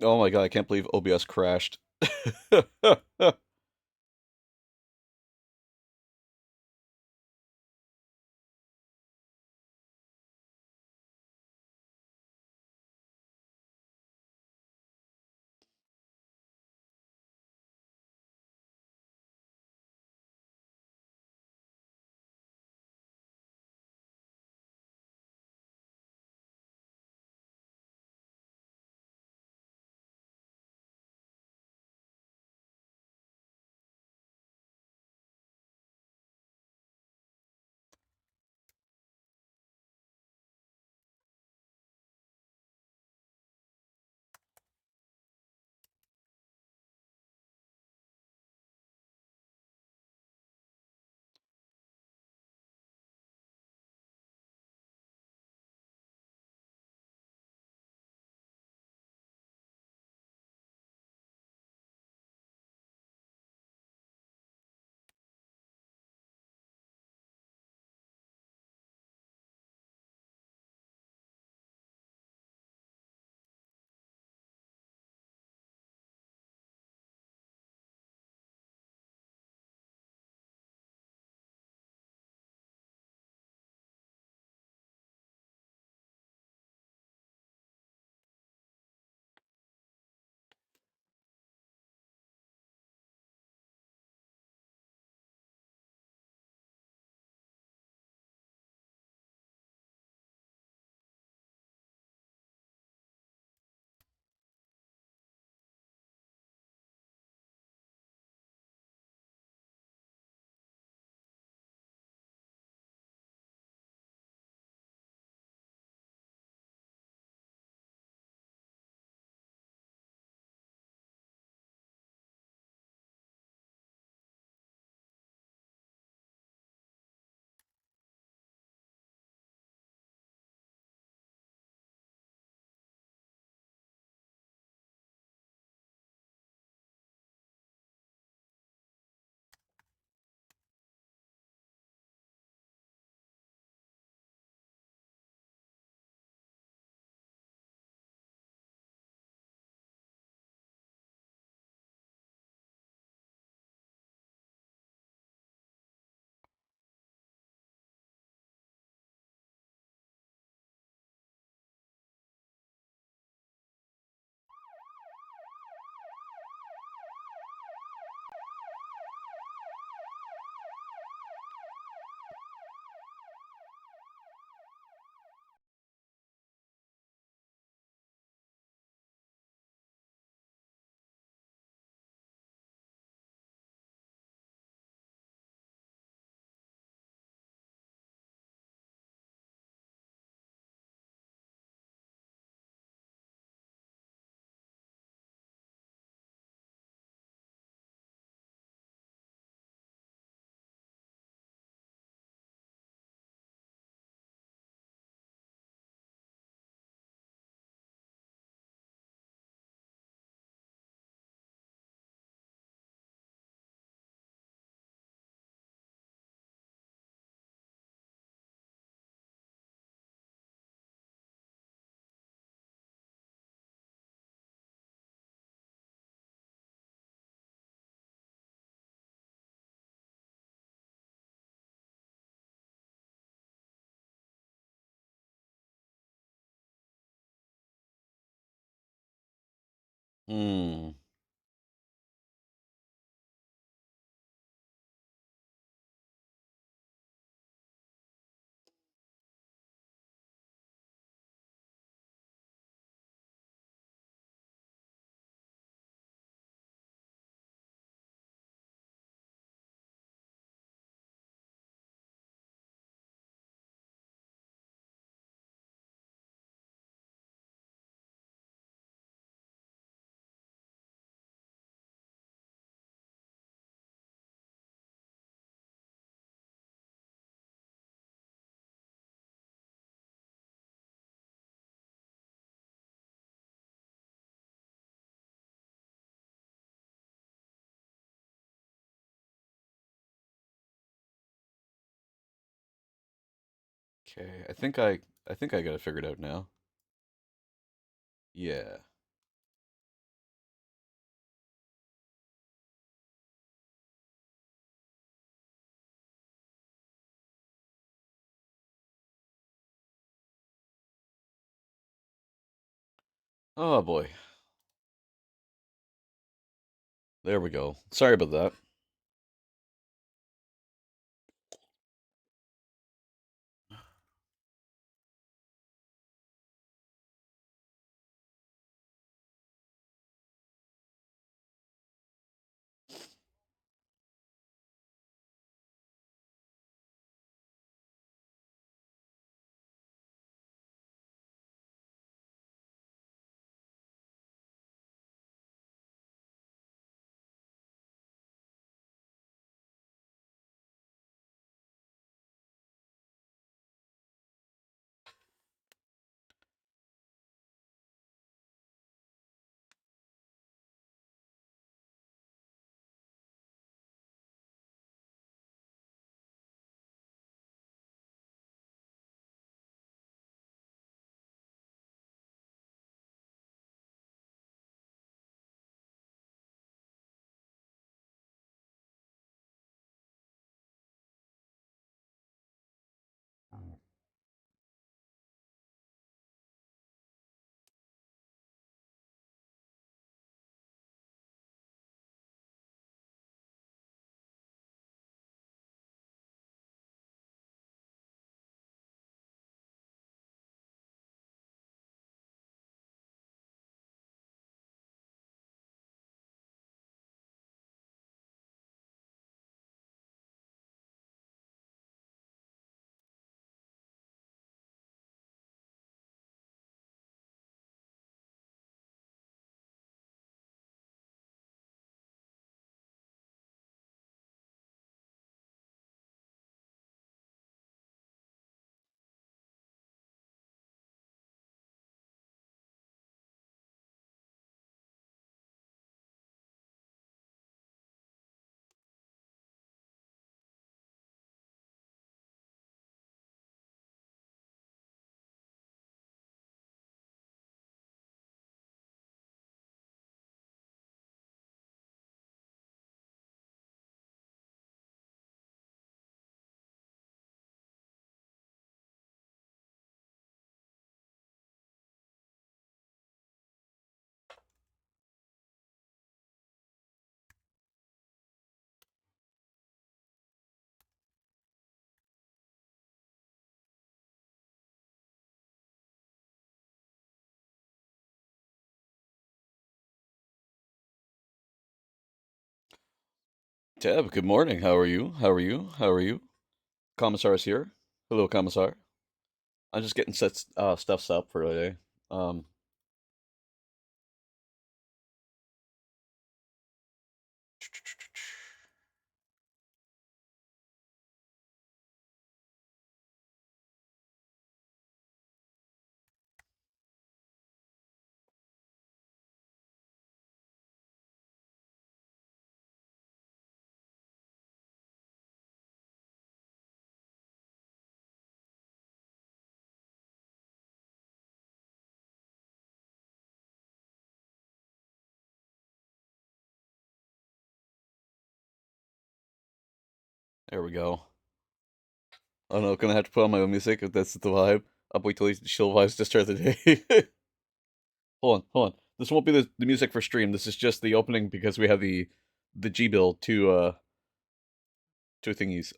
Oh my god, I can't believe OBS crashed. Hmm. Okay, I think I got it figured out now. Yeah. Oh boy. There we go. Sorry about that. Deb, good morning. How are you? How are you? How are you? Commissar's here. Hello, Commissar. I'm just getting stuff set up for today. Um, there we go. I don't know, gonna have to put on my own music if that's the vibe. I'll wait till the chill vibes to start the day. Hold on. This won't be the music for stream. This is just the opening because we have the G bill to thingies.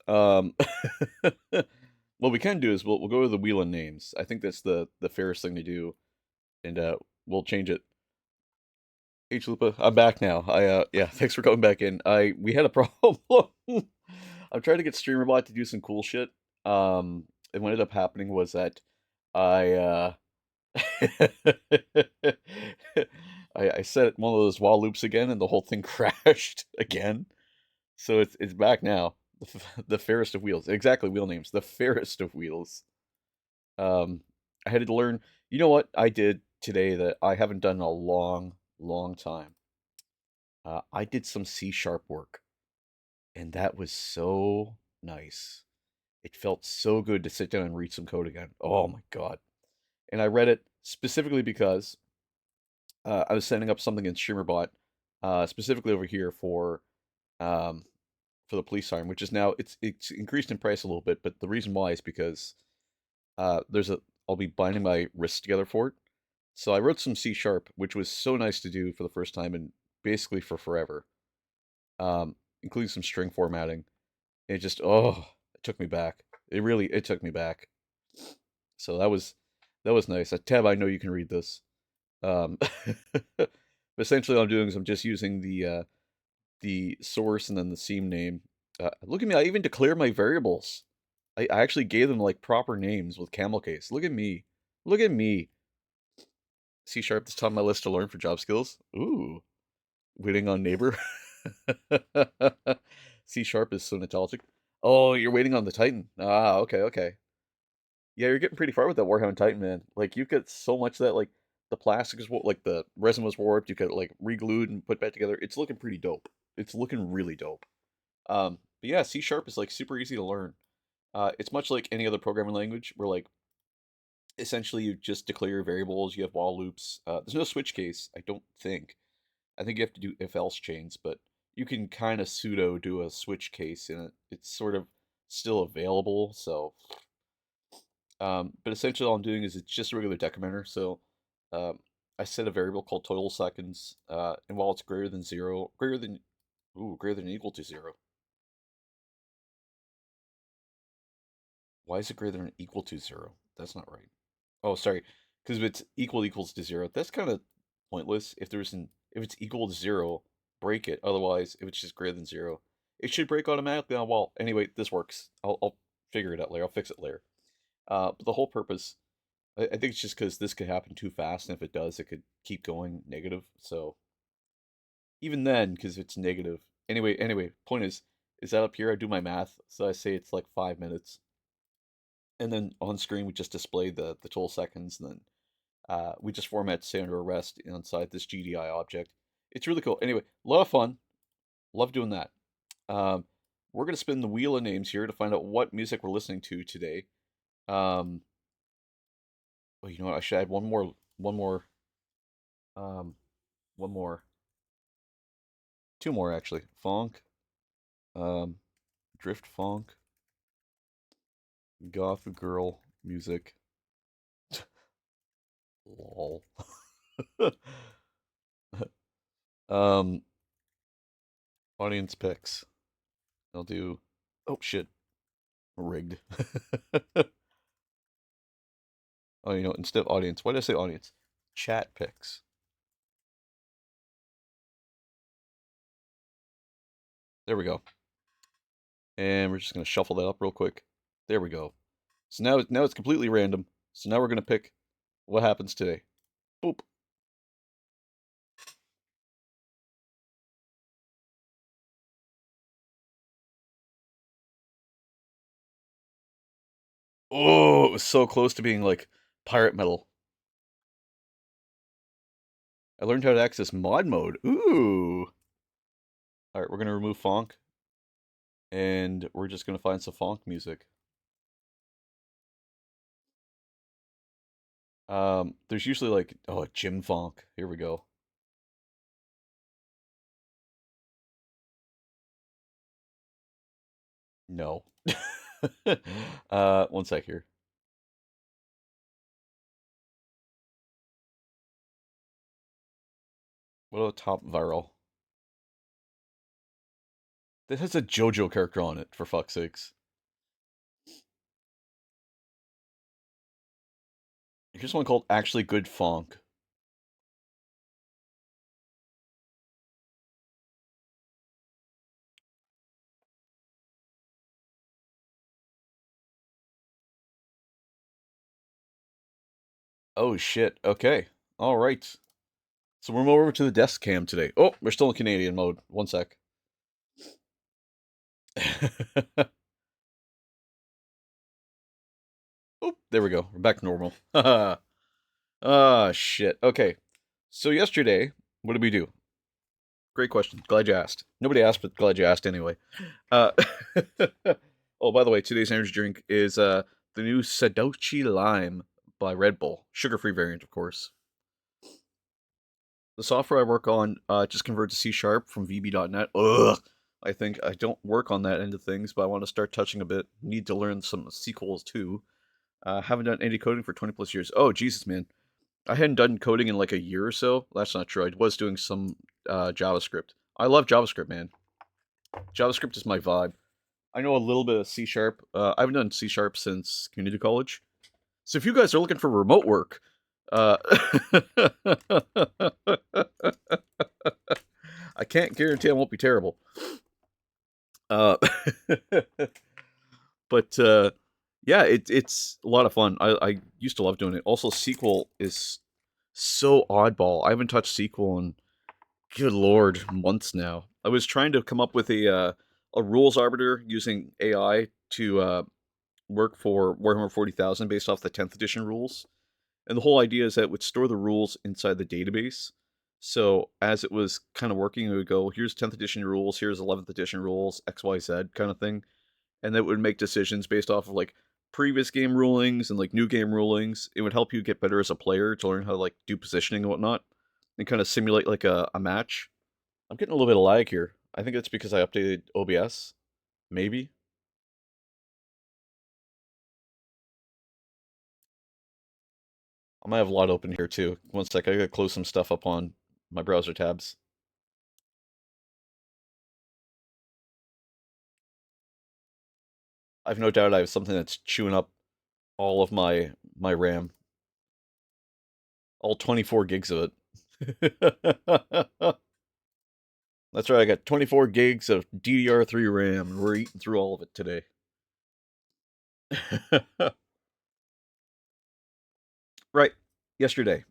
What we can do is we'll go to the wheel and names. I think that's the fairest thing to do, and we'll change it. H Lupa, I'm back now. Yeah, thanks for coming back in. We had a problem. I'm trying to get StreamerBot to do some cool shit. And what ended up happening was that I I set one of those while loops again, and the whole thing crashed again. So it's back now. The fairest of wheels, exactly wheel names. The fairest of wheels. Um, I had to learn. You know what I did today that I haven't done in a long time. I did some C# work, and that was so nice. It felt so good to sit down and read some code again. Oh my God. And I read it specifically because I was setting up something in StreamerBot, specifically over here um, for the police siren, which is now it's increased in price a little bit, but the reason why is because there's a I'll be binding my wrists together for it, So I wrote some C sharp, which was so nice to do for the first time and basically for forever, including some string formatting. It just, oh, it took me back. It took me back. So that was nice. Tab, I know you can read this. Um, but essentially, all I'm doing is I'm just using the source and then the seam name. Look at me! I even declare my variables. I actually gave them like proper names with camel case. Look at me! Look at me! C sharp this top of my list to learn for job skills. Ooh, waiting on neighbor. C sharp is so nostalgic. Oh, you're waiting on the Titan. Ah, okay, okay. Yeah, you're getting pretty far with that Warhound Titan, man. Like you get so much that like the plastic is like the resin was warped. You could like re-glued and put back together. It's looking pretty dope. It's looking really dope. But yeah, C sharp is like super easy to learn. It's much like any other programming language where like essentially you just declare your variables. You have while loops. There's no switch case. I don't think. I think you have to do if else chains, but you can kind of pseudo do a switch case in it. It's sort of still available. So but essentially all I'm doing is it's just a regular decrementer. So um, I set a variable called total seconds, and while it's greater than zero, greater than or equal to zero. Why is it greater than or equal to zero? That's not right. Oh, sorry, because if it's equals to zero, that's kind of pointless. If it's equal to zero, break it. Otherwise, if it's just greater than zero, it should break automatically on a wall. Anyway, this works. I'll figure it out later. I'll fix it later. But the whole purpose I think it's just because this could happen too fast, and if it does, it could keep going negative. So even then, because it's negative. Anyway, point is that up here I do my math, so I say it's like 5 minutes, and then on screen we just display the total seconds, and then we just format say under arrest inside this GDI object. It's really cool. Anyway, a lot of fun. Love doing that. Um, we're gonna spin the wheel of names here to find out what music we're listening to today. Um, well, you know what? I should add um, one more. Two more actually. Funk, um, drift funk, goth girl music. Lol. um, audience picks. I'll do. Oh shit, rigged. Oh, instead of audience, why did I say audience? Chat picks. There we go. And we're just gonna shuffle that up real quick. There we go. So now it's completely random. So now we're gonna pick what happens today. Boop. Oh, it was so close to being like pirate metal. I learned how to access mod mode. Ooh. All right, we're gonna remove funk, and we're just gonna find some funk music. There's usually like gym funk. Here we go. No. One sec here. What about top viral? That has a JoJo character on it, for fuck's sakes. Here's one called Actually Good Funk. Oh shit. Okay. All right. So we're over to the desk cam today. Oh, we're still in Canadian mode. One sec. Oh, there we go. We're back to normal. Ah, shit. Okay. So yesterday, what did we do? Great question. Glad you asked. Nobody asked, but glad you asked anyway. Uh, oh, by the way, today's energy drink is the new Sadochi Lime by Red Bull, sugar-free variant, of course. The software I work on just converted to C Sharp from VB.net. Ugh. I think I don't work on that end of things, but I want to start touching a bit. Need to learn some sequels too. Haven't done any coding for 20 plus years. Oh, Jesus, man. I hadn't done coding in like a year or so. That's not true. I was doing some JavaScript. I love JavaScript, man. JavaScript is my vibe. I know a little bit of C sharp. I haven't done C sharp since community college. So if you guys are looking for remote work, uh, I can't guarantee I won't be terrible. Uh, but yeah, it's a lot of fun. I used to love doing it. Also, SQL is so oddball. I haven't touched SQL in, good lord, months now. I was trying to come up with a rules arbiter using AI to work for Warhammer 40,000 based off the 10th edition rules. And the whole idea is that it would store the rules inside the database. So as it was kind of working, it would go, here's 10th edition rules, here's 11th edition rules, XYZ kind of thing. And that would make decisions based off of like previous game rulings and like new game rulings. It would help you get better as a player to learn how to like do positioning and whatnot and kind of simulate like a match. I'm getting a little bit of lag here. I think it's because I updated OBS. Maybe. I might have a lot open here too. One sec, I gotta close some stuff up on my browser tabs. I've no doubt I have something that's chewing up all of my RAM. All 24 gigs of it. That's right, I got 24 gigs of DDR3 RAM, and we're eating through all of it today. Right. Yesterday.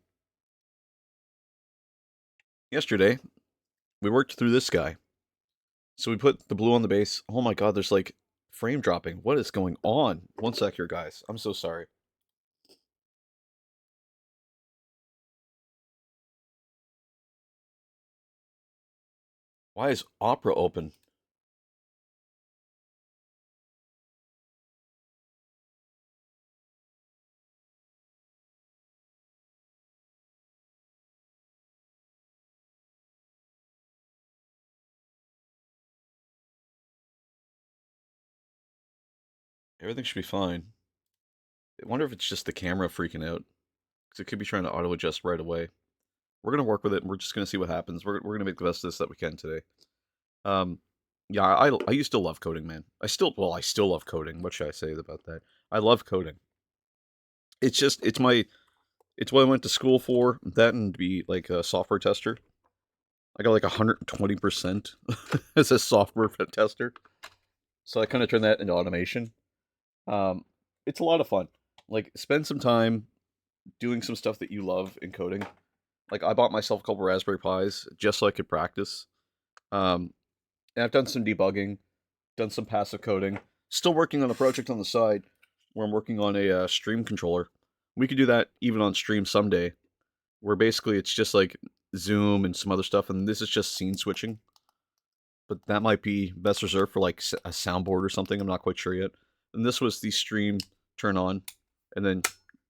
Yesterday, we worked through this guy. So we put the blue on the base. Oh my god, there's like frame dropping. What is going on? One sec here, guys. I'm so sorry. Why is Opera open? Everything should be fine. I wonder if it's just the camera freaking out. Because it could be trying to auto adjust right away. We're going to work with it and we're just going to see what happens. We're going to make the best of this that we can today. Um, yeah, I used to love coding, man. I still love coding. What should I say about that? I love coding. It's just, it's what I went to school for. That and to be like a software tester. I got like 120% as a software tester. So I kind of turned that into automation. Um, it's a lot of fun. Like, spend some time doing some stuff that you love in coding. Like, I bought myself a couple Raspberry Pis just so I could practice. Um, and I've done some debugging, done some passive coding. Still working on a project on the side where I'm working on a stream controller. We could do that even on stream someday, where basically it's just like Zoom and some other stuff, and this is just scene switching. But that might be best reserved for like a soundboard or something. I'm not quite sure yet. And this was the stream turn on and then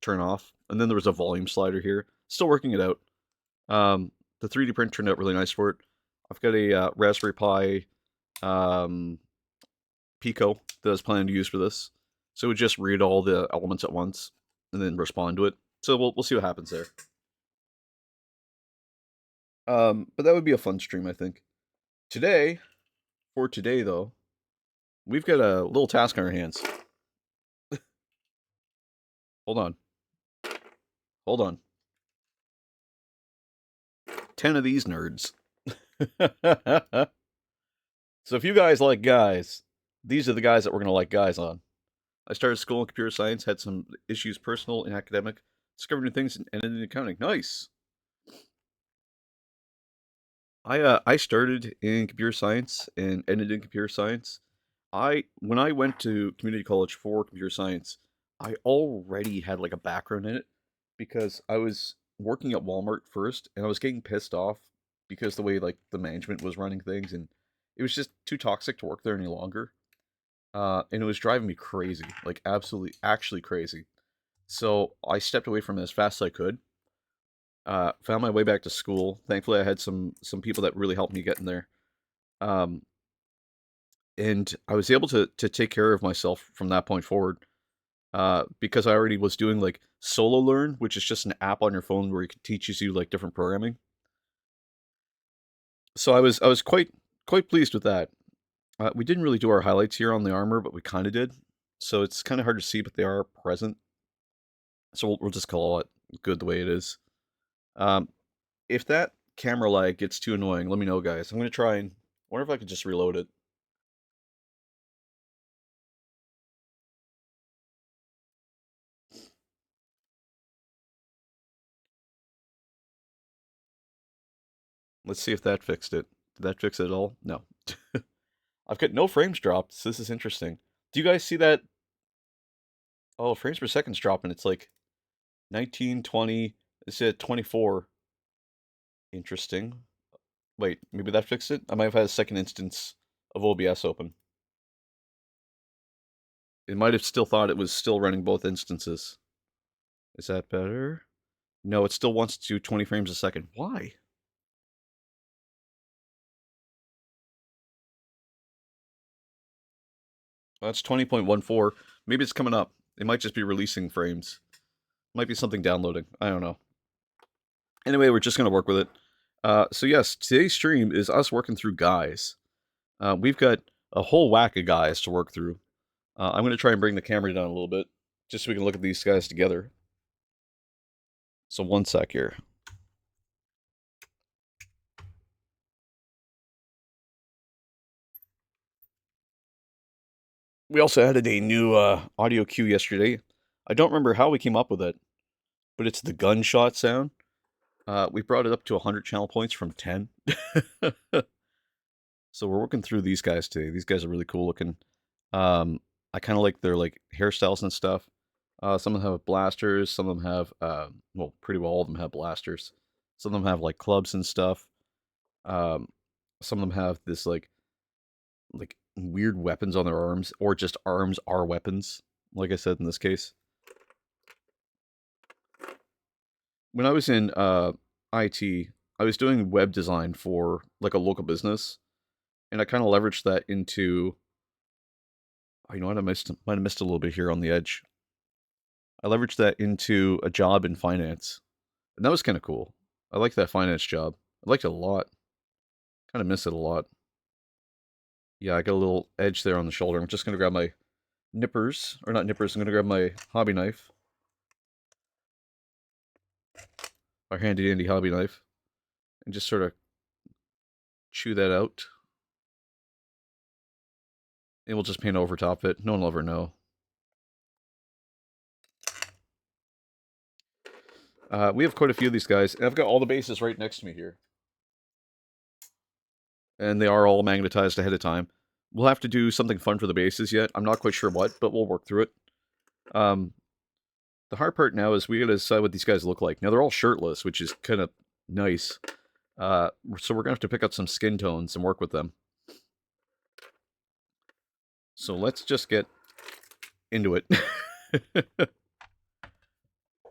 turn off. And then there was a volume slider here. Still working it out. The 3D print turned out really nice for it. I've got a Raspberry Pi Pico that I was planning to use for this. So it would just read all the elements at once and then respond to it. So we'll see what happens there. But that would be a fun stream, I think. For today though, we've got a little task on our hands. Hold on. Hold on. 10 of these nerds. So if you guys like guys, these are the guys that we're going to like guys on. I started school in computer science, had some issues personal and academic, discovered new things, and ended in accounting. Nice. I started in computer science and ended in computer science. When I went to community college for computer science, I already had like a background in it because I was working at Walmart first and I was getting pissed off because the way like the management was running things and it was just too toxic to work there any longer. And it was driving me crazy, like absolutely actually crazy. So I stepped away from it as fast as I could. Found my way back to school. Thankfully, I had some people that really helped me get in there. Um, and I was able to take care of myself from that point forward because I already was doing like Solo Learn, which is just an app on your phone where it teaches you like different programming. So I was quite pleased with that. We didn't really do our highlights here on the armor, but we kind of did. So it's kind of hard to see, but they are present. So we'll just call it good the way it is. Um, if that camera lag gets too annoying, let me know, guys. I'm gonna try and wonder if I could just reload it. Let's see if that fixed it. Did that fix it at all? No. I've got no frames dropped, so this is interesting. Do you guys see that? Oh, frames per second's dropping. It's like 19, 20. It's at 24. Interesting. Wait, maybe that fixed it? I might have had a second instance of OBS open. It might have still thought it was still running both instances. Is that better? No, it still wants to do 20 frames a second. Why? Well, that's 20.14. Maybe it's coming up. It might just be releasing frames. Might be something downloading. I don't know. Anyway, we're just going to work with it. So yes, today's stream is us working through guys. We've got a whole whack of guys to work through. I'm going to try and bring the camera down a little bit, just so we can look at these guys together. So one sec here. We also added a new audio cue yesterday. I don't remember how we came up with it, but it's the gunshot sound. We brought it up to 100 channel points from 10. So we're working through these guys today. These guys are really cool looking. I kind of like their like hairstyles and stuff. Some of them have blasters. Some of them have, well, pretty well all of them have blasters. Some of them have like clubs and stuff. Um, some of them have this like weird weapons on their arms, or just arms are weapons. Like I said in this case, when I was in IT, I was doing web design for like a local business, and I kind of leveraged that into. Oh, you know what? Might have missed a little bit here on the edge. I leveraged that into a job in finance, and that was kind of cool. I liked that finance job. I liked it a lot. Kind of miss it a lot. Yeah, I got a little edge there on the shoulder. I'm just gonna grab my nippers, or not nippers. I'm gonna grab my hobby knife, our handy dandy hobby knife, and just sort of chew that out. And we'll just paint over top of it. No one will ever know. We have quite a few of these guys, and I've got all the bases right next to me here. And they are all magnetized ahead of time. We'll have to do something fun for the bases yet. I'm not quite sure what, but we'll work through it. The hard part now is we gotta decide what these guys look like. Now they're all shirtless, which is kind of nice. So we're gonna have to pick out some skin tones and work with them. So let's just get into it.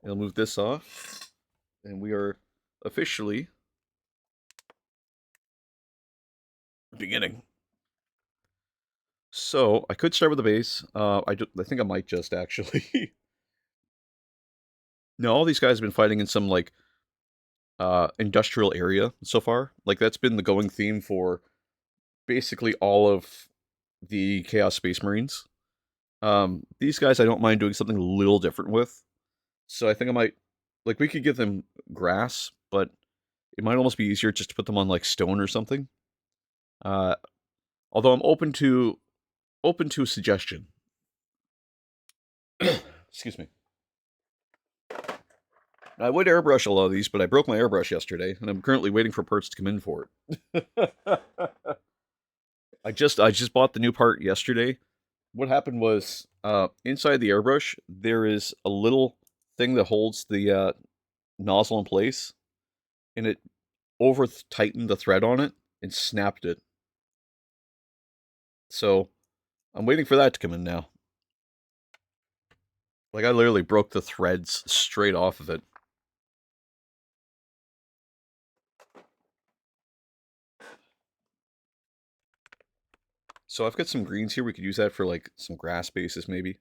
I'll move this off, and we are officially beginning. So I could start with the base. I think I might just actually. No, all these guys have been fighting in some like industrial area so far. Like that's been the going theme for basically all of the Chaos Space Marines. These guys I don't mind doing something a little different with. So I think I might, like, we could give them grass, but it might almost be easier just to put them on like stone or something. Uh, although I'm open to a suggestion. Excuse me. I would airbrush a lot of these, but I broke my airbrush yesterday, and I'm currently waiting for parts to come in for it. I just bought the new part yesterday. What happened was, inside the airbrush there is a little thing that holds the nozzle in place, and it over tightened the thread on it and snapped it. So I'm waiting for that to come in now. Like I literally broke the threads straight off of it. So I've got some greens here. We could use that for like some grass bases maybe.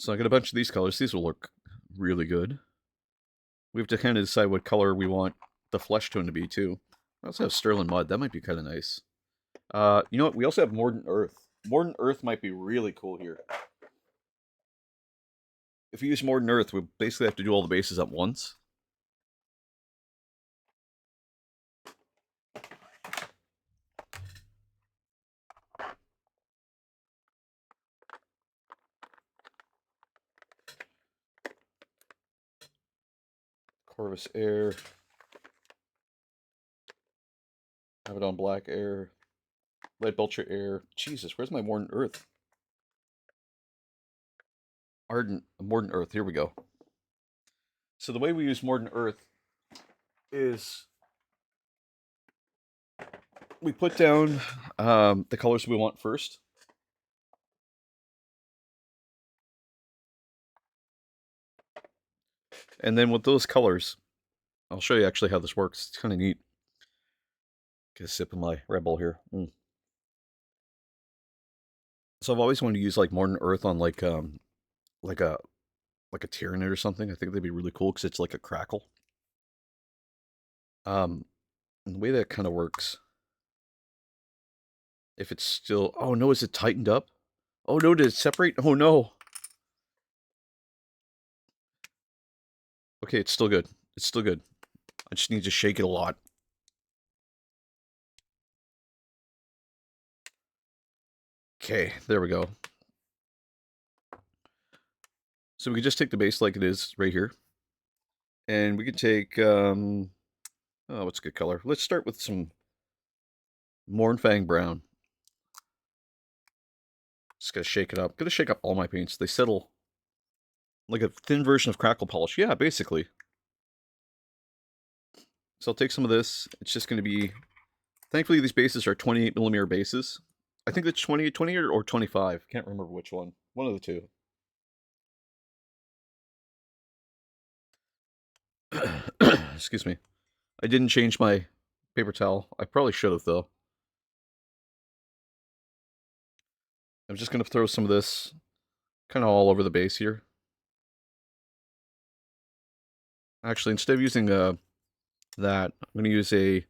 So I got a bunch of these colors. These will look really good. We have to kind of decide what color we want the flesh tone to be, too. I also have Sterling Mud. That might be kind of nice. You know what? We also have Mordant Earth. Mordant Earth might be really cool here. If we use Mordant Earth, we basically have to do all the bases at once. Corvus Air. Abaddon Black Air. Light Belcher Air. Jesus, where's my Mordant Earth? Mordant Earth. Here we go. So the way we use Mordant Earth is we put down the colors we want first. And then with those colors, I'll show you actually how this works. It's kind of neat. Get a sip of my Red Bull here. So I've always wanted to use like Mordant Earth on like a Tyranid or something. I think they'd be really cool because it's like a crackle. And the way that kind of works, if it's still, oh no, is it tightened up? Oh no, did it separate? Oh no. Okay, it's still good. It's still good. I just need to shake it a lot. Okay, there we go. So we can just take the base like it is right here. And we can take, oh, what's a good color? Let's start with some Mornfang Brown. Just gotta shake it up. Gotta shake up all my paints. They settle like a thin version of crackle polish. Yeah, basically. So I'll take some of this. It's just gonna be, thankfully these bases are 28mm bases. I think it's 20 or 25. Can't remember which one. One of the two. Excuse me. I didn't change my paper towel. I probably should have, though. I'm just going to throw some of this kind of all over the base here. Actually, instead of using that, I'm going to use a...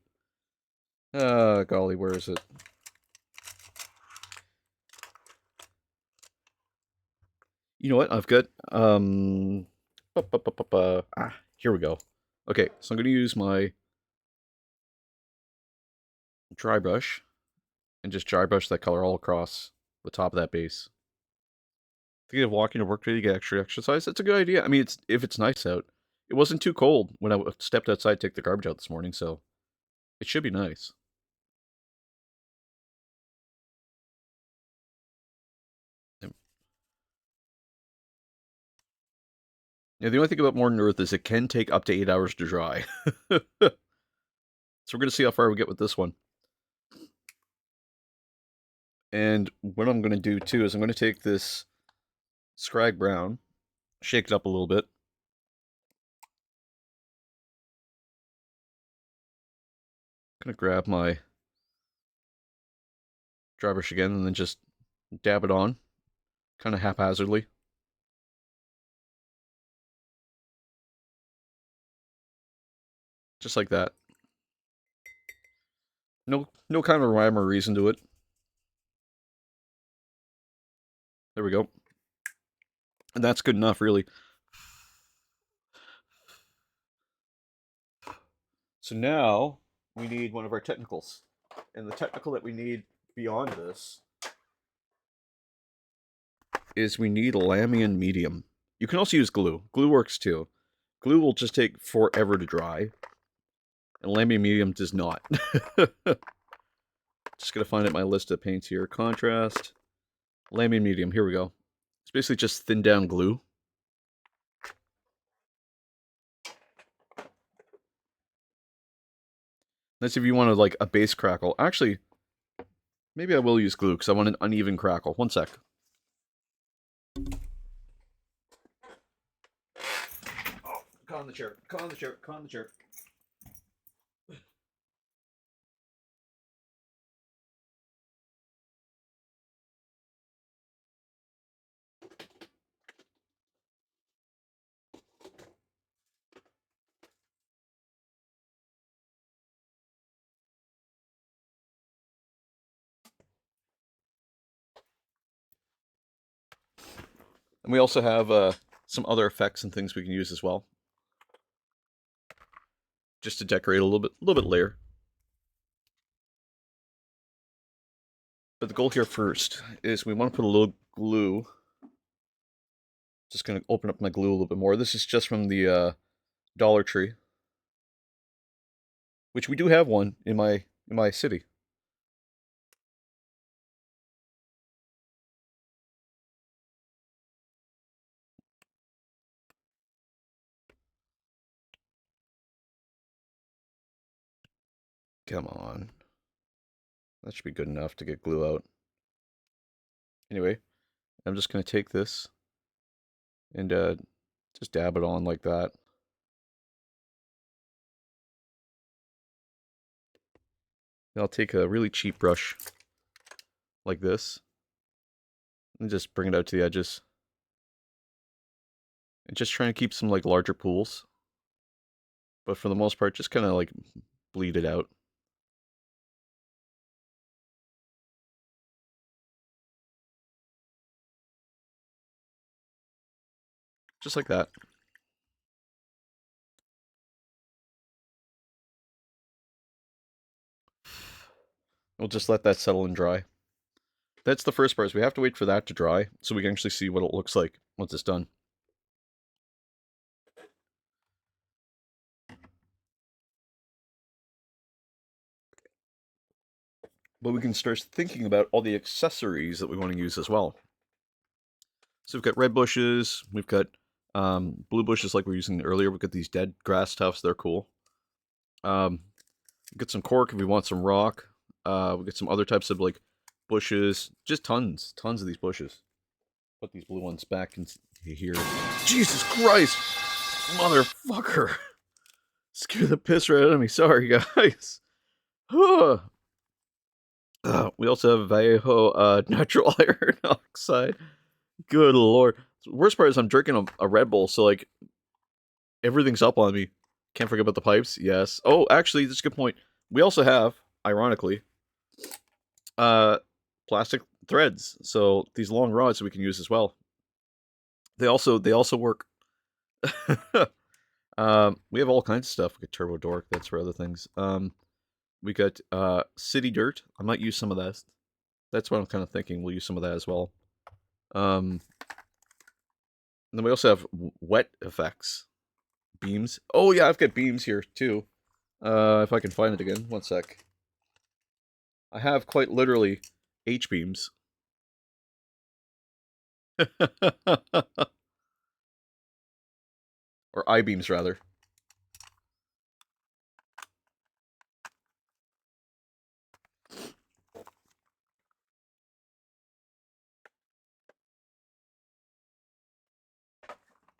golly, where is it? You know what? I've got... here we go. Okay, so I'm going to use my dry brush and just dry brush that color all across the top of that base. Thinking of walking to work today to get extra exercise? That's a good idea. I mean, if it's nice out. It wasn't too cold when I stepped outside to take the garbage out this morning, so it should be nice. Yeah, the only thing about Mordant Earth is it can take up to 8 hours to dry. So we're going to see how far we get with this one. And what I'm going to do, too, is I'm going to take this Scrag Brown, shake it up a little bit. I'm going to grab my dry brush again and then just dab it on, kind of haphazardly. Just like that. No kind of rhyme or reason to it. There we go. And that's good enough, really. So now we need one of our technicals. And the technical that we need beyond this is we need Lamian Medium. You can also use glue. Glue works too. Glue will just take forever to dry. And Lamian Medium does not. Just gotta find out my list of paints here. Contrast. Lamian Medium. Here we go. It's basically just thin down glue. That's if you wanted like a base crackle. Actually, maybe I will use glue because I want an uneven crackle. One sec. Oh, on the chair. On the chair. On the chair. And we also have some other effects and things we can use as well, just to decorate a little bit later. But the goal here first is we want to put a little glue. Just going to open up my glue a little bit more. This is just from the Dollar Tree, which we do have one in my city. Come on. That should be good enough to get glue out. Anyway, I'm just going to take this and just dab it on like that. Then I'll take a really cheap brush like this and just bring it out to the edges. And just trying to keep some like larger pools. But for the most part, just kind of like bleed it out. Just like that. We'll just let that settle and dry. That's the first part, is we have to wait for that to dry so we can actually see what it looks like once it's done. But we can start thinking about all the accessories that we want to use as well. So we've got red bushes, we've got blue bushes like we were using earlier, we've got these dead grass tufts, they're cool. We've got some cork if we want some rock. We've got some other types of like bushes, just tons of these bushes. Put these blue ones back in here. Jesus Christ! Motherfucker! Scare the piss right out of me, sorry guys. We also have Vallejo natural iron oxide. Good lord. The worst part is I'm drinking a Red Bull, so like everything's up on me. Can't forget about the pipes. Yes. Oh, actually, that's a good point. We also have, ironically, plastic threads. So these long rods we can use as well. They also work. We have all kinds of stuff. We got Turbo Dork. That's for other things. We got City Dirt. I might use some of that. That's what I'm kind of thinking. We'll use some of that as well. And then we also have wet effects. Beams. Oh yeah, I've got beams here too. If I can find it again. One sec. I have quite literally H-beams. Or I-beams, rather.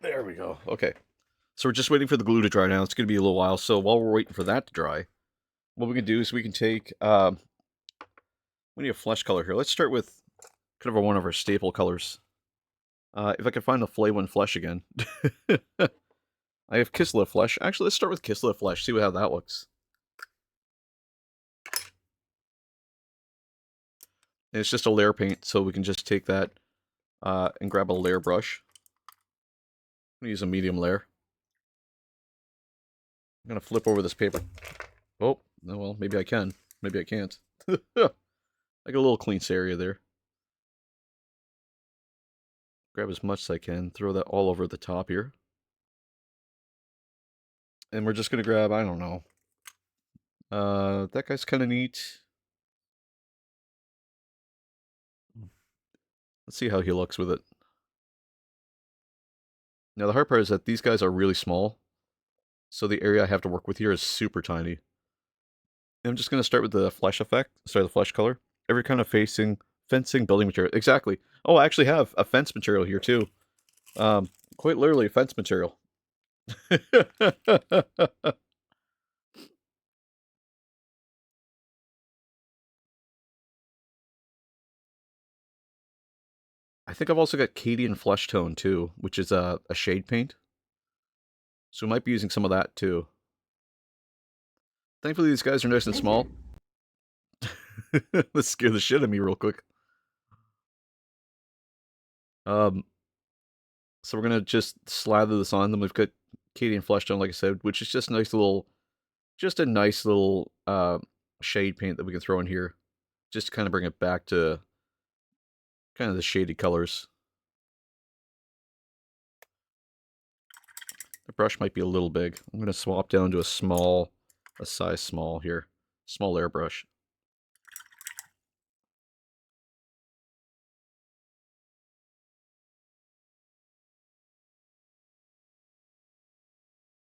There we go. Okay. So we're just waiting for the glue to dry now. It's going to be a little while. So while we're waiting for that to dry, what we can do is we can take... we need a flesh color here. Let's start with kind of one of our staple colors. If I can find the Flaywin Flesh again. I have Kislev Flesh. Actually, let's start with Kislev Flesh. See how that looks. And it's just a layer paint, so we can just take that and grab a layer brush. I'm going to use a medium layer. I'm going to flip over this paper. Oh, no, well, maybe I can. Maybe I can't. I got a little clean area there. Grab as much as I can. Throw that all over the top here. And we're just going to grab, I don't know. That guy's kind of neat. Let's see how he looks with it. Now, the hard part is that these guys are really small. So the area I have to work with here is super tiny. And I'm just going to start with the flesh effect. Sorry, the flesh color. Every kind of fencing, building material. Exactly. Oh, I actually have a fence material here, too. Quite literally, fence material. I think I've also got Cadian Flesh Tone, too, which is a shade paint. So we might be using some of that, too. Thankfully, these guys are nice and small. Let's scare the shit out of me real quick. So we're gonna just slather this on. Then we've got Katie and Flesh Tone, like I said, which is just a nice little shade paint that we can throw in here, just to kind of bring it back to kind of the shady colors. The brush might be a little big. I'm gonna swap down to a size small here, small airbrush.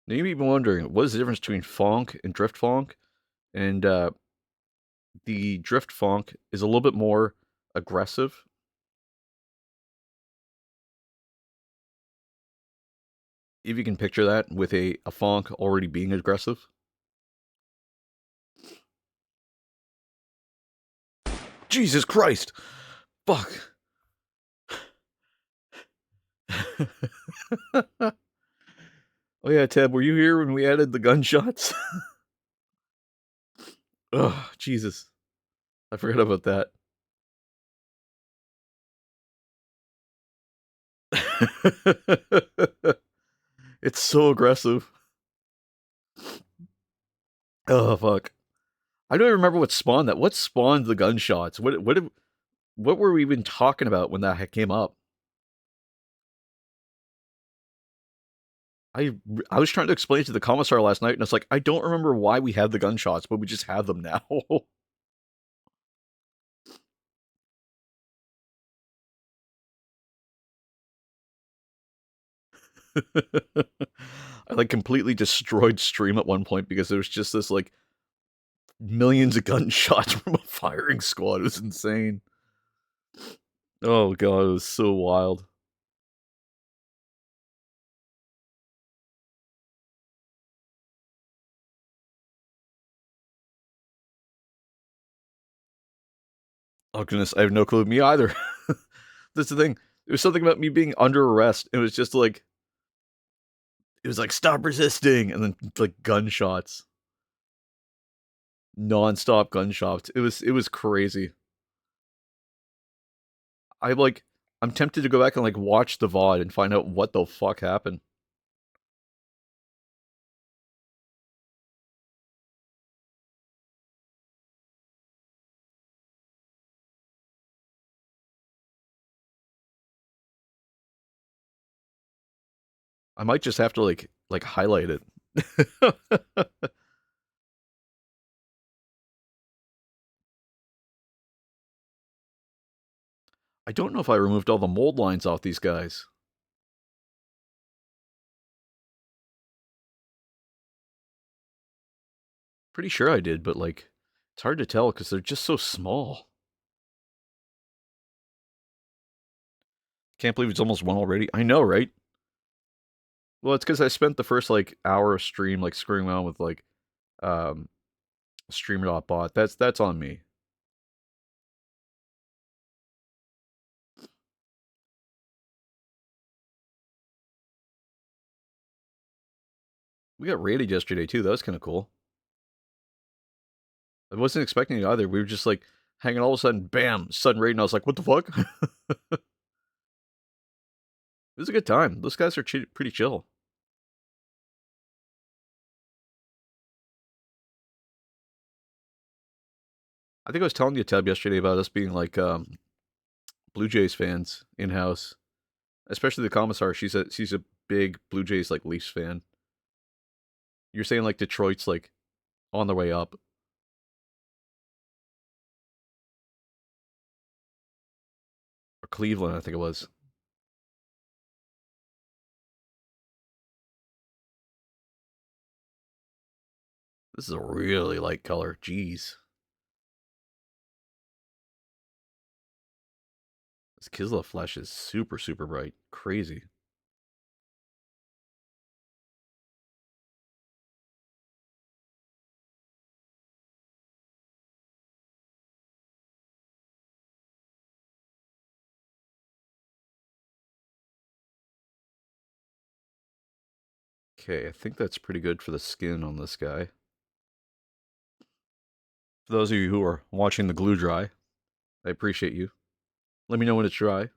Now you may be wondering, what is the difference between Fonk and Drift Fonk? And the Drift Fonk is a little bit more aggressive. If you can picture that with a Fonk already being aggressive. Jesus Christ! Fuck! Oh yeah, Ted, were you here when we added the gunshots? Oh, Jesus. I forgot about that. It's so aggressive. Oh, fuck. I don't even remember what spawned that. What spawned the gunshots? What were we even talking about when that came up? I I was trying to explain it to the commissar last night, and it's like, I don't remember why we have the gunshots, but we just have them now. I like completely destroyed stream at one point because there was just this like millions of gunshots from a firing squad. It was insane. Oh god, it was so wild. Oh goodness, I have no clue. Me either. That's the thing. It was something about me being under arrest. It was just like it was like stop resisting, and then like gunshots, non-stop gunshots. It was crazy. I like I'm tempted to go back and like watch the VOD and find out what the fuck happened. I might just have to like highlight it. I don't know if I removed all the mold lines off these guys. Pretty sure I did, but like it's hard to tell because they're just so small. Can't believe it's almost one already. I know, right? Well, it's because I spent the first like hour of stream like screwing around with like um streamer.bot. That's on me. We got raided yesterday too. That was kind of cool. I wasn't expecting it either. We were just like hanging all of a sudden, bam, sudden raid, and I was like, what the fuck? It was a good time. Those guys are pretty chill. I think I was telling you, Tab, yesterday about us being like Blue Jays fans in house, especially the commissar. She's a big Blue Jays like Leafs fan. You're saying like Detroit's like on their way up, or Cleveland, I think it was. This is a really light color. Jeez, this Kislev flesh is super bright. Crazy. Okay, I think that's pretty good for the skin on this guy. For those of you who are watching the glue dry, I appreciate you. Let me know when it's dry.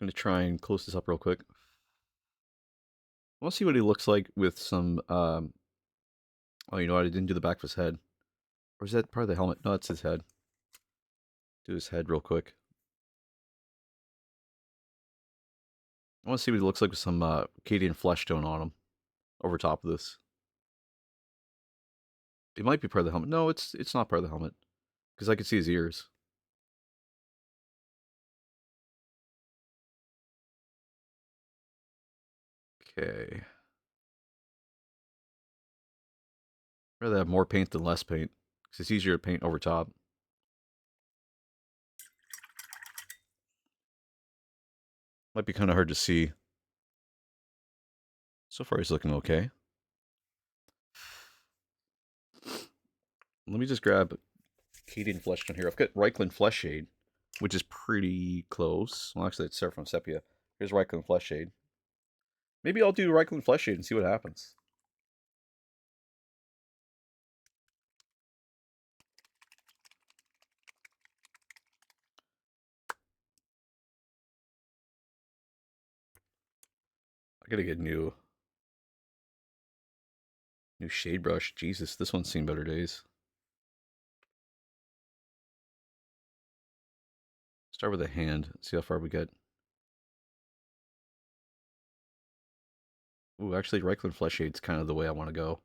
gonna try and close this up real quick. I want to see what he looks like with some. Oh, you know what? I didn't do the back of his head. Or is that part of the helmet? No, it's his head. Do his head real quick. I want to see what he looks like with some Cadian flesh tone on him over top of this. It might be part of the helmet. No, it's not part of the helmet because I can see his ears. Okay. I'd rather have more paint than less paint because it's easier to paint over top. Might be kind of hard to see. So far, he's looking okay. Let me just grab Cadian flesh tone here. I've got Reichland Flesh Shade, which is pretty close. Well, actually, it's Seraphim Sepia. Here's Reichland Flesh Shade. Maybe I'll do Reichland Flesh Shade and see what happens. I gotta get new shade brush. Jesus, this one's seen better days. Start with a hand. See how far we get. Ooh, actually, Reichland Flesh Shade's kind of the way I want to go.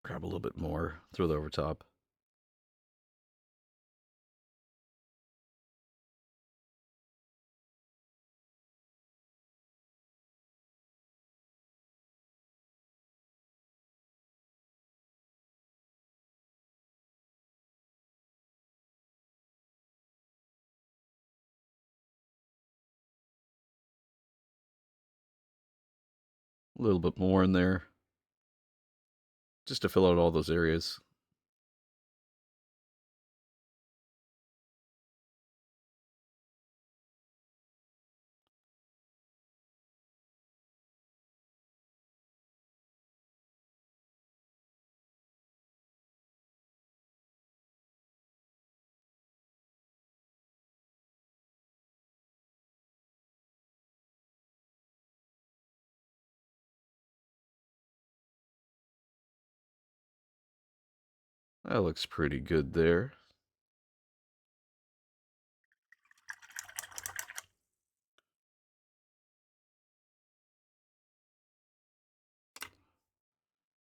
Grab a little bit more. Throw that over top. A little bit more in there. Just to fill out all those areas. That looks pretty good there.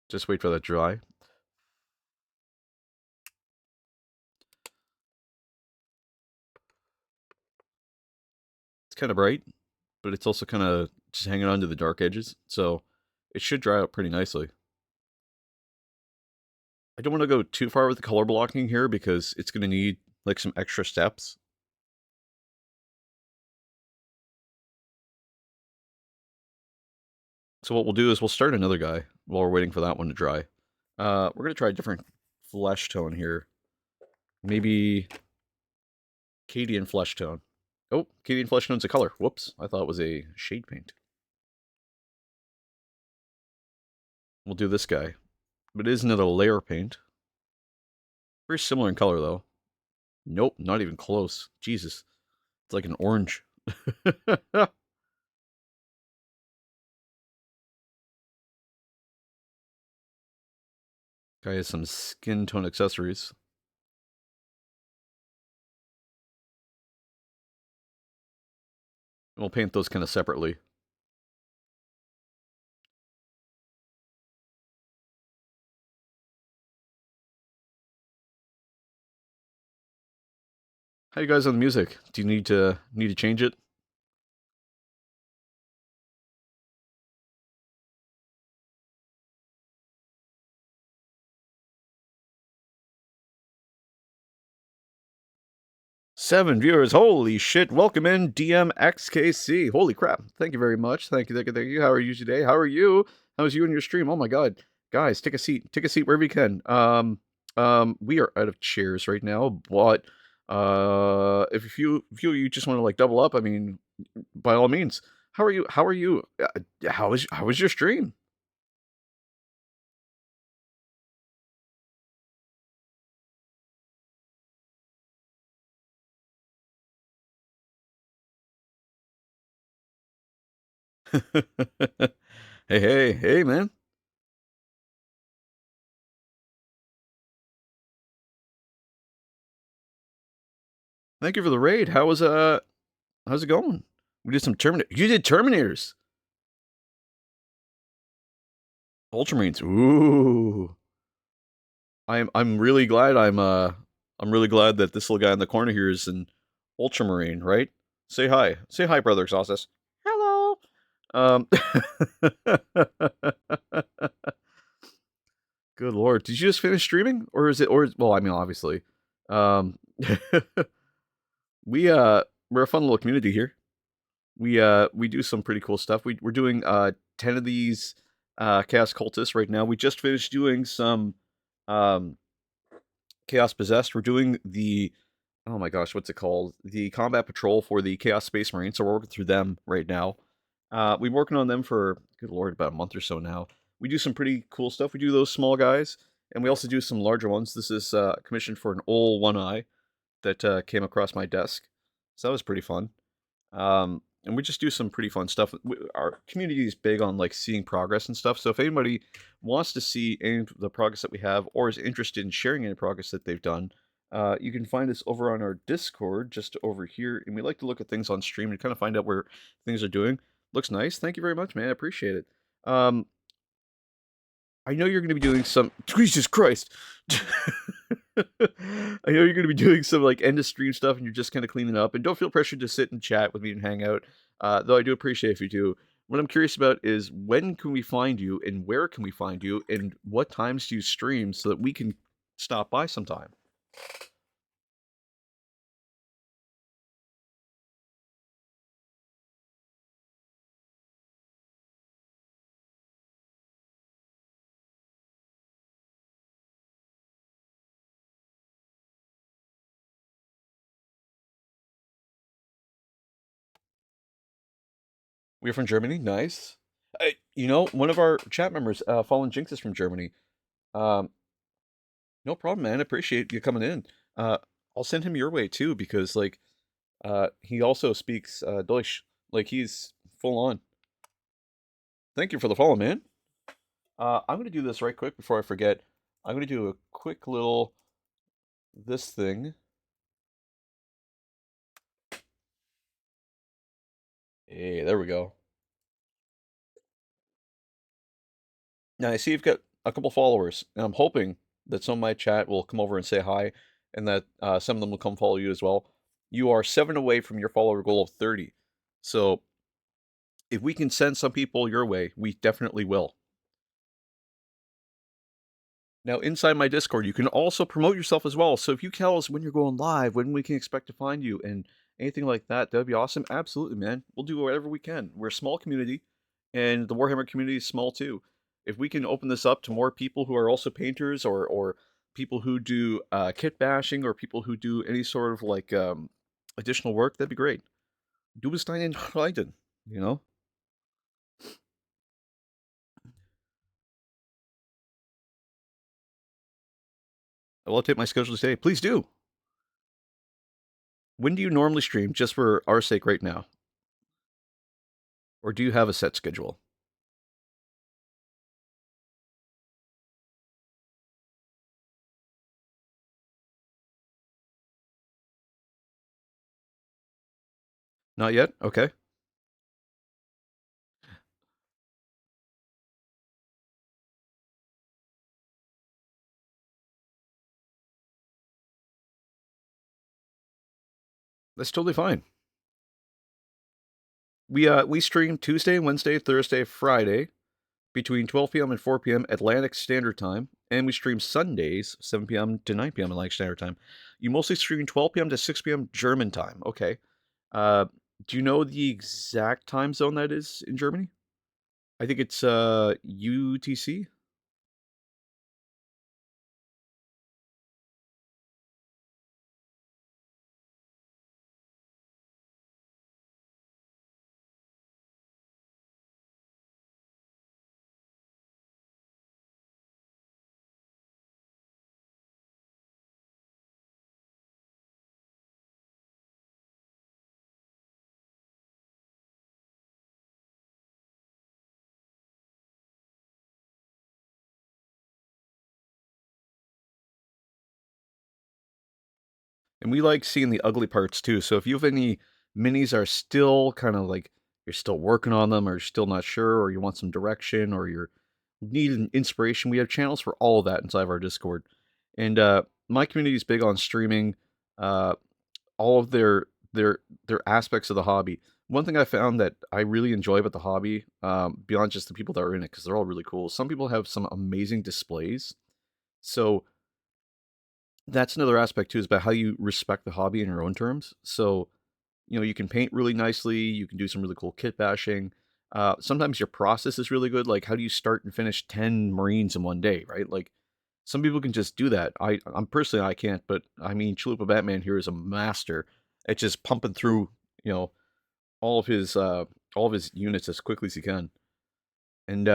Just wait for that dry. It's kind of bright, but it's also kind of just hanging on to the dark edges. So it should dry out pretty nicely. I don't want to go too far with the color blocking here because it's going to need like some extra steps. So what we'll do is we'll start another guy while we're waiting for that one to dry. We're going to try a different flesh tone here. Maybe Cadian flesh tone. Oh, Cadian flesh tone's a color. Whoops, I thought it was a shade paint. We'll do this guy. But it is another layer paint. Very similar in color, though. Nope, not even close. Jesus. It's like an orange. Guy has some skin tone accessories. And we'll paint those kind of separately. How you guys on the music? Do you need to change it? Seven viewers. Holy shit. Welcome in, DMXKC. Holy crap. Thank you very much. Thank you, thank you, thank you. How are you today? How are you? How's you and your stream? Oh my god. Guys, take a seat. Take a seat wherever you can. We are out of chairs right now, but if you just want to like double up, I mean, by all means. How are you? How are you? How was your stream? Hey, hey, hey, man. Thank you for the raid. How's it going? We did some Terminator. You did Terminators. Ultramarines. Ooh. I'm really glad I'm really glad that this little guy in the corner here is an Ultramarine, right? Say hi. Say hi, brother Exhaustus. Hello. Um Good lord. Did you just finish streaming? Or is it well, I mean obviously. Um we we're a fun little community here. We do some pretty cool stuff. We're doing 10 of these Chaos Cultists right now. We just finished doing some um Chaos Possessed. We're doing the oh my gosh, what's it called? The Combat Patrol for the Chaos Space Marine. So we're working through them right now. We've been working on them for good lord about a month or so now. We do some pretty cool stuff. We do those small guys, and we also do some larger ones. This is commissioned for an Ol One Eye that came across my desk, so that was pretty fun. And we just do some pretty fun stuff. Our community is big on like seeing progress and stuff. So if anybody wants to see any of the progress that we have, or is interested in sharing any progress that they've done, you can find us over on our Discord, just over here. And we like to look at things on stream and kind of find out where things are doing. Looks nice. Thank you very much, man. I appreciate it. I know you're going to be doing some. Jesus Christ! I know you're going to be doing some like end of stream stuff, and you're just kind of cleaning up. And don't feel pressured to sit and chat with me and hang out. Though I do appreciate if you do. What I'm curious about is when can we find you, and where can we find you, and what times do you stream so that we can stop by sometime. We're from Germany. Nice. You know, one of our chat members, Fallen Jinx, is from Germany. Um, no problem, man. Appreciate you coming in. Uh, I'll send him your way too because like he also speaks Deutsch. Like he's full on. Thank you for the follow, man. I'm gonna do this right quick before I forget. I'm gonna do a quick little this thing. Hey, there we go. Now I see you've got a couple followers, and I'm hoping that some of my chat will come over and say hi, and that some of them will come follow you as well. You are 7 away from your follower goal of 30. So if we can send some people your way, we definitely will. Now, inside my Discord, you can also promote yourself as well. So if you tell us when you're going live, when we can expect to find you, and anything like that, that'd be awesome. Absolutely, man. We'll do whatever we can. We're a small community, and the Warhammer community is small too. If we can open this up to more people who are also painters, or people who do kit bashing, or people who do any sort of like additional work, that'd be great. Du bist ein Leiden, you know? I will update my schedule today. Please do. When do you normally stream, just for our sake right now? Or do you have a set schedule? Not yet? Okay. That's totally fine. We stream Tuesday, Wednesday, Thursday, Friday between 12 p.m. and 4 p.m. Atlantic Standard Time, and we stream Sundays 7 p.m. to 9 p.m. Atlantic Standard Time. You mostly stream 12 p.m. to 6 p.m. German time. Okay. Uh, do you know the exact time zone that is in Germany? I think it's UTC. And we like seeing the ugly parts too. So if you have any minis are still kind of like you're still working on them or you're still not sure or you want some direction or you're need an inspiration, we have channels for all of that inside of our Discord. And my community is big on streaming uh, all of their aspects of the hobby. One thing I found that I really enjoy about the hobby, beyond just the people that are in it, because they're all really cool. Some people have some amazing displays. So that's another aspect too, is about how you respect the hobby in your own terms. So, you can paint really nicely, you can do some really cool kit bashing. Sometimes your process is really good. Like, how do you start and finish 10 Marines in one day, right? Like, some people can just do that. I'm personally, I can't, but I mean, Chalupa Batman here is a master at just pumping through, you know, all of his uh, all of his units as quickly as he can. And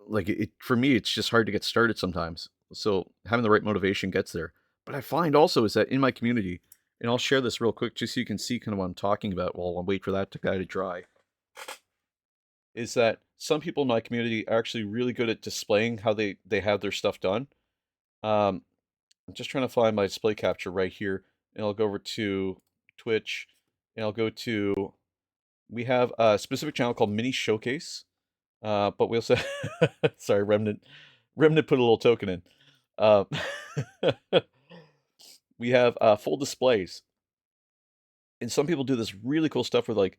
like for me, it's just hard to get started sometimes. So having the right motivation gets there. But I find also is that in my community, and I'll share this real quick just so you can see kind of what I'm talking about while I wait for that guy to dry, is that some people in my community are actually really good at displaying how they have their stuff done. Um, I'm just trying to find my display capture right here, and I'll go over to Twitch, and I'll go to we have a specific channel called Mini Showcase. But we also sorry, Remnant put a little token in. Uh, we have full displays, and some people do this really cool stuff where like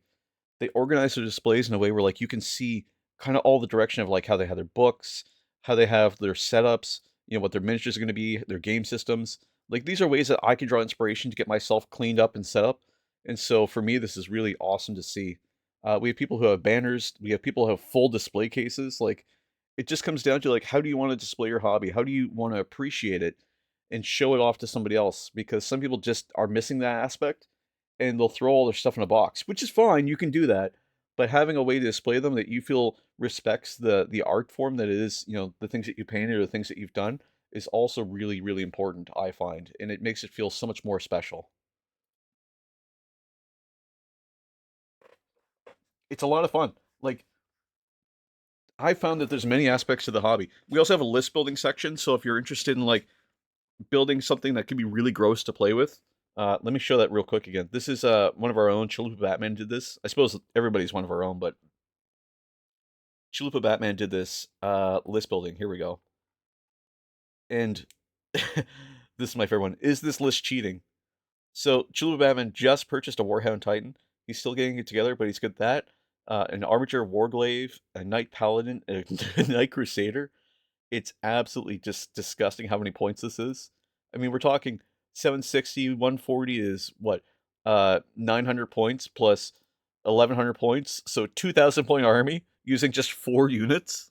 they organize their displays in a way where like you can see kind of all the direction of like how they have their books, how they have their setups, what their miniatures are going to be, their game systems. Like these are ways that I can draw inspiration to get myself cleaned up and set up. And so for me, this is really awesome to see. We have people who have banners. We have people who have full display cases. Like it just comes down to like how do you want to display your hobby? How do you want to appreciate it and show it off to somebody else? Because some people just are missing that aspect and they'll throw all their stuff in a box, which is fine. You can do that, but having a way to display them that you feel respects the art form that it is, the things that you painted or the things that you've done is also really really important. I find, and it makes it feel so much more special. It's a lot of fun. Like I found that there's many aspects to the hobby. We also have a list building section, so if you're interested in like building something that can be really gross to play with. Let me show that real quick again. This is one of our own. Chalupa Batman did this. I suppose everybody's one of our own, but Chalupa Batman did this list building. Here we go. And this is my favorite one. Is this list cheating? So Chalupa Batman just purchased a Warhound Titan. He's still getting it together, but he's got that. An Armature Warglaive, a Knight Paladin, a Knight Crusader. It's absolutely just disgusting how many points this is. I mean, we're talking 760, 140 is what? 900 points plus 1100 points. So 2000 point army using just 4 units.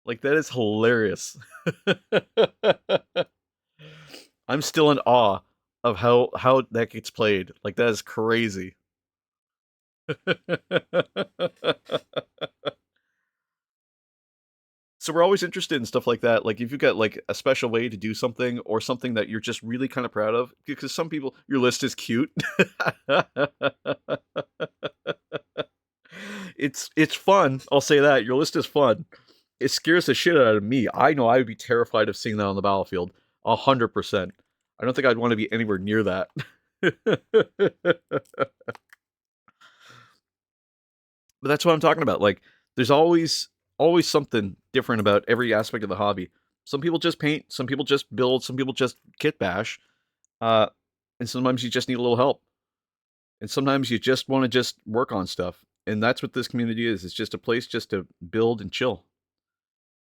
Like that is hilarious. I'm still in awe of how that gets played. Like that is crazy. So we're always interested in stuff like that. Like if you've got like a special way to do something or something that you're just really kind of proud of, because some people your list is cute. It's fun. I'll say that. Your list is fun. It scares the shit out of me. I know I would be terrified of seeing that on the battlefield. 100%. I don't think I'd want to be anywhere near that. But that's what I'm talking about. Like, there's always something different about every aspect of the hobby. Some people just paint, some people just build, some people just kit bash, uh, and sometimes you just need a little help. And sometimes you just want to just work on stuff. And that's what this community is. It's just a place just to build and chill.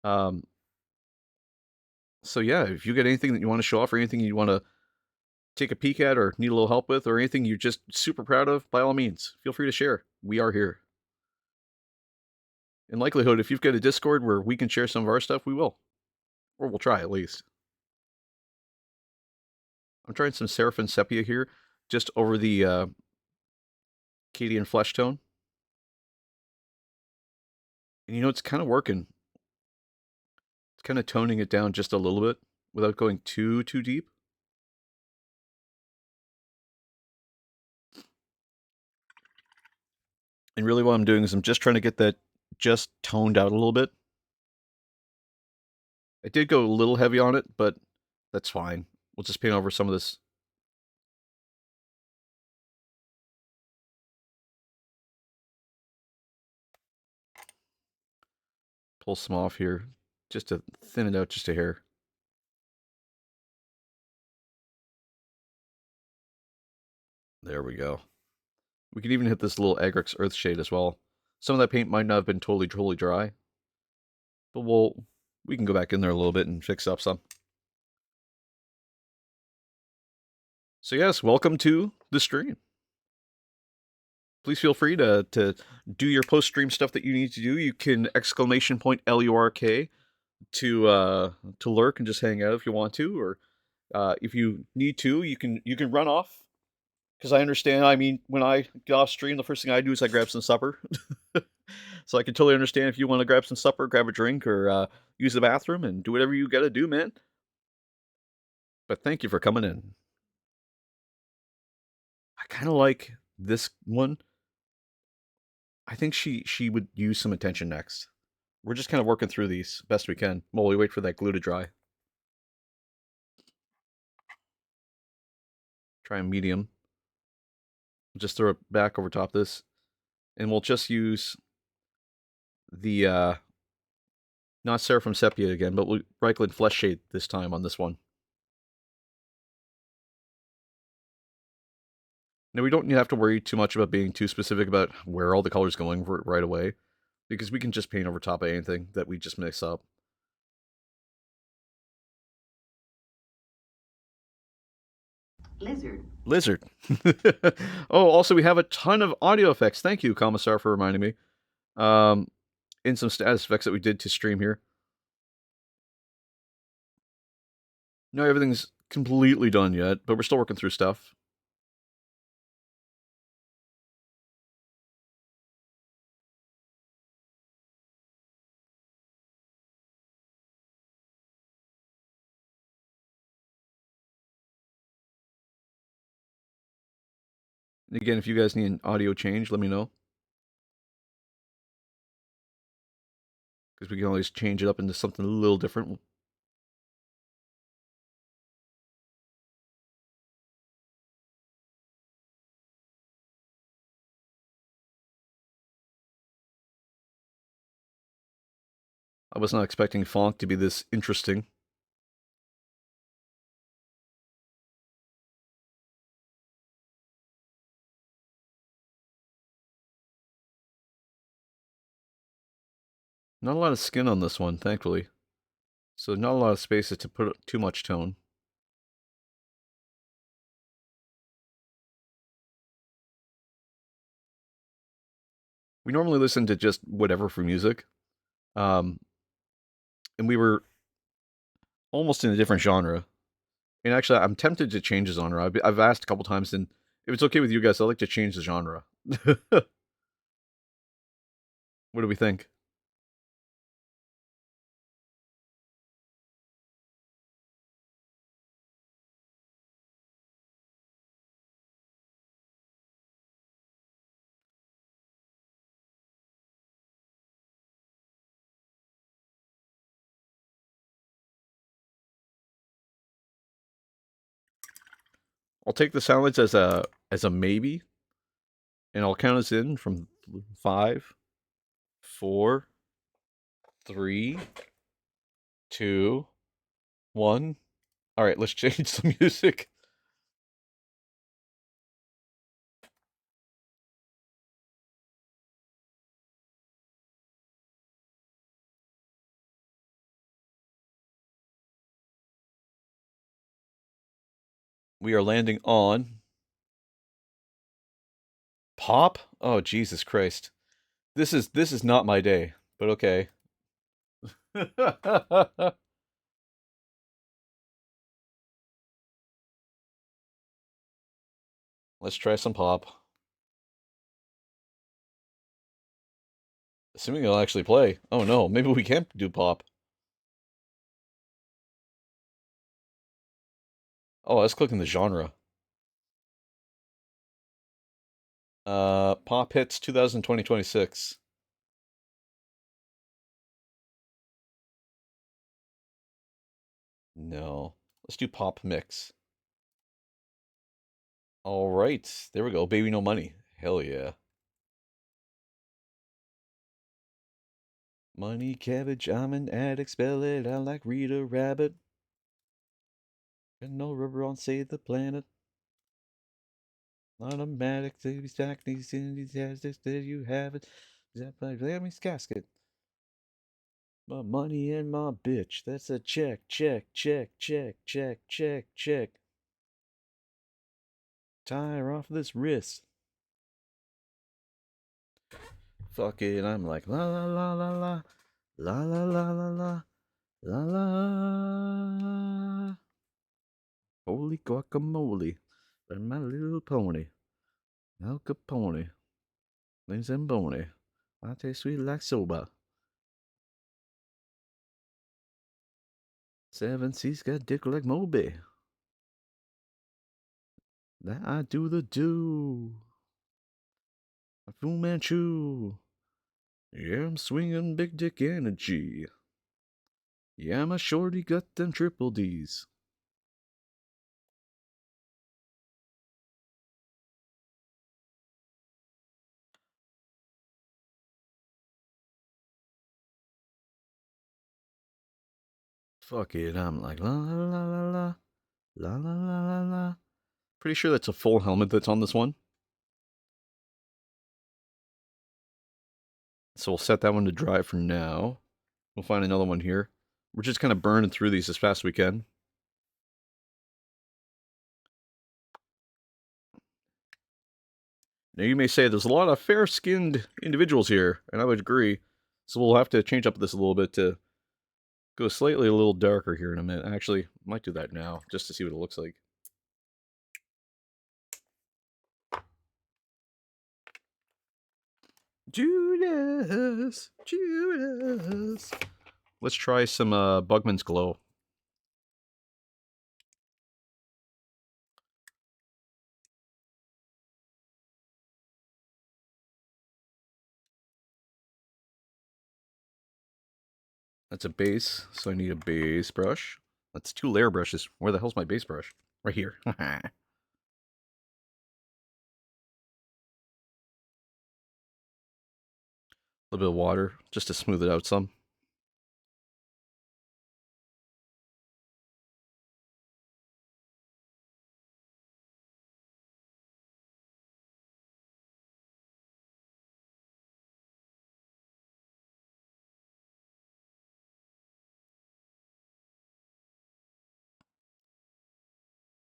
Um, so yeah, if you get anything that you want to show off or anything you want to take a peek at or need a little help with or anything you're just super proud of, by all means, feel free to share. We are here. In likelihood, if you've got a Discord where we can share some of our stuff, we will. Or we'll try at least. I'm trying some Seraphim Sepia here, just over the Cadian flesh tone. And it's kind of working. It's kind of toning it down just a little bit without going too deep. And really what I'm doing is I'm just trying to get that just toned out a little bit. I did go a little heavy on it, but that's fine. We'll just paint over some of this. pull some off here just to thin it out just a hair. There we go. We could even hit this little Agrix Earth Shade as well. Some of that paint might not have been totally dry, but we can go back in there a little bit and fix up some. So yes, welcome to the stream. Please feel free to do your post-stream stuff that you need to do. You can !LURK to lurk and just hang out if you want to, or if you need to, you can run off. Because I understand. I mean, when I get off stream, the first thing I do is I grab some supper. So I can totally understand if you want to grab some supper, grab a drink, or use the bathroom and do whatever you got to do, man. But thank you for coming in. I kind of like this one. I think she would use some attention next. We're just kind of working through these best we can while we wait for that glue to dry. Try a medium. Just throw it back over top this. And we'll just use the not Seraphim Sepia again, but we'll Reichland Flesh Shade this time on this one. Now, we don't have to worry too much about being too specific about where all the color's going right away, because we can just paint over top of anything that we just mix up. Lizard. Oh, also we have a ton of audio effects. Thank you, Commissar, for reminding me. In some status effects that we did to stream here. No, everything's completely done yet, but we're still working through stuff. And again, if you guys need an audio change, let me know. Because we can always change it up into something a little different. I was not expecting Fonk to be this interesting. Not a lot of skin on this one, thankfully. So not a lot of spaces to put too much tone. We normally listen to just whatever for music. And we were almost in a different genre. And actually, I'm tempted to change the genre. I've asked a couple times, and if it's okay with you guys, I'd like to change the genre. What do we think? I'll take the silence as a maybe, and I'll count us in from 5, 4, 3, 2, 1. All right, let's change the music. We are landing on pop. Oh, Jesus Christ! This is not my day, but okay. Let's try some pop. Assuming it'll actually play. Oh no, maybe we can't do pop. Oh, let's click in the genre. Pop hits 2020-26. No. Let's do pop mix. All right. There we go. Baby No Money. Hell yeah. Money, cabbage, I'm an addict, spell it out like Rita Rabbit. And no rubber on Save the Planet. Automatic, baby stack these in these hazards, there you have it. That by Lammy's casket. My money and my bitch. That's a check, check, check, check, check, check, check. Tie her off this wrist. Fuck it, I'm like la la la la la. La la la la la. La la. Holy guacamole. And my little pony. Al Capone. Things and bony. I taste sweet like soba. Seven Seas got dick like Moby. That I do the do. I Fu Manchu. Yeah, I'm swinging big dick energy. Yeah, my shorty got them triple D's. Fuck it, I'm like la la la la la. La la la la la. Pretty sure that's a full helmet that's on this one. So we'll set that one to dry for now. We'll find another one here. We're just kind of burning through these as fast as we can. Now you may say there's a lot of fair-skinned individuals here, and I would agree. So we'll have to change up this a little bit to go slightly a little darker here in a minute. Actually, might do that now, just to see what it looks like. Judas, Judas. Let's try some Bugman's Glow. That's a base, so I need a base brush. That's 2 layer brushes. Where the hell's my base brush? Right here. A little bit of water, just to smooth it out some.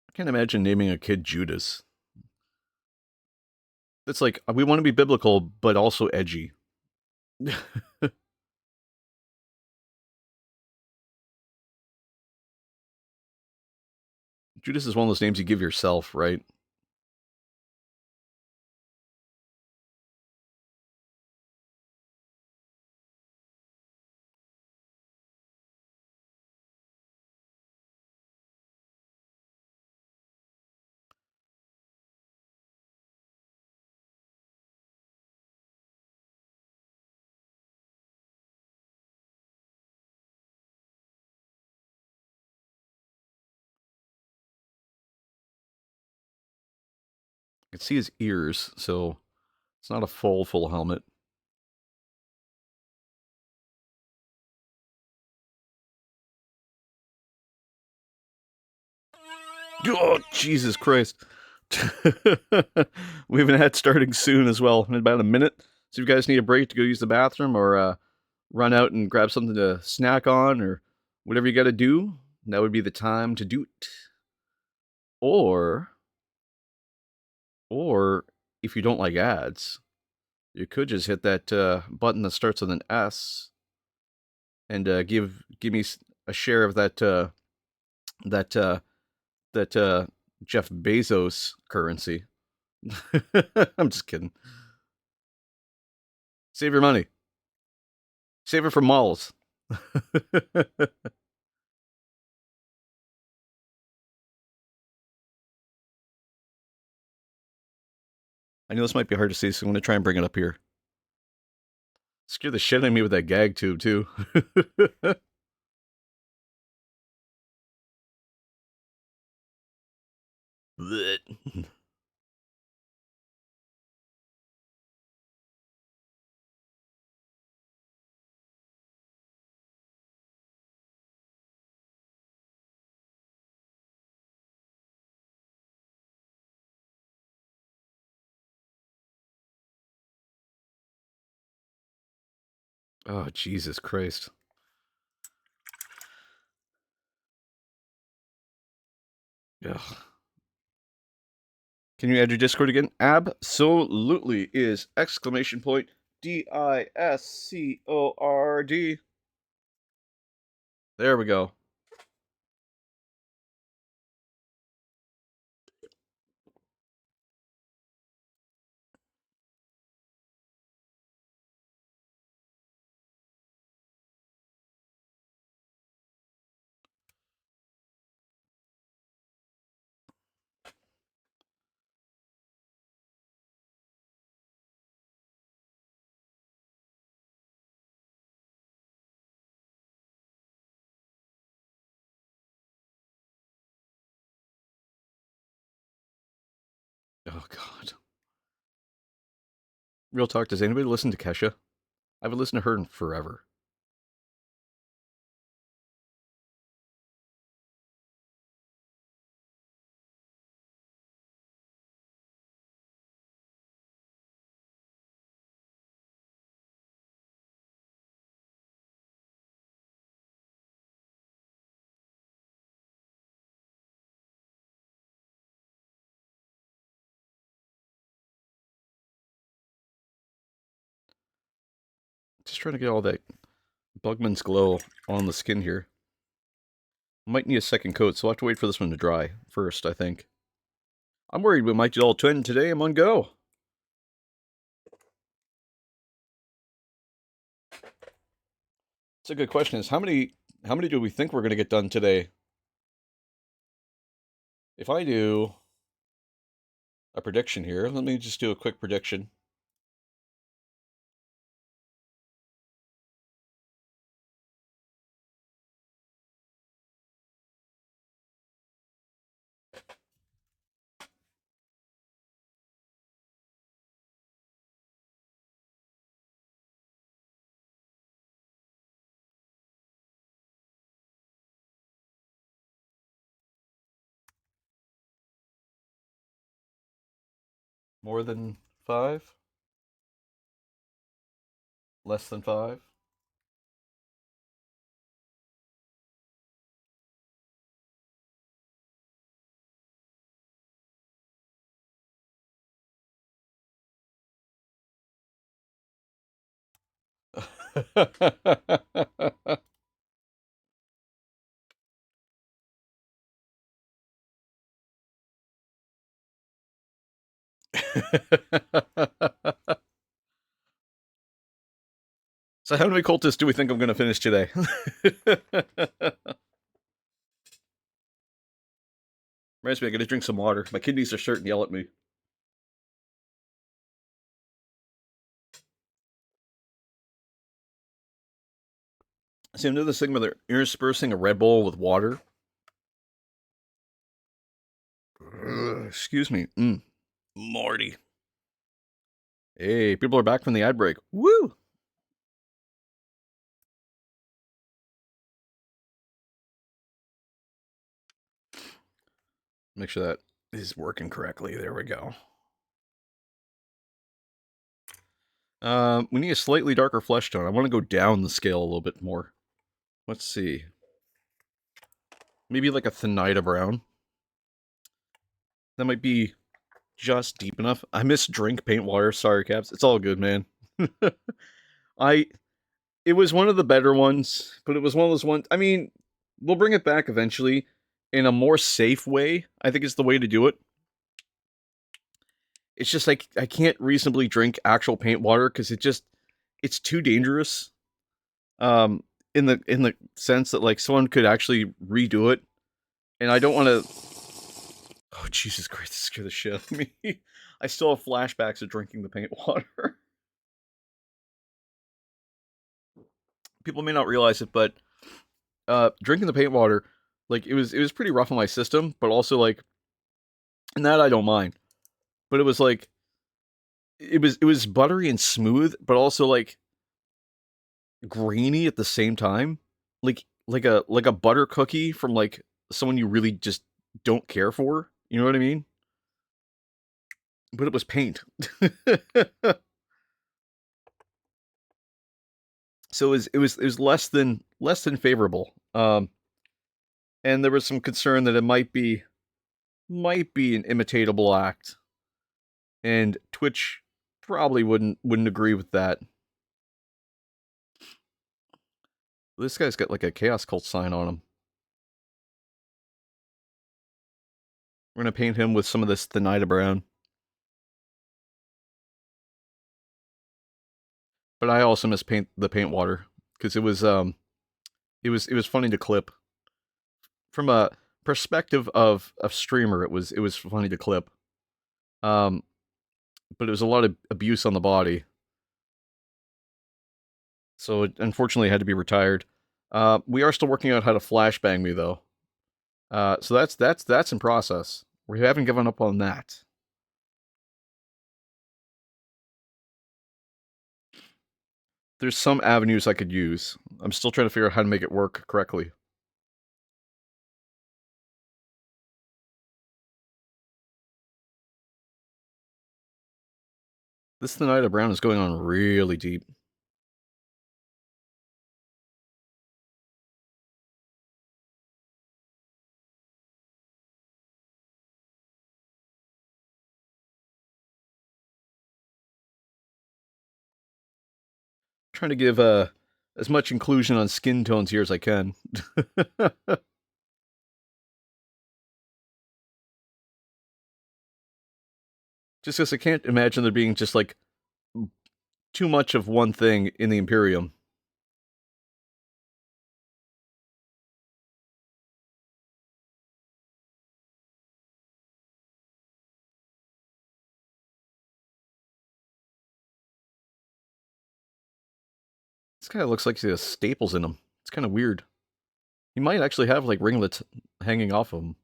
I can't imagine naming a kid Judas. It's like, we want to be biblical, but also edgy. Judas is one of those names you give yourself, right? I can see his ears, so it's not a full helmet. Oh, Jesus Christ. We have an ad starting soon as well, in about a minute. So if you guys need a break to go use the bathroom or run out and grab something to snack on or whatever you got to do, that would be the time to do it. Or if you don't like ads, you could just hit that button that starts with an S and give me a share of that that Jeff Bezos currency. I'm just kidding. Save your money. Save it for malls. I know this might be hard to see, so I'm going to try and bring it up here. Scare the shit out of me with that gag tube, too. Oh, Jesus Christ. Ugh. Can you add your Discord again? Absolutely is exclamation point Discord. There we go. Oh, God. Real talk, does anybody listen to Kesha? I haven't listened to her in forever. Just trying to get all that Bugman's Glow on the skin here. Might need a second coat, so I'll have to wait for this one to dry first, I think. I'm worried we might do all 10 today in one go. It's a good question. Is how many do we think we're going to get done today? If I do a prediction here, let me just do a quick prediction. More than 5? Less than 5? So how many cultists do we think I'm going to finish today? Reminds me, I got to drink some water. My kidneys are starting to yell at me. See, I'm doing this thing where they're interspersing a Red Bull with water. Excuse me. Morty. Hey, people are back from the ad break. Woo! Make sure that is working correctly. There we go. We need a slightly darker flesh tone. I want to go down the scale a little bit more. Let's see. Maybe like a Thanida brown. That might be just deep enough. I miss drink paint water. Sorry, Caps. It's all good, man. It was one of the better ones, but it was one of those ones. I mean, we'll bring it back eventually in a more safe way. I think it's the way to do it. It's just like I can't reasonably drink actual paint water because it's too dangerous. In the sense that like someone could actually redo it, and I don't want to. Oh Jesus Christ! This scared the shit out of me. I still have flashbacks of drinking the paint water. People may not realize it, but drinking the paint water, like it was pretty rough on my system, but also like, and that I don't mind. But it was like, it was buttery and smooth, but also like grainy at the same time, like a butter cookie from like someone you really just don't care for. You know what I mean? But it was paint. So it was less than favorable. And there was some concern that it might be an imitatable act, and Twitch probably wouldn't agree with that. This guy's got like a chaos cult sign on him. We're gonna paint him with some of this Thanida brown. But I also miss the paint water because it was funny to clip from a perspective of a streamer. It was funny to clip. But it was a lot of abuse on the body, so it unfortunately had to be retired. We are still working out how to flashbang me though. So that's in process. We haven't given up on that. There's some avenues I could use. I'm still trying to figure out how to make it work correctly. This Thanida brown is going on really deep. Trying to give as much inclusion on skin tones here as I can. Just because I can't imagine there being just like too much of one thing in the Imperium. This guy looks like he has staples in him. It's kind of weird. He might actually have like ringlets hanging off of him.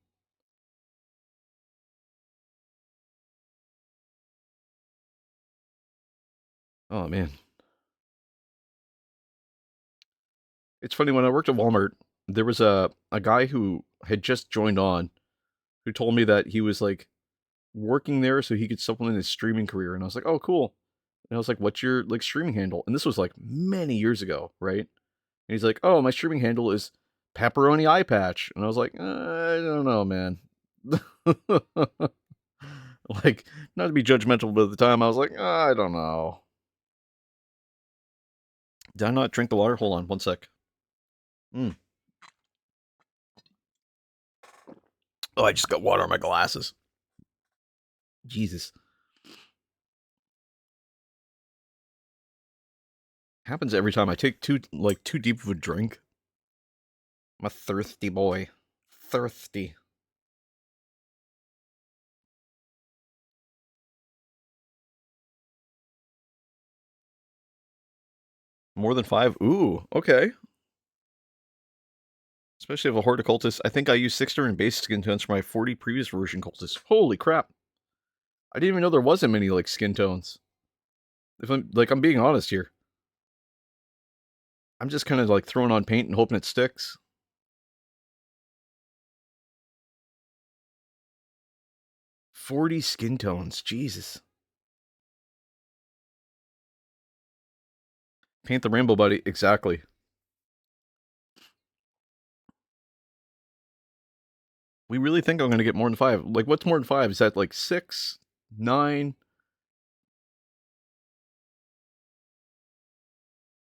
Oh man. It's funny, when I worked at Walmart, there was a guy who had just joined on who told me that he was like working there so he could supplement his streaming career, and I was like, "Oh, cool." And I was like, "What's your like streaming handle?" And this was like many years ago, right? And he's like, "Oh, my streaming handle is pepperoni eye patch." And I was like, "I don't know, man." Like, not to be judgmental, but at the time I was like, I don't know. Did I not drink the water? Hold on, one sec. Mm. Oh, I just got water on my glasses. Jesus. Happens every time I take too deep of a drink. I'm a thirsty boy. Thirsty. More than 5? Ooh, okay. Especially if a horde of cultists. I think I used 6 different base skin tones for my 40 previous version cultists. Holy crap. I didn't even know there wasn't many like skin tones. If I'm being honest here. I'm just kind of like throwing on paint and hoping it sticks. 40 skin tones. Jesus. Paint the rainbow buddy. Exactly. We really think I'm going to get more than 5. Like, what's more than 5? Is that like 6? 9?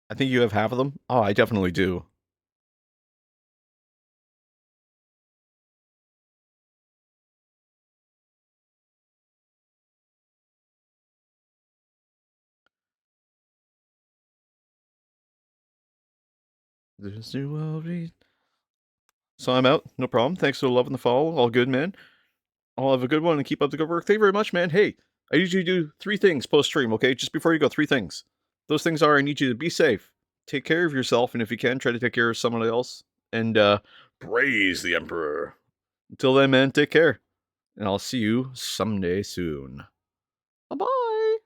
I think you have half of them. Oh, I definitely do. This new world read. So I'm out. No problem. Thanks for the love and the follow. All good, man. I'll have a good one and keep up the good work. Thank you very much, man. Hey, I usually do 3 things post stream, okay? Just before you go, 3 things. Those things are: I need you to be safe, take care of yourself, and if you can, try to take care of someone else, and praise the Emperor. Until then, man, take care. And I'll see you someday soon. Bye-bye.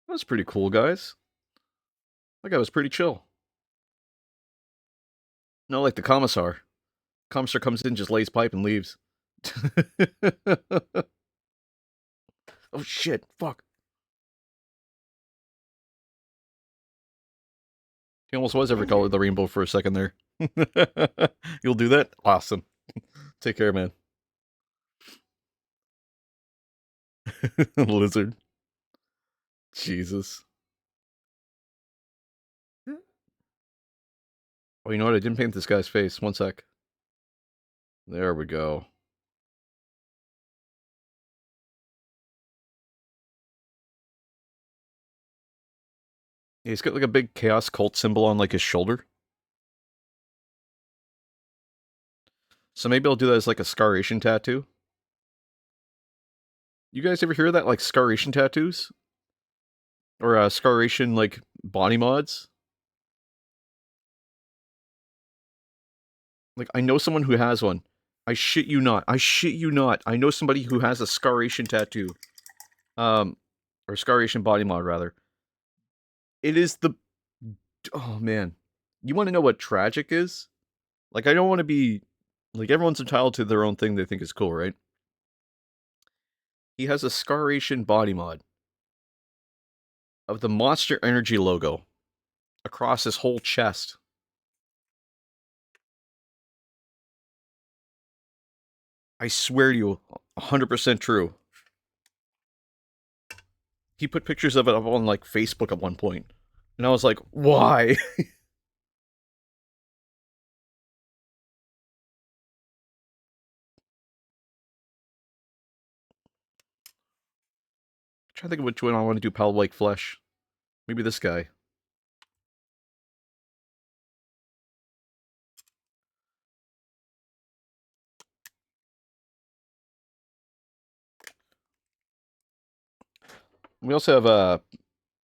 That was pretty cool, guys. That guy was pretty chill. Not like the commissar. Commissar comes in, just lays pipe, and leaves. Oh shit! Fuck. He almost was every color of the rainbow for a second there. You'll do that? Awesome. Take care, man. Lizard. Jesus. Oh, you know what? I didn't paint this guy's face. One sec. There we go. Yeah, he's got like a big chaos cult symbol on like his shoulder. So maybe I'll do that as like a scaration tattoo. You guys ever hear of that? Like scaration tattoos? Or scaration like body mods? Like I know someone who has one. I shit you not. I shit you not. I know somebody who has a scaration tattoo. Or scaration body mod rather. It is the oh man. You want to know what tragic is? Like I don't want to be like everyone's entitled to their own thing they think is cool, right? He has a scaration body mod of the Monster Energy logo across his whole chest. I swear to you, 100% true. He put pictures of it up on like Facebook at one point, and I was like, why? I'm trying to think of which one I want to do Pal like flesh. Maybe this guy. We also have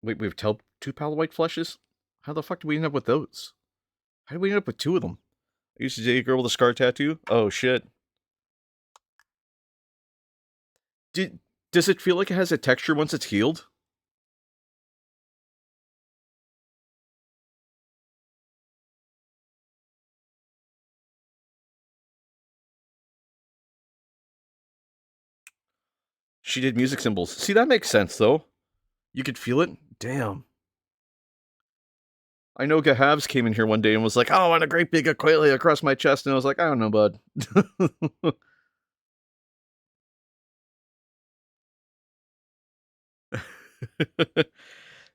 we have two Pal white fleshes. How the fuck did we end up with those? How did we end up with two of them? I used to date a girl with a scar tattoo. Oh shit. Does it feel like it has a texture once it's healed? She did music symbols. See, that makes sense though. You could feel it. Damn. I know Gahavs came in here one day and was like, "Oh, I want a great big aqualia across my chest," and I was like, "I don't know, bud."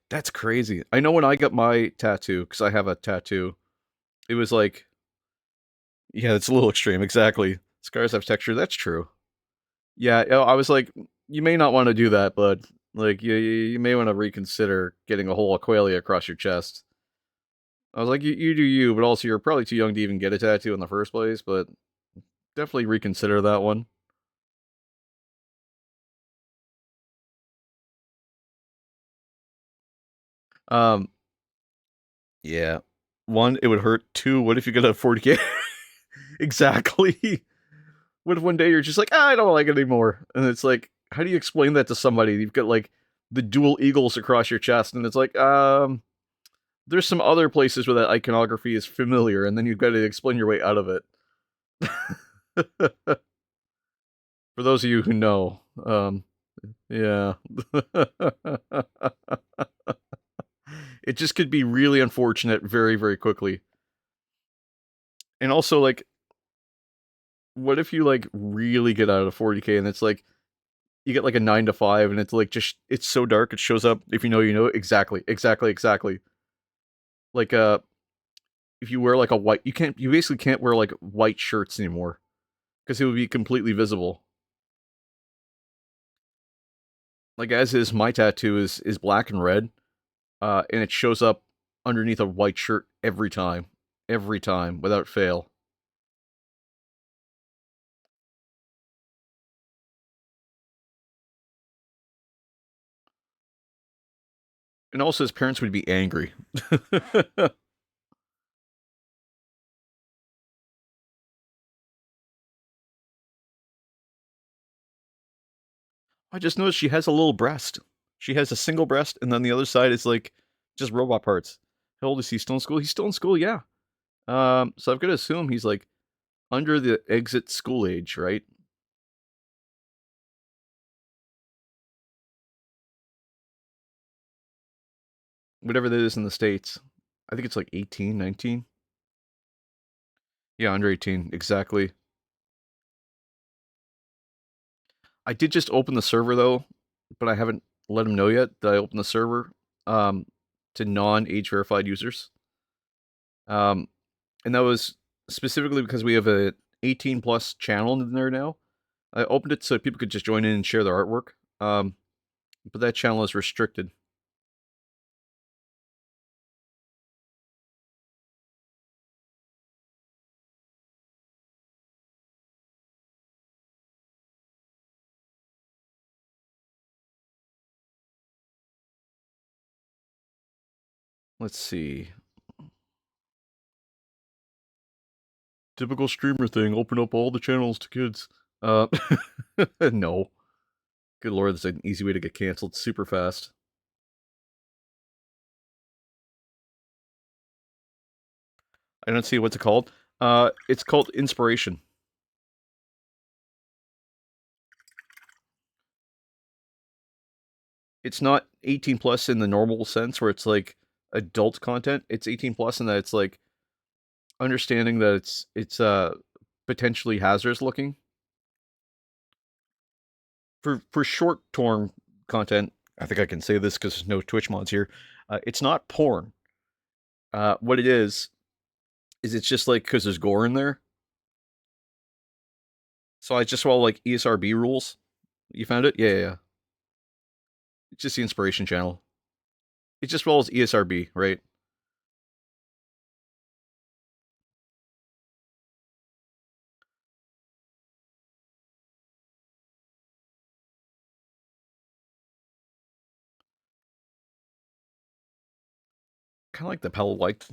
That's crazy. I know when I got my tattoo, because I have a tattoo, it was like, yeah, it's a little extreme. Exactly. Scars have texture. That's true. Yeah, I was like, you may not want to do that, but like, you may want to reconsider getting a whole aqualia across your chest. I was like, you do you, but also you're probably too young to even get a tattoo in the first place, but definitely reconsider that one. Um, yeah. One, it would hurt. Two, what if you get a 40K? Exactly. What if one day you're just like, I don't like it anymore? And it's like, how do you explain that to somebody? You've got like the dual eagles across your chest, and it's like, there's some other places where that iconography is familiar, and then you've got to explain your way out of it. For those of you who know, yeah. It just could be really unfortunate very, very quickly. And also, like, what if you, like, really get out of 40K and it's like, you get like a 9 to 5 and it's like, just, it's so dark, it shows up, if you know, you know. Exactly, exactly, exactly. Like, if you wear like a white, you basically can't wear like white shirts anymore because it would be completely visible. Like, as is, my tattoo is black and red, and it shows up underneath a white shirt every time, without fail. And also, his parents would be angry. I just noticed she has a little breast. She has a single breast, and then the other side is like just robot parts. How old is he? Still in school? He's still in school, yeah. So I've got to assume he's like under the exit school age, right? whatever that is in the States. I think it's like 18, 19. Yeah, under 18, exactly. I did just open the server though, but I haven't let them know yet that I opened the server um, to non-age verified users. Um, and that was specifically because we have a 18 plus channel in there now. I opened it so people could just join in and share their artwork. But that channel is restricted. Let's see. Typical streamer thing. Open up all the channels to kids. Uh, no. Good lord, that's an easy way to get canceled super fast. I don't see what's it called. It's called Inspiration. It's not 18 plus in the normal sense where it's like adult content. It's 18 plus in that it's like understanding that it's potentially hazardous looking. For short term content, I think I can say this because there's no Twitch mods here. It's not porn. What it is it's just like because there's gore in there. So I just follow like ESRB rules. You found it? Yeah, yeah, yeah. It's just the inspiration channel. It just follows ESRB, right? Kind of like the Palo White.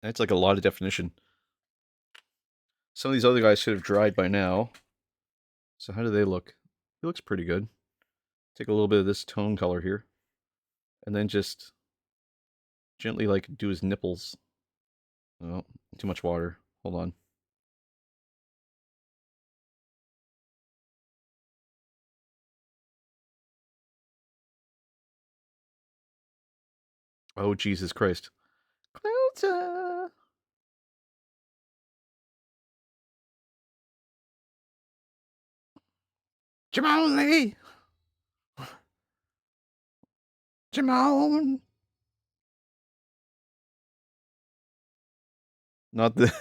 That's like a lot of definition. Some of these other guys should have dried by now. So how do they look? He looks pretty good. Take a little bit of this tone color here. And then just gently like do his nipples. Oh, too much water. Hold on. Oh, Jesus Christ. Closer. Jamon. Jamon. Not the,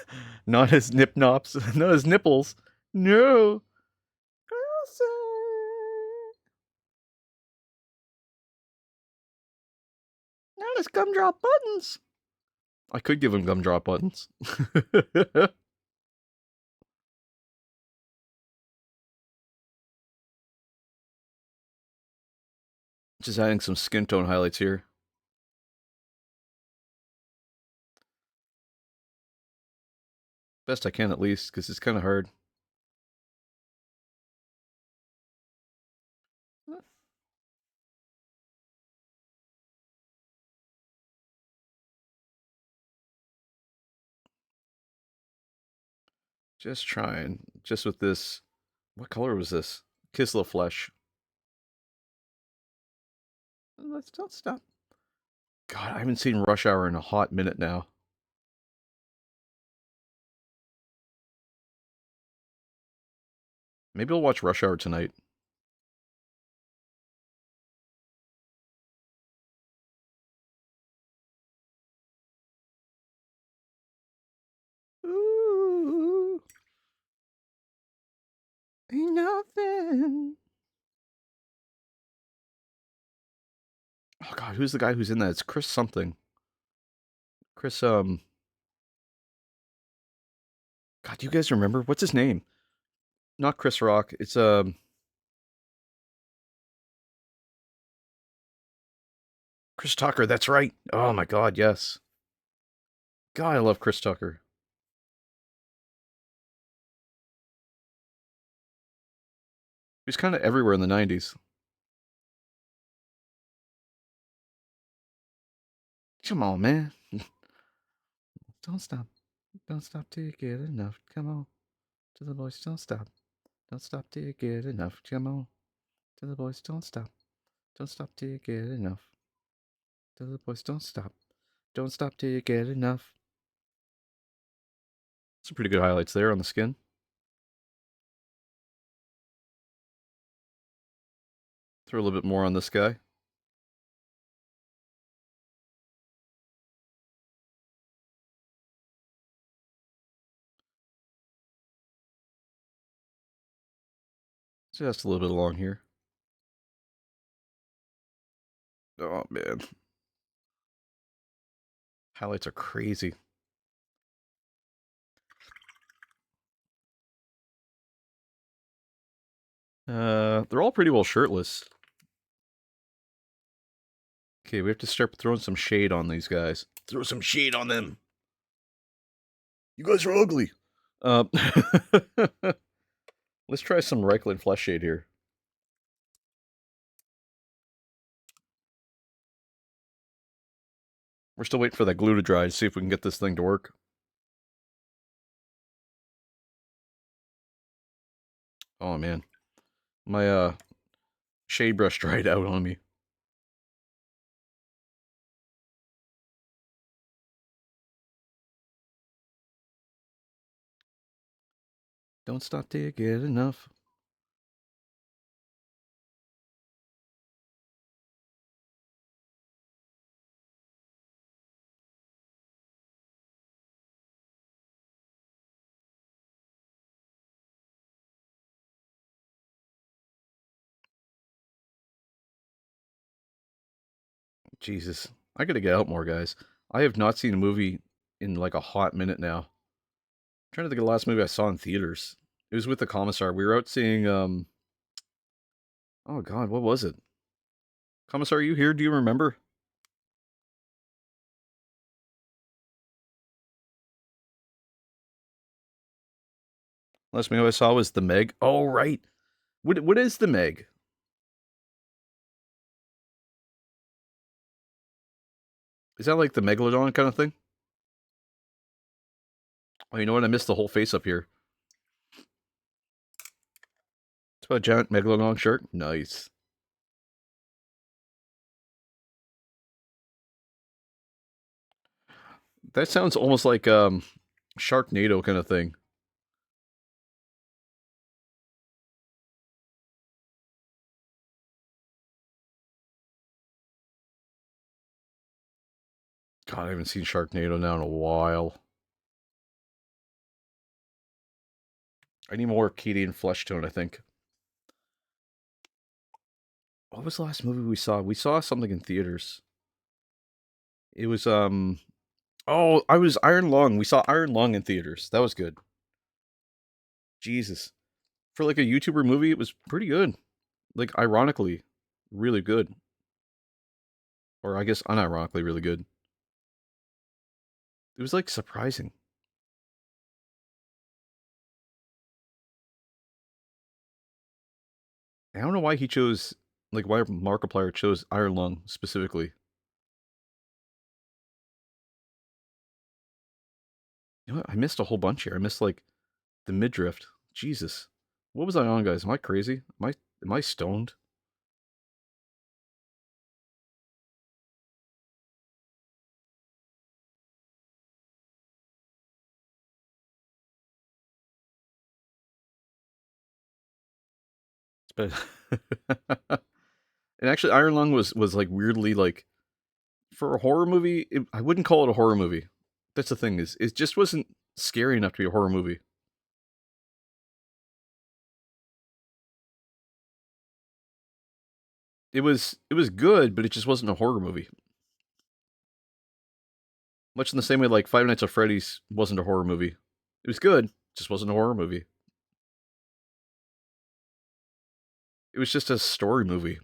not his nip nops, not his nipples. No. Closer. Now let's gumdrop buttons. I could give him gumdrop buttons. Just adding some skin tone highlights here. Best I can at least, because it's kind of hard. Just trying. Just with this. What color was this? Kiss the Flesh. Let's don't stop. God, I haven't seen Rush Hour in a hot minute now. Maybe I'll watch Rush Hour tonight. Ooh, ain't nothing. Oh God, who's the guy who's in that? It's Chris something. Chris, God, do you guys remember? What's his name? Not Chris Rock. It's, Chris Tucker. That's right. Oh my God, yes. God, I love Chris Tucker. He was kind of everywhere in the 90s. Come on, man. Don't stop. Don't stop till you get enough. Come on. To the boys, don't stop. Don't stop till you get enough. Come on. To the boys, don't stop. Don't stop till you get enough. Tell the boys don't stop. Don't stop till you get enough. Some pretty good highlights there on the skin. Throw a little bit more on this guy. Just a little bit along here. Oh, man. Highlights are crazy. They're all pretty well shirtless. Okay, we have to start throwing some shade on these guys. Throw some shade on them. You guys are ugly. Let's try some Reichland flesh shade here. We're still waiting for that glue to dry to see if we can get this thing to work. Oh, man. My, shade brush dried out on me. Don't stop till you get enough. Jesus. I gotta get out more, guys. I have not seen a movie in like a hot minute now. I'm trying to think of the last movie I saw in theaters. It was with the commissar. We were out seeing, oh god, what was it? Commissar, are you here? Do you remember? Last movie I saw was The Meg. Oh, right. What is The Meg? Is that like the Megalodon kind of thing? Oh, you know what? I missed the whole face up here. It's about a giant Megalodon shark. Nice. That sounds almost like Sharknado kind of thing. God, I haven't seen Sharknado now in a while. I need more Arcadian flesh tone, I think. What was the last movie we saw? We saw something in theaters. It was oh, I was Iron Lung. We saw Iron Lung in theaters. That was good. Jesus. For like a YouTuber movie, it was pretty good. Like ironically, really good. Or I guess unironically really good. It was like surprising. I don't know why he chose, like, why Markiplier chose Iron Lung specifically. You know what? I missed a whole bunch here. I missed, like, the midriff. Jesus. What was I on, guys? Am I crazy? Am I stoned? But and actually, Iron Lung was like weirdly like for a horror movie. I wouldn't call it a horror movie. That's the thing is, it just wasn't scary enough to be a horror movie. It was good, but it just wasn't a horror movie. Much in the same way, like Five Nights at Freddy's wasn't a horror movie. It was good, just wasn't a horror movie. It was just a story movie.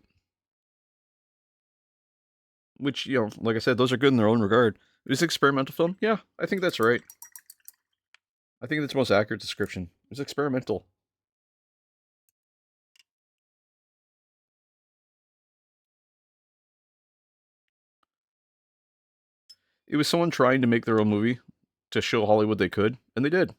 Which, you know, like I said, those are good in their own regard. It was an experimental film. Yeah, I think that's right. I think that's the most accurate description. It was experimental. It was someone trying to make their own movie to show Hollywood they could, and they did.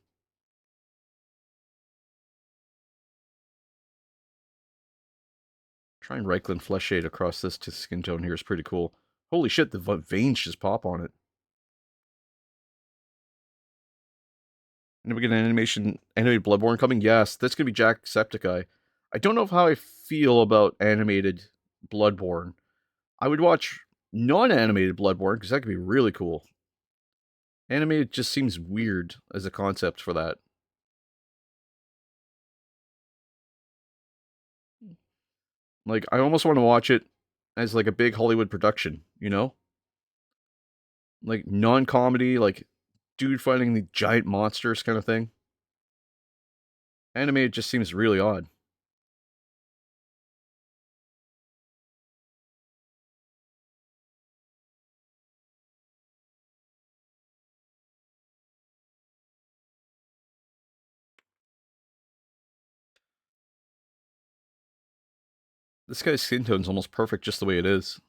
Trying Reichland Flesh Shade across this skin tone here is pretty cool. Holy shit, the veins just pop on it. And we get an animated Bloodborne coming? Yes, that's going to be Jacksepticeye. I don't know how I feel about animated Bloodborne. I would watch non-animated Bloodborne, because that could be really cool. Animated just seems weird as a concept for that. Like, I almost want to watch it as like a big Hollywood production, you know? Like non-comedy, like dude fighting the giant monsters kind of thing. Animated just seems really odd. This guy's skin tone's almost perfect just the way it is.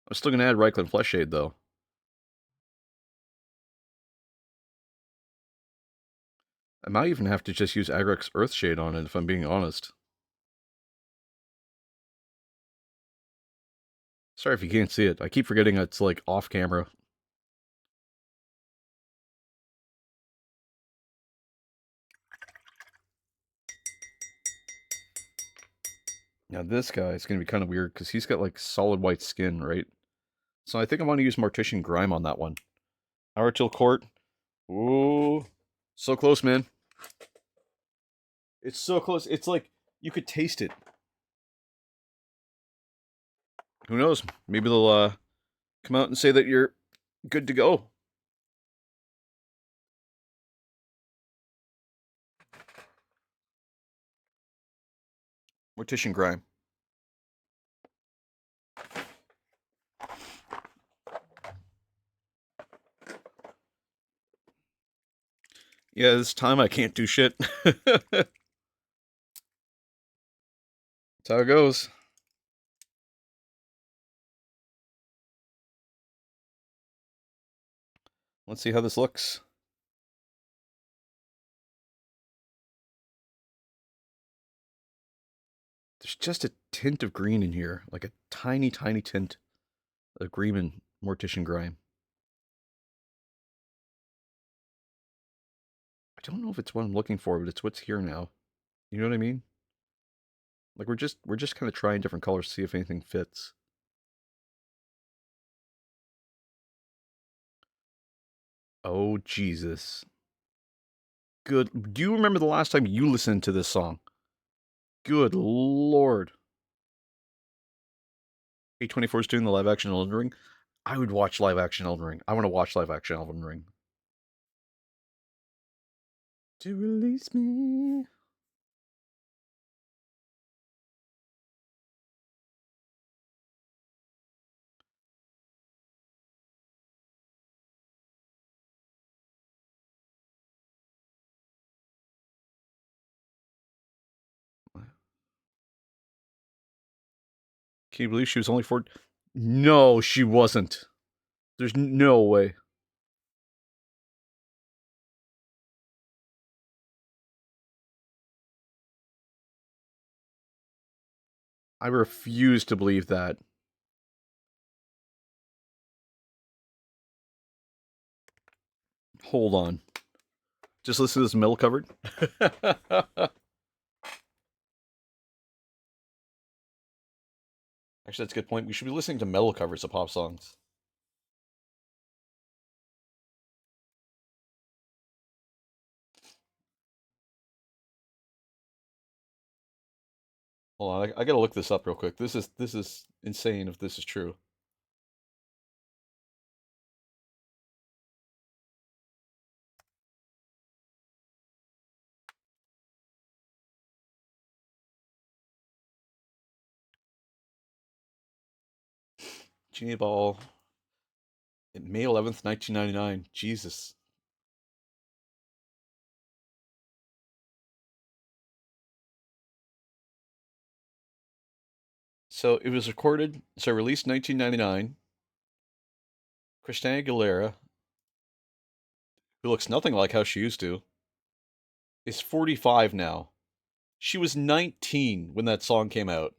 I'm still gonna add Reichland Flesh Shade though. I might even have to just use Agric Earthshade on it if I'm being honest. Sorry if you can't see it. I keep forgetting it's like off camera. Now this guy is going to be kind of weird because he's got like solid white skin, right? So I think I want to use Mortician Grime on that one. Aratil Court. Ooh. So close, man. It's so close. It's like you could taste it. Who knows? Maybe they'll come out and say that you're good to go. Mortician Grime. Yeah, this time I can't do shit. That's how it goes. Let's see how this looks. There's just a tint of green in here, like a tiny, tiny tint of green and Mortician Grime. I don't know if it's what I'm looking for, but it's what's here now. You know what I mean? Like we're just kind of trying different colors to see if anything fits. Oh Jesus. Good. Do you remember the last time you listened to this song? Good lord. A24 is doing the live action Elden Ring. I would watch live action Elden Ring. I want to watch live action Elden Ring. To release me. Can you believe she was only 4? No, she wasn't. There's no way. I refuse to believe that. Hold on. Just listen to this metal covered. Actually, that's a good point. We should be listening to metal covers of pop songs. Hold on, I gotta look this up real quick. This is insane if this is true. Genie Ball, May 11th, 1999. Jesus. So it was recorded, so released 1999. Christina Aguilera, who looks nothing like how she used to, is 45 now. She was 19 when that song came out.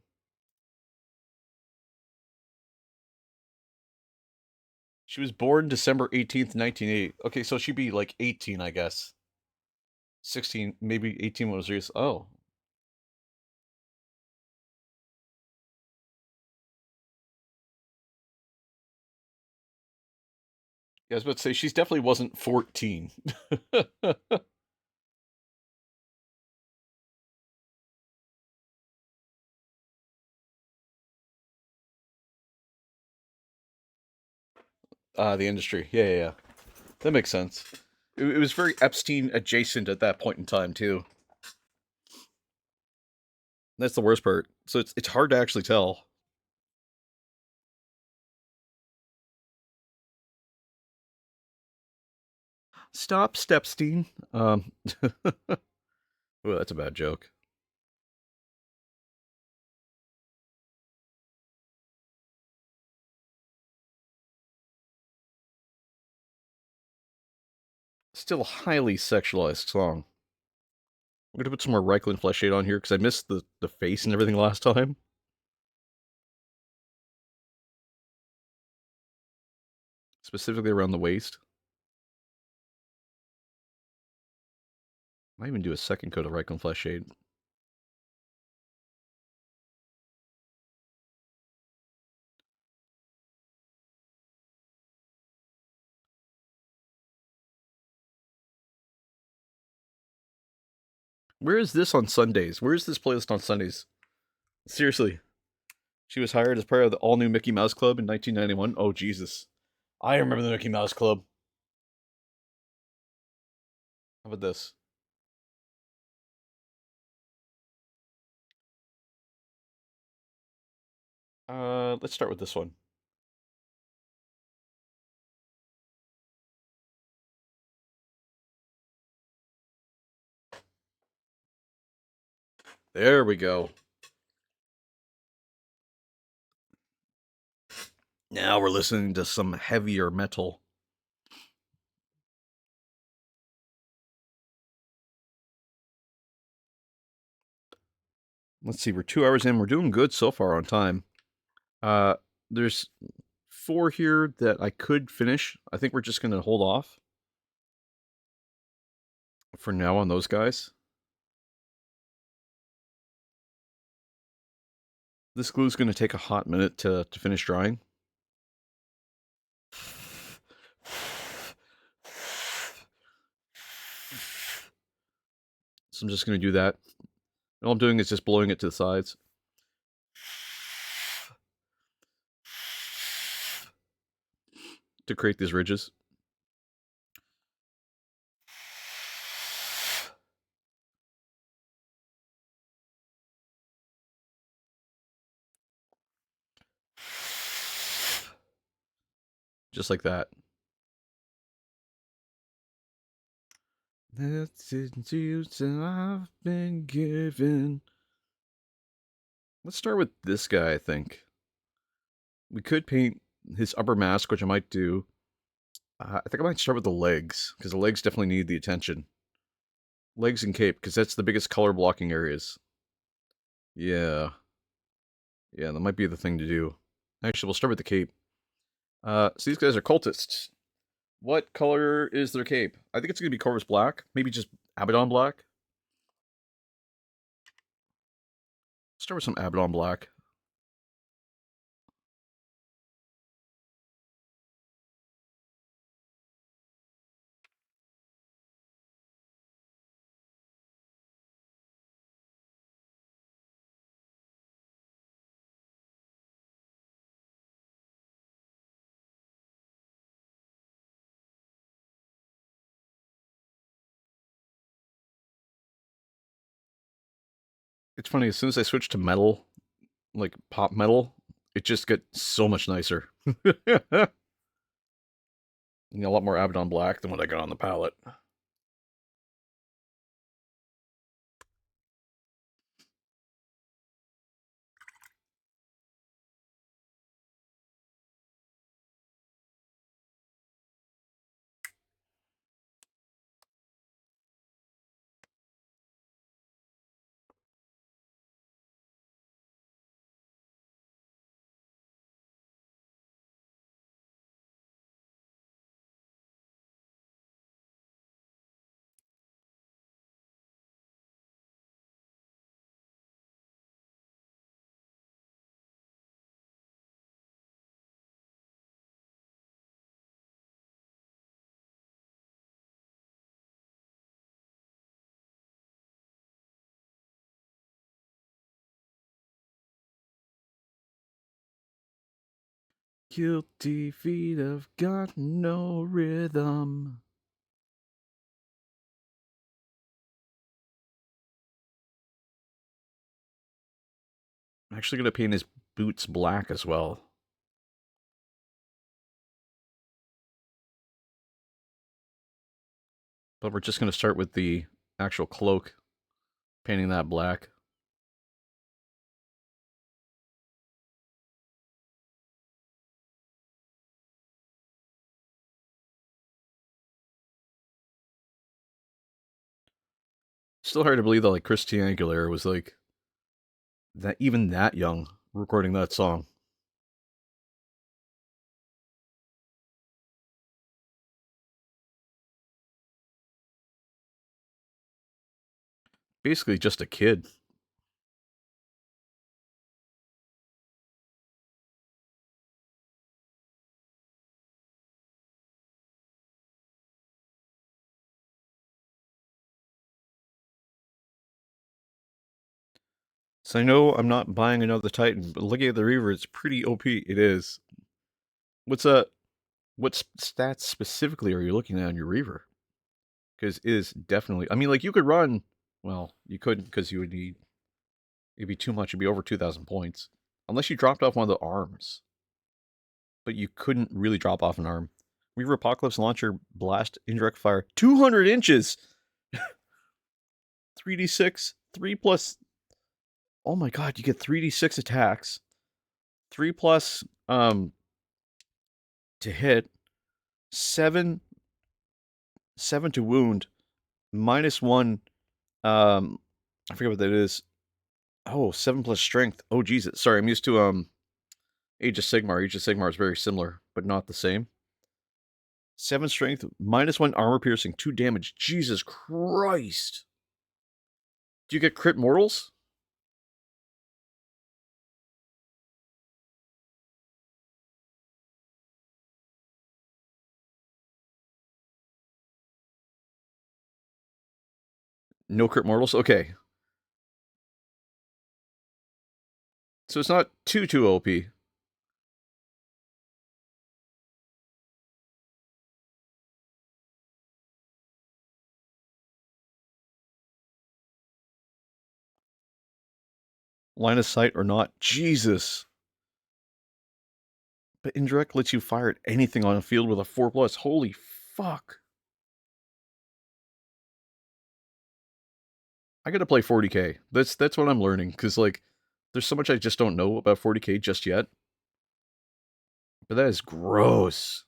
She was born December 18th, 1980. Okay, so she'd be like 18, I guess. 16, maybe 18 when it was released. Oh. Yeah, I was about to say, she's definitely wasn't 14. The industry. Yeah, yeah, yeah. That makes sense. It was very Epstein adjacent at that point in time, too. That's the worst part. So it's hard to actually tell. Stop, Stepstein. Oh, that's a bad joke. Still a highly sexualized song. I'm gonna put some more Reichland Flesh Shade on here because I missed the face and everything last time. Specifically around the waist. Might even do a second coat of Reichland Flesh Shade. Where is this on Sundays? Where is this playlist on Sundays? Seriously. She was hired as part of the all new Mickey Mouse Club in 1991. Oh, Jesus. I remember the Mickey Mouse Club. How about this? Let's start with this one. There we go. Now we're listening to some heavier metal. Let's see, we're 2 hours in. We're doing good so far on time. Uh, there's 4 here that I could finish. I think we're just going to hold off for now on those guys. This glue's going to take a hot minute to finish drying. So I'm just going to do that. All I'm doing is just blowing it to the sides. To create these ridges. Just like that. That's it, I've been given. Let's start with this guy, I think. We could paint his upper mask, which I might do. I think I might start with the legs, because the legs definitely need the attention. Legs and cape, because that's the biggest color blocking areas. Yeah. Yeah, that might be the thing to do. Actually, we'll start with the cape. So these guys are cultists. What color is their cape? I think it's going to be Corvus Black. Maybe just Abaddon Black. Start with some Abaddon Black. It's funny, as soon as I switch to metal, like pop metal, it just gets so much nicer. A lot more Abaddon Black than what I got on the palette. Guilty feet have got no rhythm. I'm actually going to paint his boots black as well. But we're just going to start with the actual cloak, painting that black. Still hard to believe that like Christina Aguilera was like that, even that young, recording that song. Basically just a kid. So I know I'm not buying another Titan, but looking at the Reaver, it's pretty OP. It is. What's what stats specifically are you looking at on your Reaver? Because it is definitely. I mean, like you could run. Well, you couldn't because you would need. It'd be too much. It'd be over 2,000 points, unless you dropped off one of the arms. But you couldn't really drop off an arm. Reaver Apocalypse Launcher Blast Indirect Fire, 200 inches, 3d6, 3 plus. Oh my god, you get 3d6 attacks, 3 plus to hit, 7 to wound, -1. I forget what that is. Oh, 7 plus strength. Oh Jesus, sorry, I'm used to Age of Sigmar. Age of Sigmar is very similar, but not the same. 7 strength, -1 armor piercing, 2 damage. Jesus Christ. Do you get crit mortals? No crit mortals? Okay. So it's not too OP. Line of sight or not? Jesus. But indirect lets you fire at anything on a field with a 4+. Holy fuck. I gotta play 40k. That's what I'm learning, because like there's so much I just don't know about 40k just yet. But that is gross.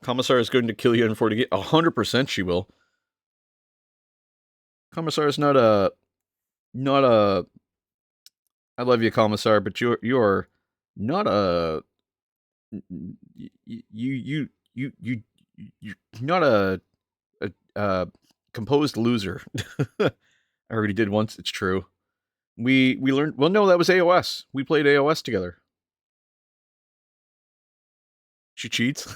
Commissar is going to kill you in 40k. 100% she will. Commissar is not a. I love you, Commissar, but you're not a. You're not a composed loser. I already did once. It's true. We learned. Well, no, that was AOS. We played AOS together. She cheats.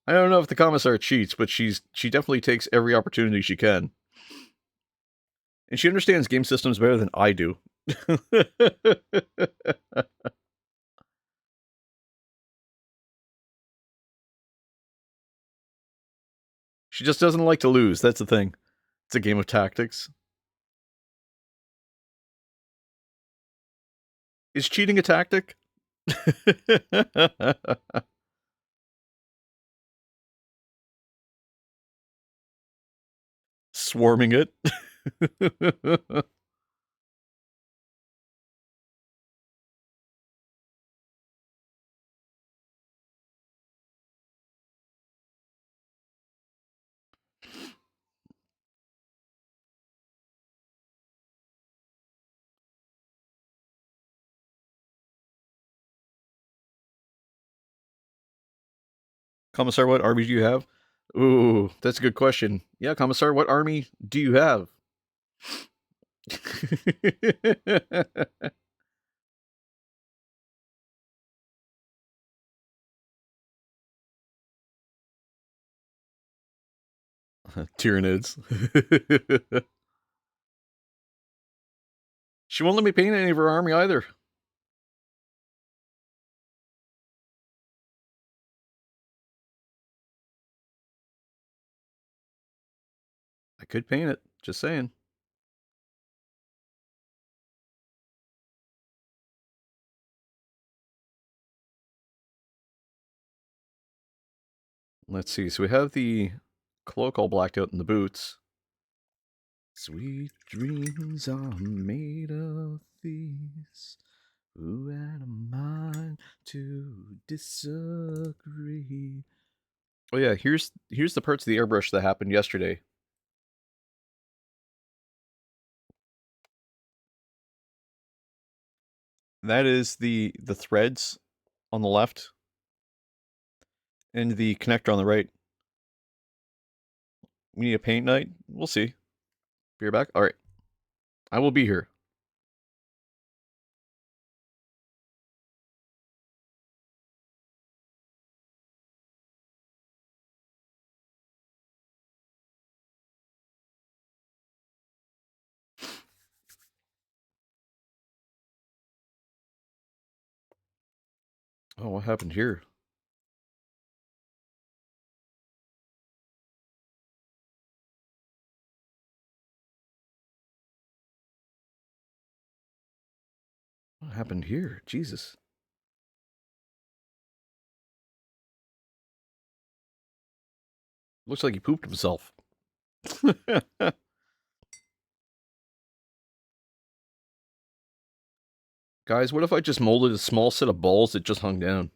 I don't know if the commissar cheats, but she definitely takes every opportunity she can. And she understands game systems better than I do. She just doesn't like to lose. That's the thing. It's a game of tactics. Is cheating a tactic? Swarming it. Commissar, what army do you have? Ooh, that's a good question. Yeah, Commissar, what army do you have? Tyranids. She won't let me paint any of her army either. I could paint it, just saying. Let's see. So we have the cloak all blacked out in the boots. Sweet dreams are made of these. Who had a mind to disagree? Oh yeah, here's the parts of the airbrush that happened yesterday. That is the threads on the left and the connector on the right. We need a paint night. We'll see. Be right back. All right, I will be here. Oh, what happened here? What happened here? Jesus. Looks like he pooped himself. Guys, what if I just molded a small set of balls that just hung down?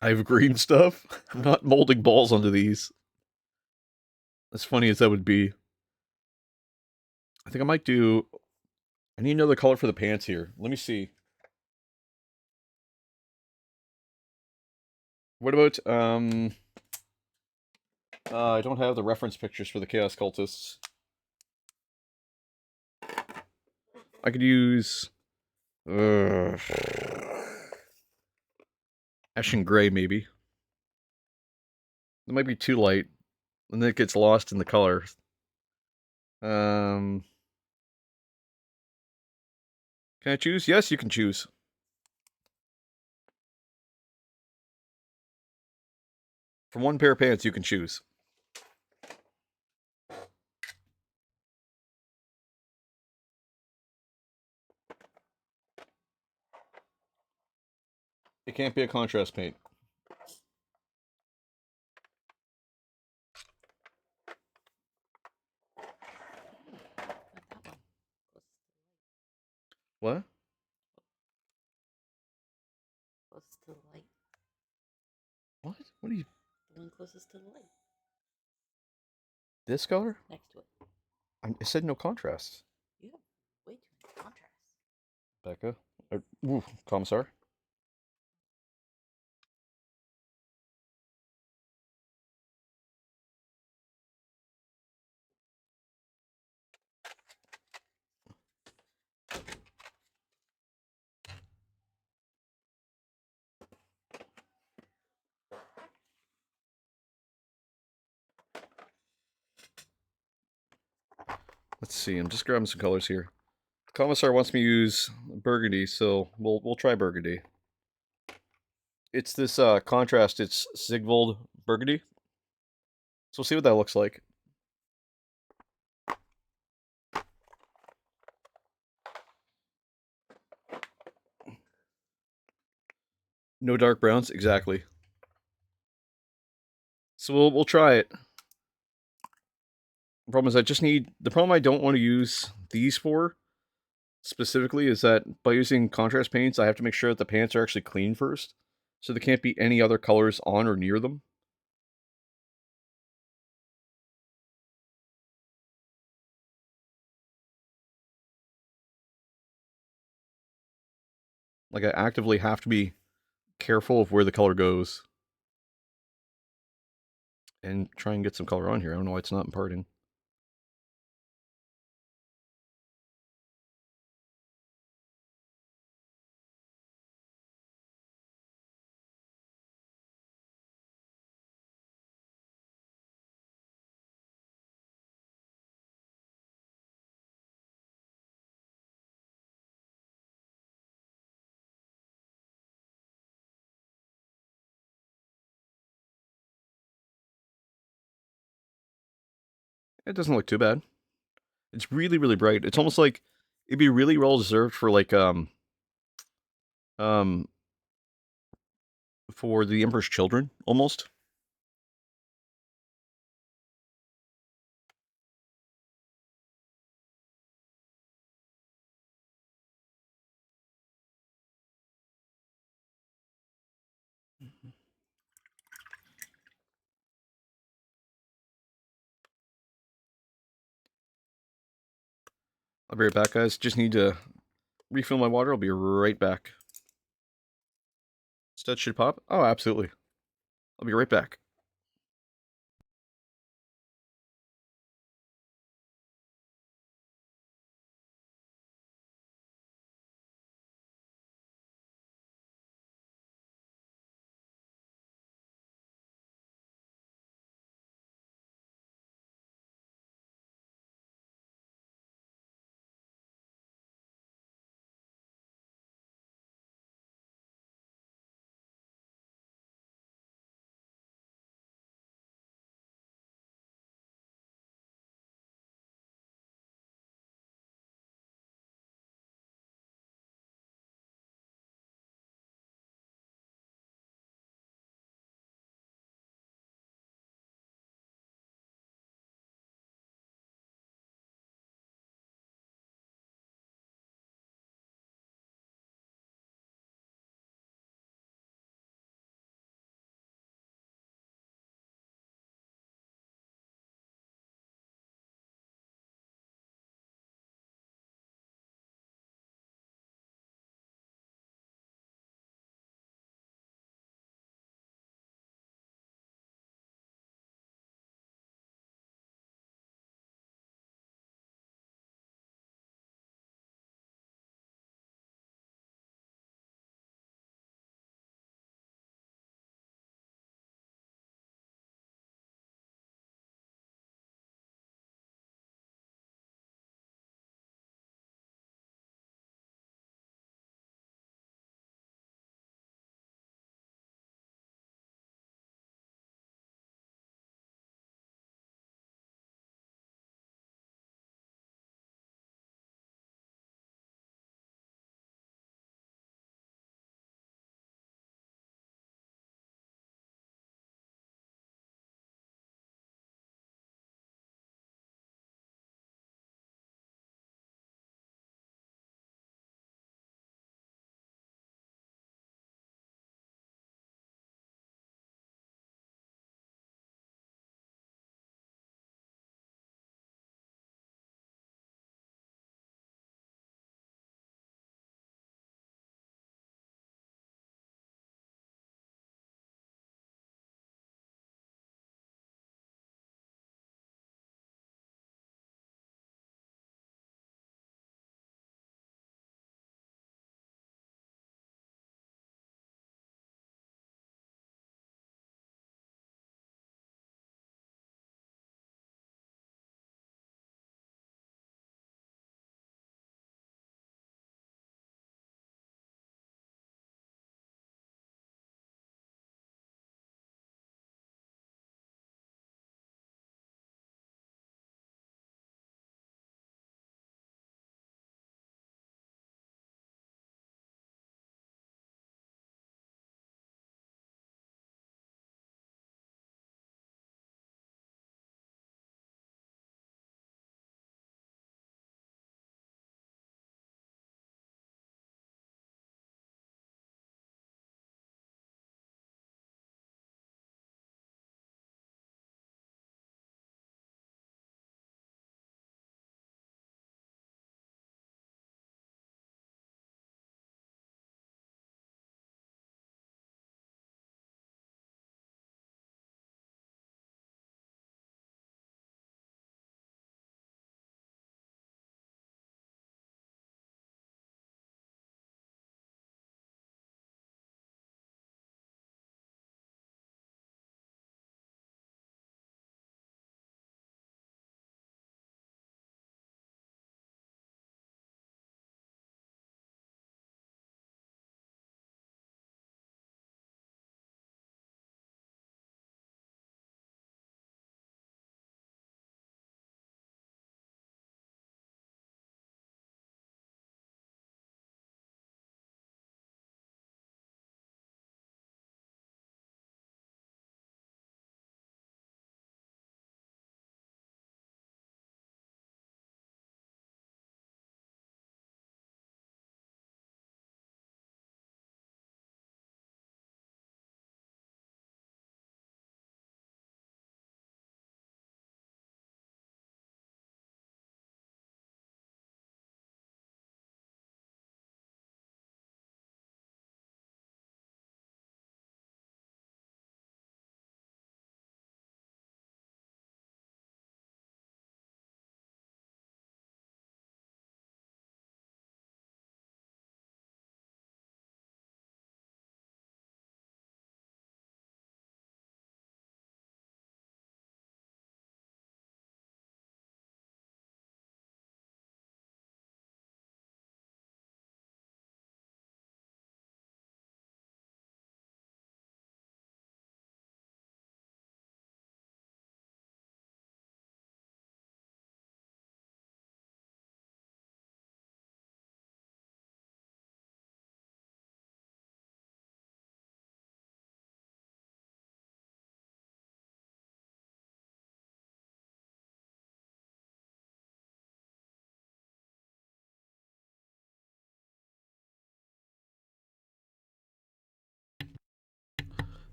I have green stuff. I'm not molding balls onto these. As funny as that would be. I think I might do... I need another color for the pants here. Let me see. What about, I don't have the reference pictures for the Chaos Cultists. I could use... Ash and Gray, maybe. It might be too light. And then it gets lost in the color. Can I choose? Yes, you can choose. From one pair of pants, you can choose. It can't be a contrast paint. What? Closest to the light. What? What are you... The one closest to the light. This color? Next to it. I said no contrast. You have way too much contrast. Becca? Ooh, Commissar? Let's see, I'm just grabbing some colors here. Commissar wants me to use burgundy, so we'll try burgundy. It's this contrast, it's Sigvold burgundy. So we'll see what that looks like. No dark browns, exactly. So we'll try it. The problem is the problem I don't want to use these for specifically is that by using contrast paints, I have to make sure that the pants are actually clean first. So there can't be any other colors on or near them. Like I actively have to be careful of where the color goes and try and get some color on here. I don't know why it's not imparting. It doesn't look too bad. It's really, really bright. It's almost like it'd be really well deserved for like um for the Emperor's Children, almost. I'll be right back, guys. Just need to refill my water. I'll be right back. Stud should pop. Oh, absolutely. I'll be right back.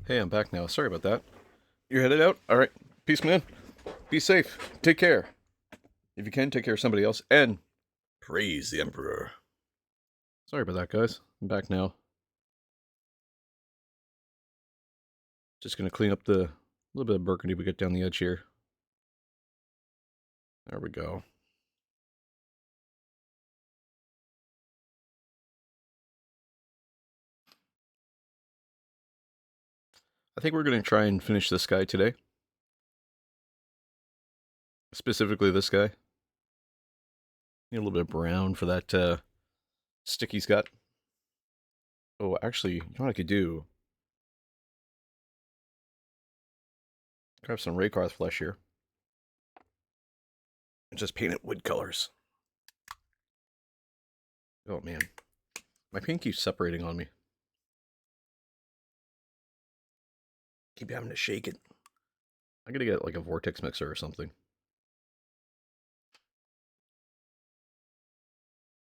Hey, I'm back now. Sorry about that. You're headed out? All right. Peace, man. Be safe. Take care. If you can, take care of somebody else. And praise the Emperor. Sorry about that, guys. I'm back now. Just gonna clean up the little bit of burgundy we got down the edge here. There we go. I think we're gonna try and finish this guy today. Specifically this guy. Need a little bit of brown for that stick he's got. Oh, actually, you know what I could do? Grab some Raycarth flesh here. And just paint it wood colors. Oh man. My paint keeps separating on me. Keep having to shake it. I gotta get like a vortex mixer or something.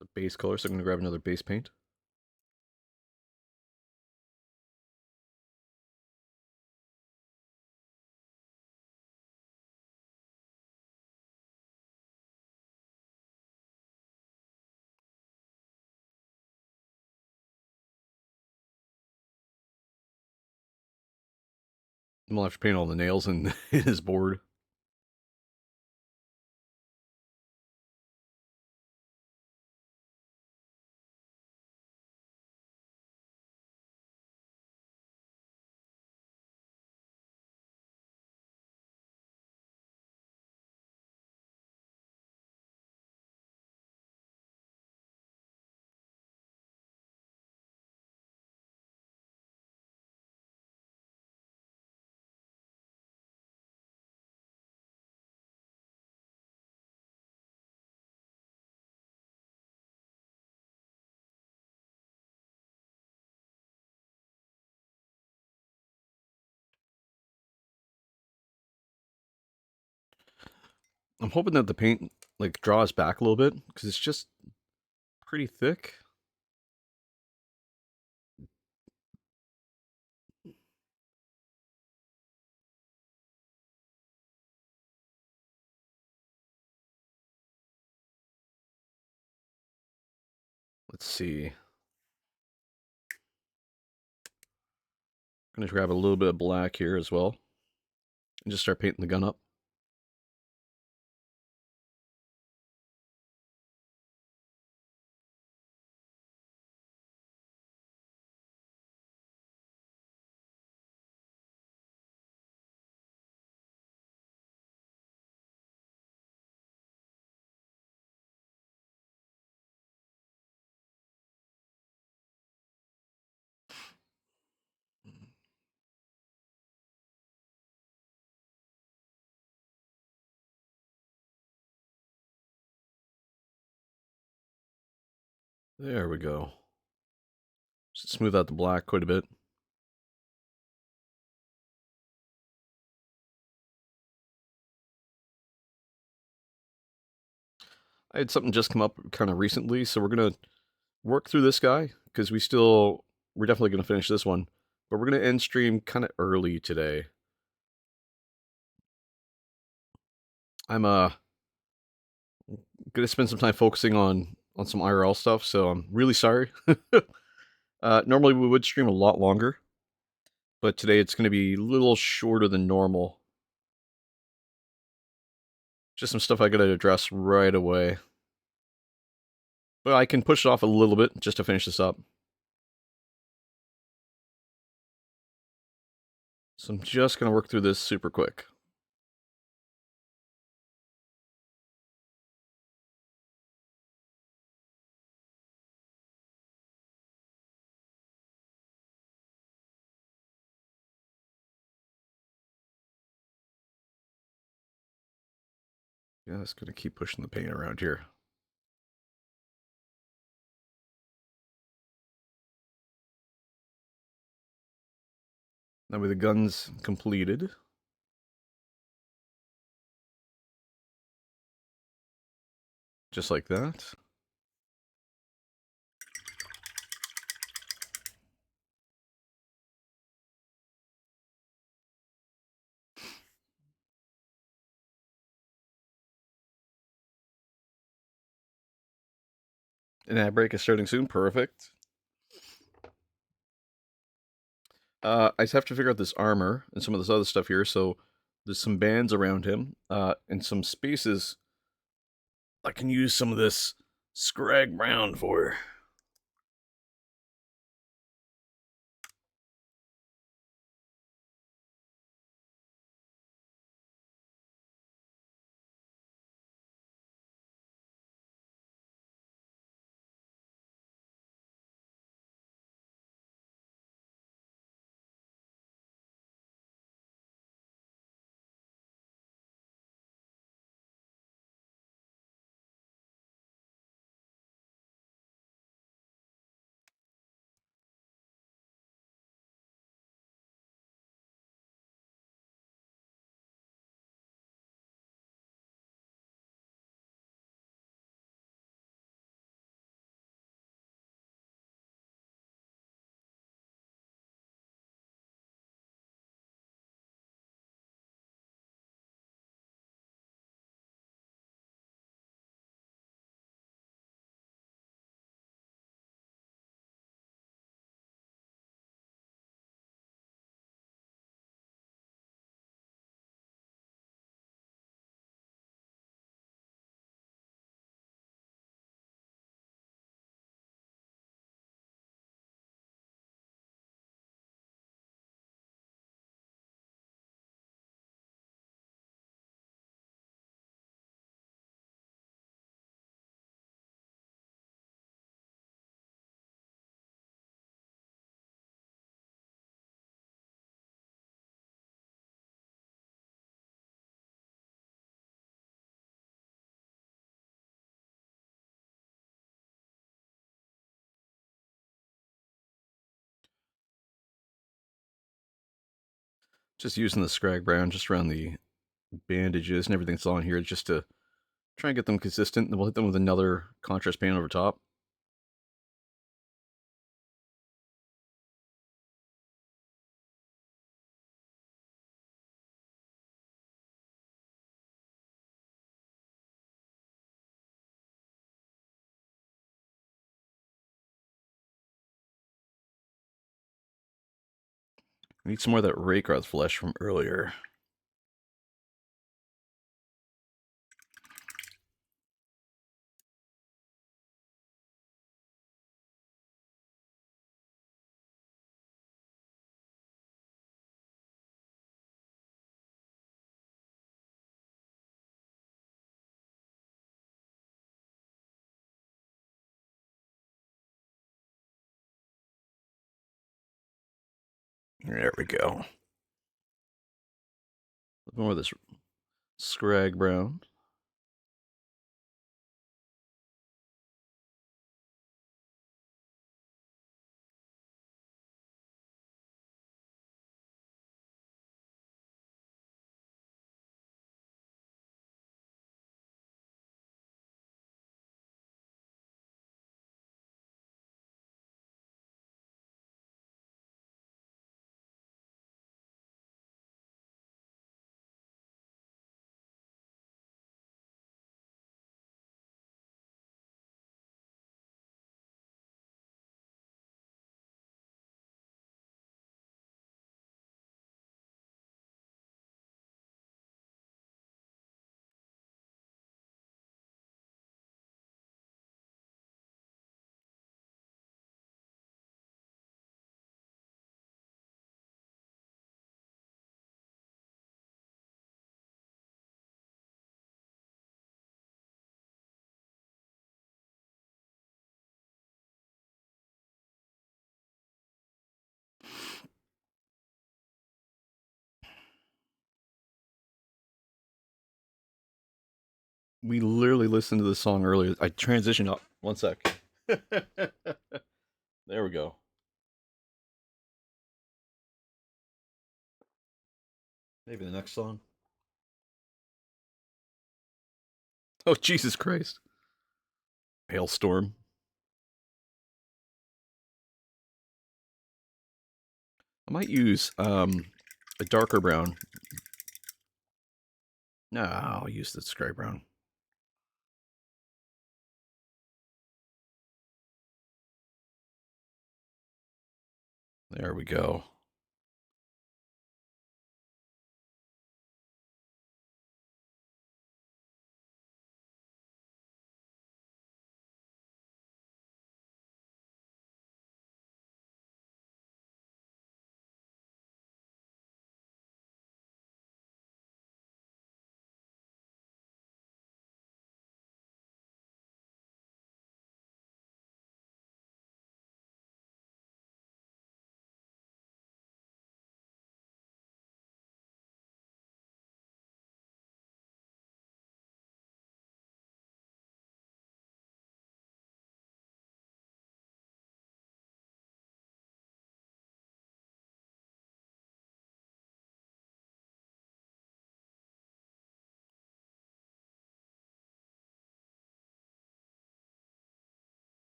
The base color, so I'm gonna grab another base paint. I'm gonna have to paint all the nails in his board. I'm hoping that the paint like draws back a little bit because it's just pretty thick. Let's see. I'm gonna grab a little bit of black here as well and just start painting the gun up. There we go. Just smooth out the black quite a bit. I had something just come up kind of recently, so we're gonna work through this guy because we're definitely gonna finish this one, but we're gonna end stream kind of early today. I'm gonna spend some time focusing on some IRL stuff, so I'm really sorry. Normally we would stream a lot longer, but today it's gonna be a little shorter than normal. Just some stuff I gotta address right away. But I can push it off a little bit just to finish this up. So I'm just gonna work through this super quick. Yeah, just gonna keep pushing the paint around here. That way the gun's completed. Just like that. An ad break is starting soon. Perfect. I just have to figure out this armor and some of this other stuff here. So there's some bands around him, and some spaces. I can use some of this Scrag Brown for. Just using the Scrag Brown just around the bandages and everything that's on here just to try and get them consistent. And we'll hit them with another contrast paint over top. I need some more of that Raycross flesh from earlier. There we go. More of this Scrag Brown. We literally listened to the song earlier. I transitioned up. One sec. There we go. Maybe the next song. Oh, Jesus Christ. Hailstorm. I might use a darker brown. No, I'll use the Scrag Brown. There we go.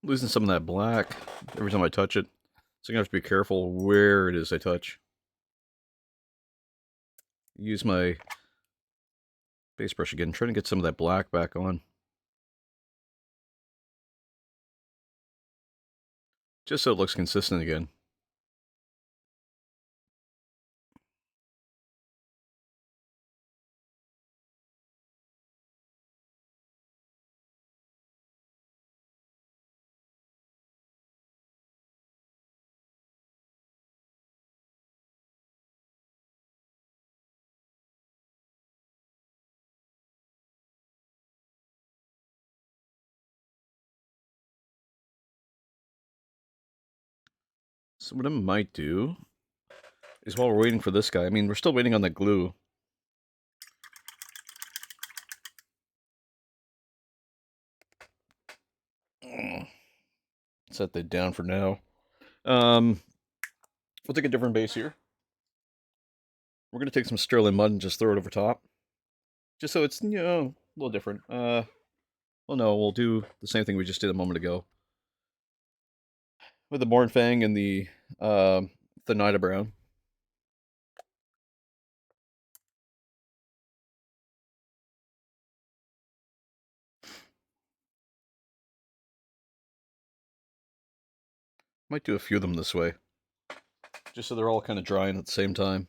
Losing some of that black every time I touch it. So I'm gonna have to be careful where it is I touch. Use my base brush again, trying to get some of that black back on. Just so it looks consistent again. So what I might do is while we're waiting for this guy, I mean, we're still waiting on the glue. Set that down for now. We'll take a different base here. We're gonna take some sterling mud and just throw it over top, just so it's a little different. Well, no, we'll do the same thing we just did a moment ago with the Mornfang and the Nida Brown. Might do a few of them this way, just so they're all kind of drying at the same time.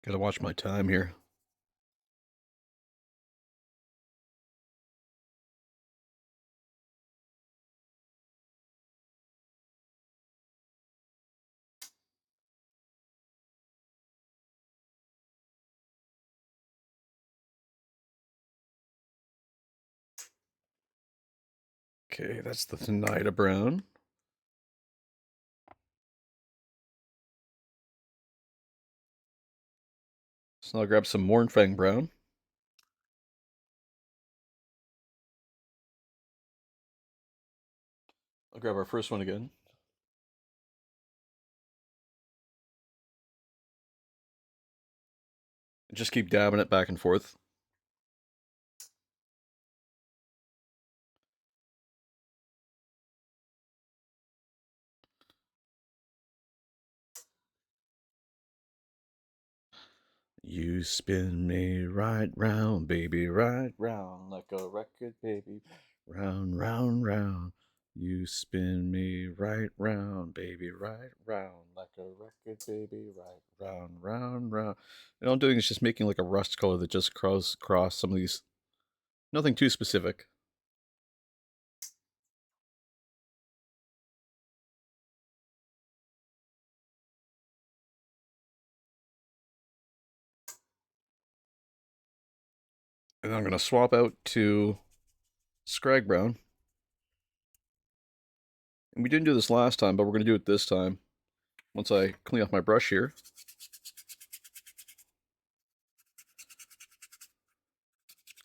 Gotta watch my time here. Okay, that's the Nida Brown. So I'll grab some Mornfang Brown. I'll grab our first one again. And just keep dabbing it back and forth. You spin me right round, baby, right round, like a record, baby. Round, round, round. You spin me right round, baby, right round, like a record, baby, right round, round, round. And all I'm doing is just making like a rust color that just cross some of these. Nothing too specific. And I'm going to swap out to Scrag Brown And we didn't do this last time, but we're going to do it this time. Once I clean off my brush here.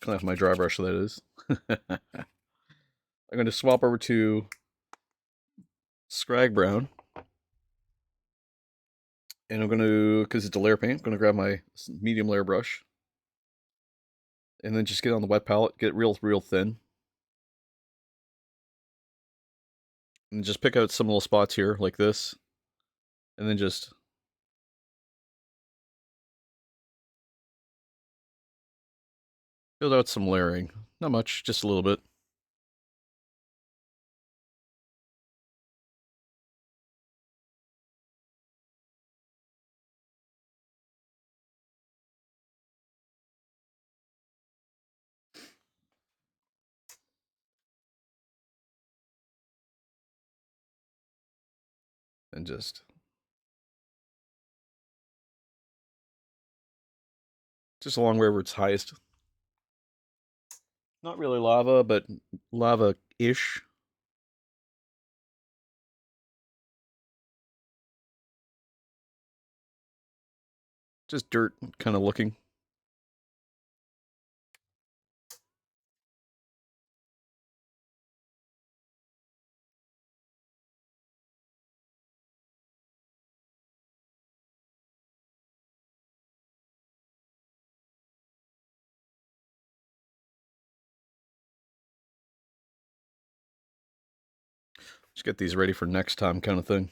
Clean off my dry brush, that is. I'm going to swap over to Scrag Brown. And I'm going to, because it's a layer paint, I'm going to grab my medium layer brush. And then just get on the wet palette, get real thin. And just pick out some little spots here, like this. And then just build out some layering. Not much, just a little bit. And just along wherever it's highest. Not really lava, but lava-ish. Just dirt kind of looking. Just get these ready for next time kind of thing.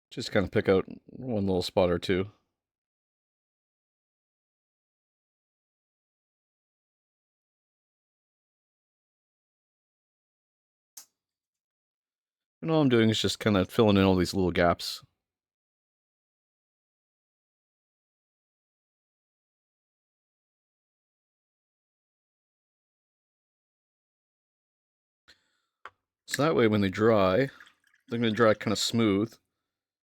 Just kind of pick out one little spot or two. And all I'm doing is just kind of filling in all these little gaps. So that way when they dry, they're going to dry kind of smooth.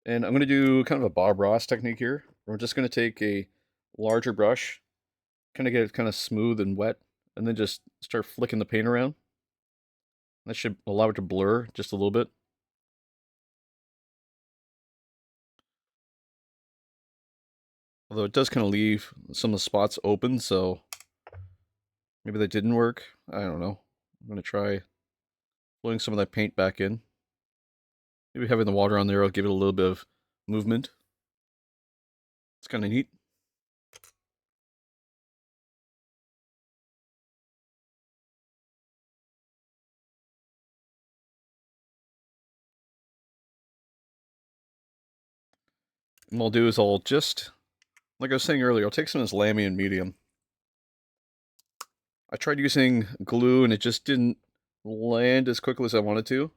And I'm going to do kind of a Bob Ross technique here. We're just going to take a larger brush, kind of get it kind of smooth and wet, and then just start flicking the paint around. That should allow it to blur just a little bit. Although it does kind of leave some of the spots open, so maybe that didn't work. I don't know. I'm going to try pulling some of that paint back in. Maybe having the water on there will give it a little bit of movement. It's kind of neat. And what I'll do is I'll just, like I was saying earlier, I'll take some of this Lamy and medium. I tried using glue and it just didn't land as quickly as I wanted to.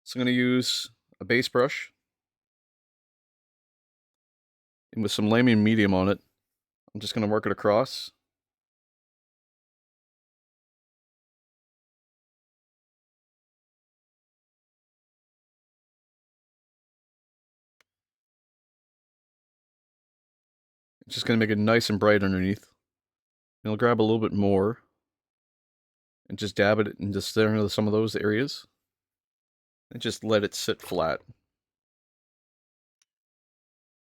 So I'm going to use a base brush and with some Lamy and medium on it, I'm just going to work it across. It's just going to make it nice and bright underneath. And I'll grab a little bit more and just dab it into some of those areas. And just let it sit flat.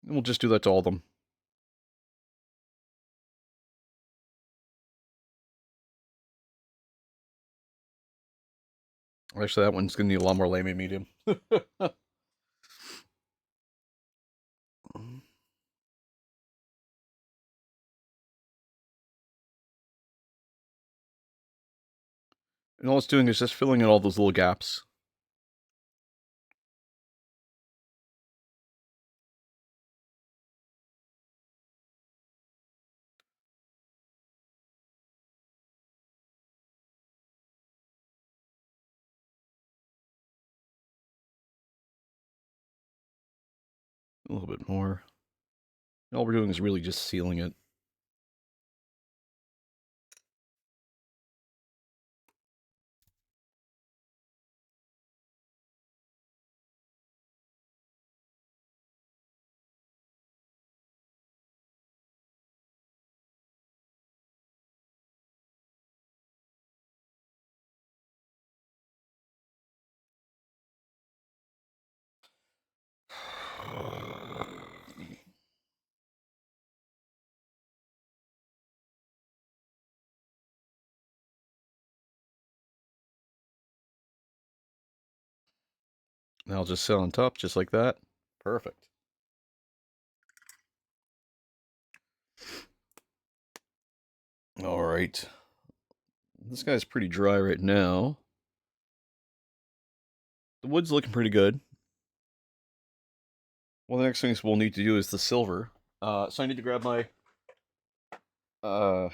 And we'll just do that to all of them. Actually, that one's going to need a lot more Lamy medium. And all it's doing is just filling in all those little gaps. A little bit more. All we're doing is really just sealing it. And I'll just sit on top just like that. Perfect. All right. This guy's pretty dry right now. The wood's looking pretty good. One of the next things we'll need to do is the silver. So I need to grab my uh,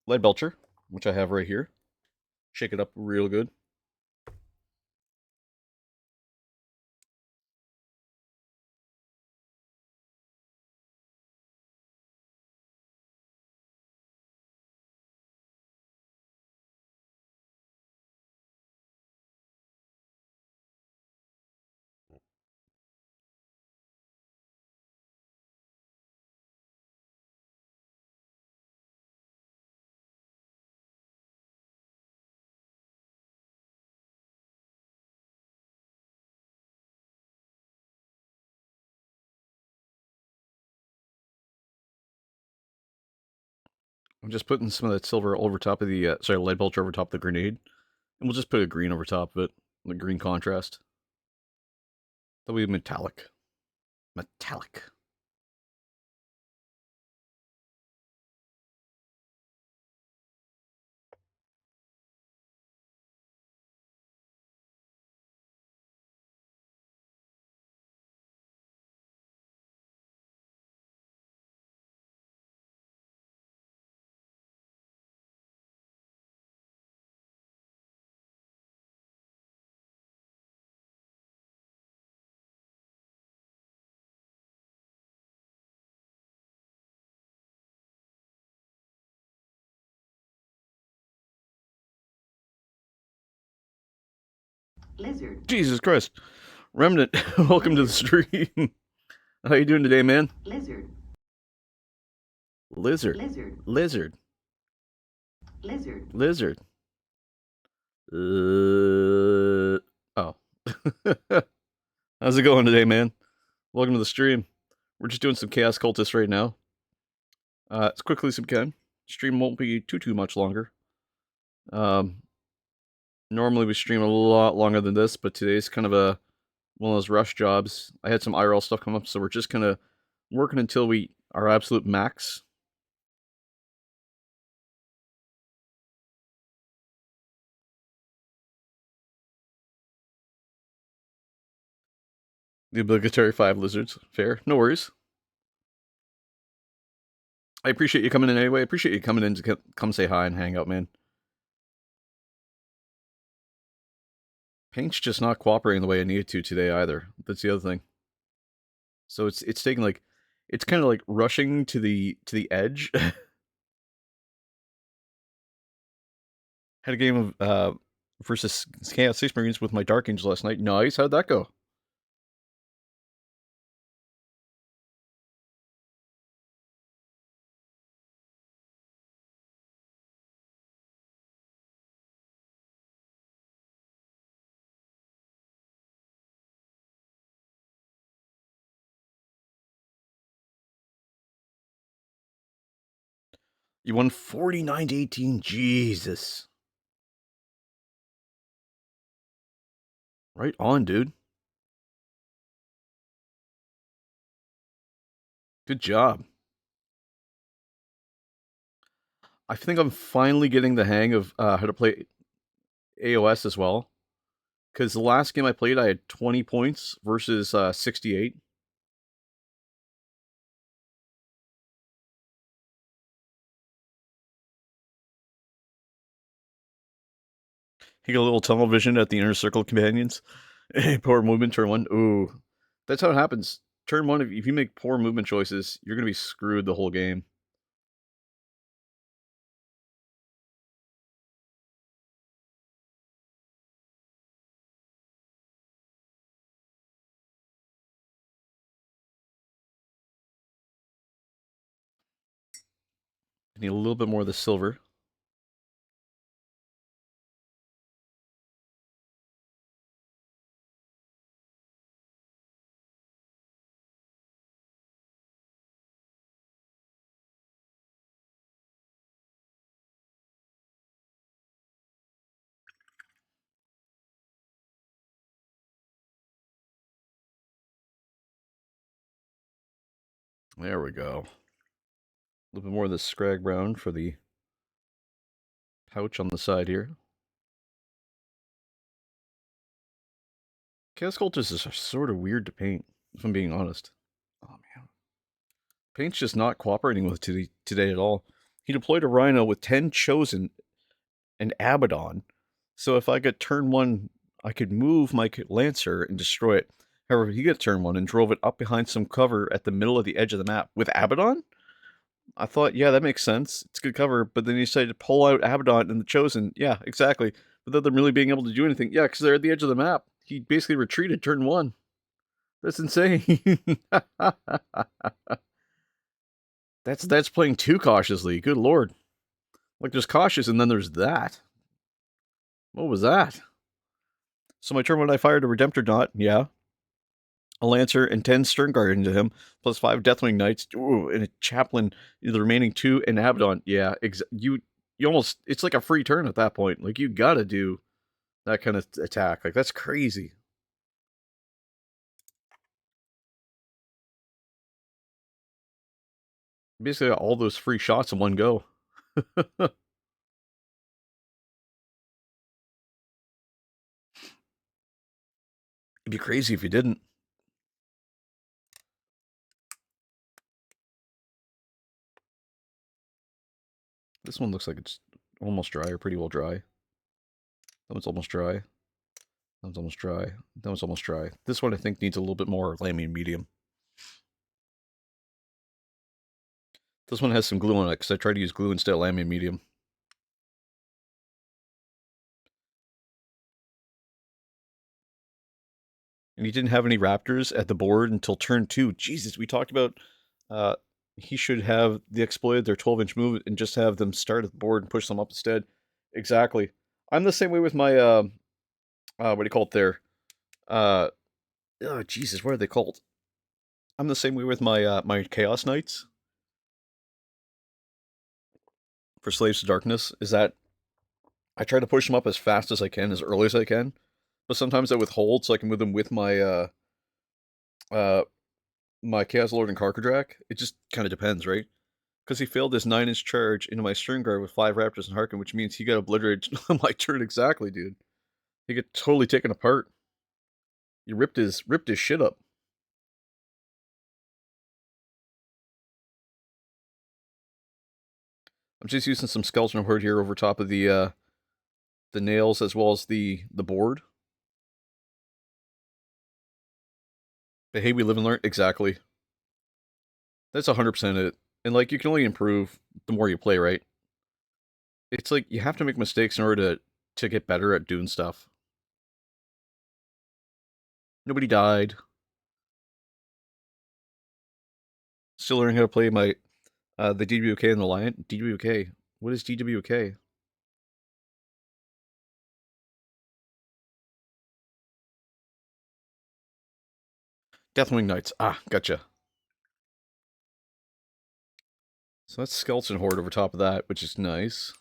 lead belcher, which I have right here. Shake it up real good. I'm just putting some of that silver over top of the, lead belcher over top of the grenade. And we'll just put a green over top of it, the green contrast. That'll be metallic. Metallic. Lizard. Jesus Christ. Remnant, welcome to the stream. How you doing today, man? Lizard. Lizard. Lizard. Lizard. Lizard. Lizard. Oh. How's it going today, man? Welcome to the stream. We're just doing some Chaos Cultists right now. As quickly as we can. Stream won't be too much longer. Normally we stream a lot longer than this, but today's kind of one of those rush jobs. I had some IRL stuff come up, so we're just kind of working until we are absolute max. The obligatory 5 lizards. Fair. No worries. I appreciate you coming in anyway. I appreciate you coming in to come say hi and hang out, man. Paint's just not cooperating the way I need it to today either. That's the other thing. So it's taking like it's kind of like rushing to the edge. Had a game of versus Chaos Space Marines with my Dark Angel last night. Nice. How'd that go? You won 49 to 18. Jesus. Right on, dude. Good job. I think I'm finally getting the hang of how to play AOS as well. Because the last game I played, I had 20 points versus 68. He got a little tunnel vision at the inner circle companions. Poor movement, turn 1. Ooh. That's how it happens. Turn 1, if you make poor movement choices, you're going to be screwed the whole game. I need a little bit more of the silver. There we go. A little bit more of this scrag brown for the pouch on the side here. Chaos Cultists is sort of weird to paint, if I'm being honest. Oh man. Paint's just not cooperating with today at all. He deployed a Rhino with 10 Chosen and Abaddon. So if I get turn 1, I could move my Lancer and destroy it. However, he got turn 1 and drove it up behind some cover at the middle of the edge of the map. With Abaddon? I thought, yeah, that makes sense. It's good cover. But then he decided to pull out Abaddon and the Chosen. Yeah, exactly. Without them really being able to do anything. Yeah, because they're at the edge of the map. He basically retreated turn 1. That's insane. That's playing too cautiously. Good lord. Like, there's cautious, and then there's that. What was that? So my turn when I fired a Redemptor Knot, yeah. A Lancer and 10 Stern Guard into him, plus 5 Deathwing Knights, ooh, and a Chaplain, the remaining 2, and Abaddon. Yeah, you almost, it's like a free turn at that point. Like, you gotta do that kind of attack. Like, that's crazy. Basically got all those free shots in one go. It'd be crazy if you didn't. This one looks like it's almost dry, or pretty well dry. That one's almost dry. That one's almost dry. That one's almost dry. This one I think needs a little bit more Lamian medium. This one has some glue on it, because I tried to use glue instead of Lamian medium. And he didn't have any Raptors at the board until turn 2. Jesus, we talked about he should have the exploited their 12-inch move and just have them start at the board and push them up instead. Exactly. I'm the same way with my what do you call it there? Oh Jesus, what are they called? I'm the same way with my my Chaos Knights for Slaves to Darkness. Is that I try to push them up as fast as I can, as early as I can, but sometimes I withhold so I can move them with my uh my Chaos Lord and Karkadrak. It just kind of depends, right? Because he failed his 9-inch charge into my String Guard with 5 Raptors and Harkin, which means he got obliterated on my turn exactly, dude. He got totally taken apart. He ripped his shit up. I'm just using some Skeleton Horde here over top of the nails as well as the board. But hey, we live and learn. Exactly. That's 100% it. And like, you can only improve the more you play, right? It's like you have to make mistakes in order to get better at doing stuff. Nobody died. Still learning how to play my the DWK and the Lion. DWK. What is DWK? Deathwing Knights. Ah, gotcha. So that's Skeleton Horde over top of that, which is nice.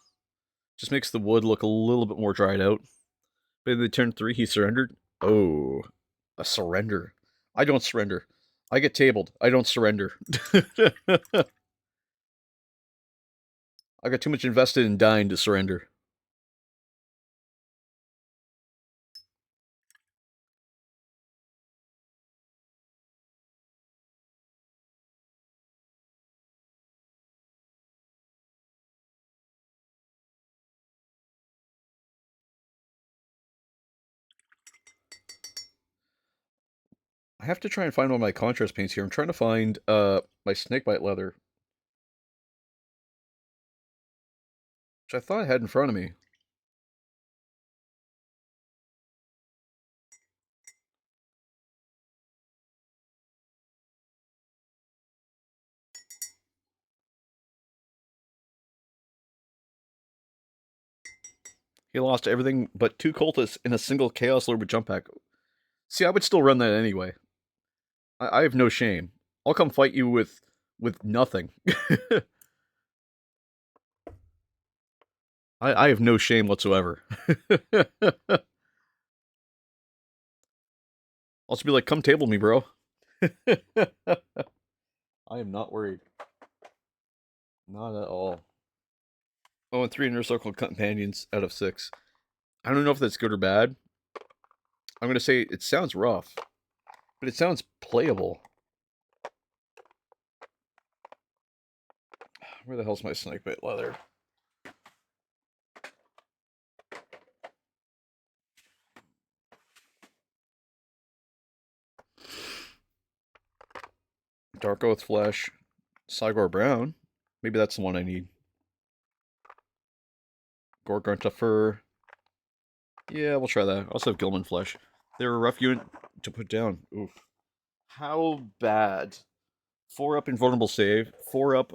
Just makes the wood look a little bit more dried out. But in the turn 3, he surrendered. Oh, a surrender. I don't surrender. I get tabled. I don't surrender. I got too much invested in dying to surrender. I have to try and find one of my contrast paints here. I'm trying to find my snakebite leather, which I thought I had in front of me. He lost everything but 2 cultists in a single Chaos Lord with jump pack. See, I would still run that anyway. I have no shame. I'll come fight you with nothing. I have no shame whatsoever. I'll just be like, come table me, bro. I am not worried. Not at all. Oh, and 3 inner circle companions out of 6. I don't know if that's good or bad. I'm gonna say it sounds rough, but it sounds playable. Where the hell's my snakebite leather? Dark Oath Flesh, Cygor Brown. Maybe that's the one I need. Gorgonta Fur. Yeah, we'll try that. I also have Gilman Flesh. They're a rough unit to put down. Oof. How bad? 4 up invulnerable save. 4 up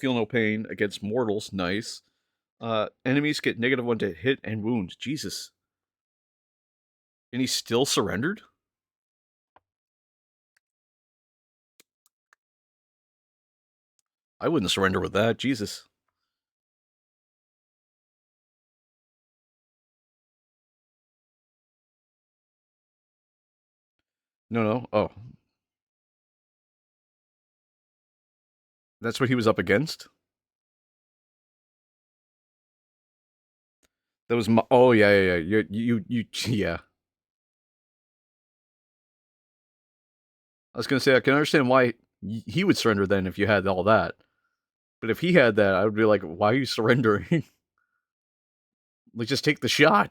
feel no pain against mortals. Nice. Enemies get -1 to hit and wound. Jesus. And he still surrendered? I wouldn't surrender with that. Jesus. No, no. Oh. That's what he was up against? That was my. Oh, yeah, yeah, yeah. Yeah. I was going to say, I can understand why he would surrender then if you had all that. But if he had that, I would be like, why are you surrendering? Like, just take the shot.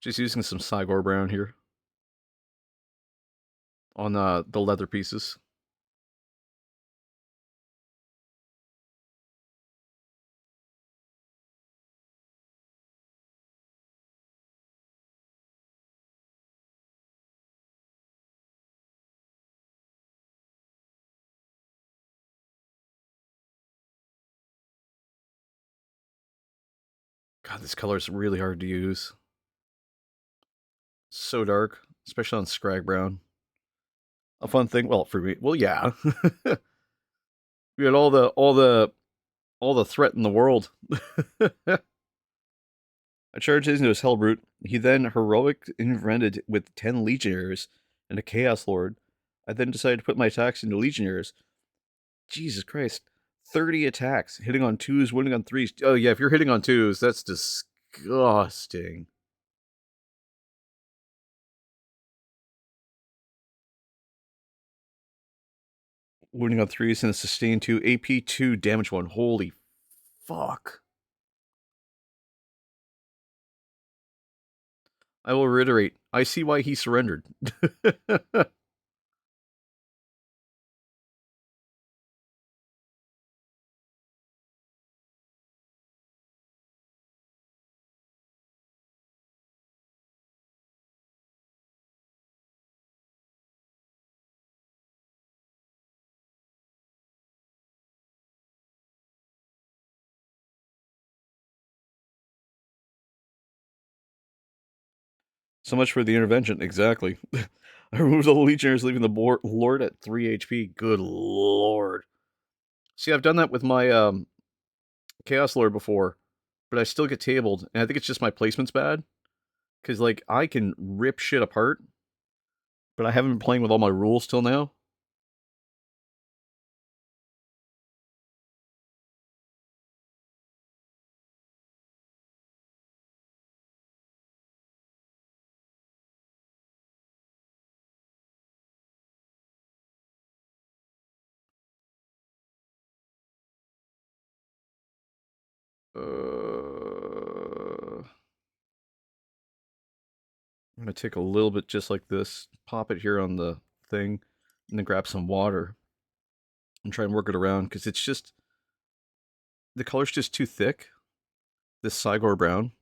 Just using some Cygor Brown here on the leather pieces. God, this color is really hard to use. So dark, especially on Scrag Brown. A fun thing, well, for me, well, yeah. We had all the threat in the world. I charged into his Hellbrute. He then heroic invented with 10 Legionnaires and a Chaos Lord. I then decided to put my attacks into Legionnaires. Jesus Christ. 30 attacks, hitting on 2s, winning on 3s. Oh, yeah, if you're hitting on 2s, that's disgusting. Winning on 3s and a sustain 2, AP 2, damage 1. Holy fuck. I will reiterate, I see why he surrendered. So much for the intervention. Exactly. I removed all the Legionnaires, leaving the Lord at 3 HP. Good lord. See, I've done that with my Chaos Lord before, but I still get tabled, and I think it's just my placement's bad. Because, like, I can rip shit apart, but I haven't been playing with all my rules till now. I'm going to take a little bit just like this, pop it here on the thing, and then grab some water and try and work it around, because it's just, the color's just too thick. This Cygor Brown.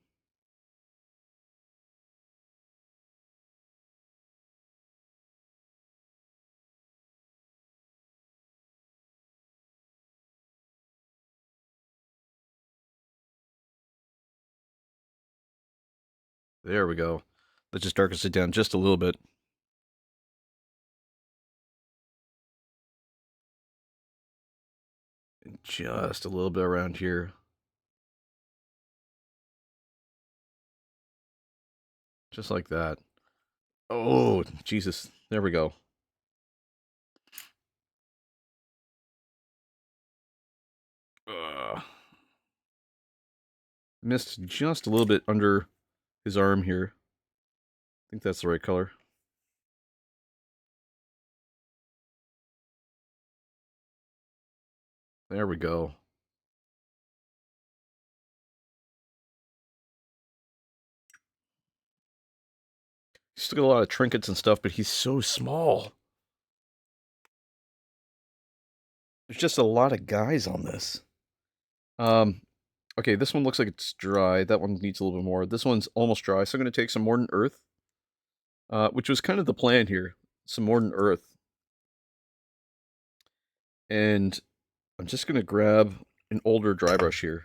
There we go. That just darkens it down just a little bit. just a little bit around here. Just like that. Oh, Jesus. There we go. Missed just a little bit under his arm here. I think that's the right color. There we go. He's still got a lot of trinkets and stuff, but he's so small. There's just a lot of guys on this. Okay, this one looks like it's dry. That one needs a little bit more. This one's almost dry, so I'm going to take some Mordant Earth, which was kind of the plan here. Some Mordant Earth. And I'm just going to grab an older dry brush here.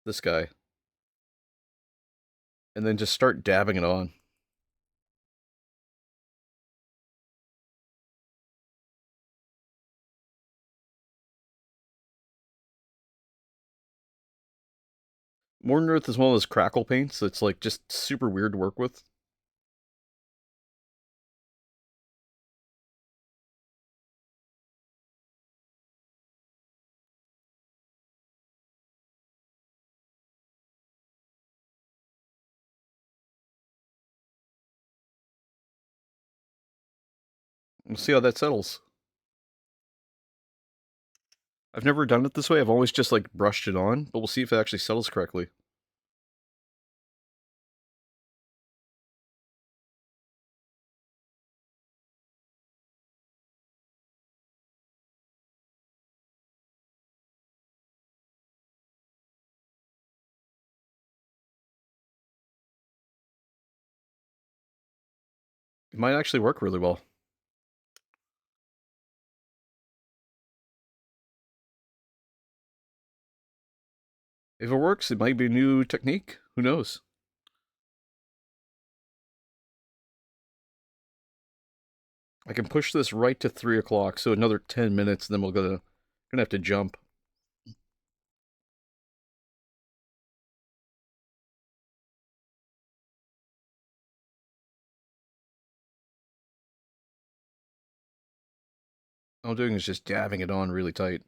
This guy. And then just start dabbing it on. Mordant Earth is one of those crackle paints that's like just super weird to work with. We'll see how that settles. I've never done it this way. I've always just like brushed it on, but we'll see if it actually settles correctly. It might actually work really well. If it works, it might be a new technique. Who knows? I can push this right to 3 o'clock, so another 10 minutes, and then we're gonna have to jump. All I'm doing is just dabbing it on really tight.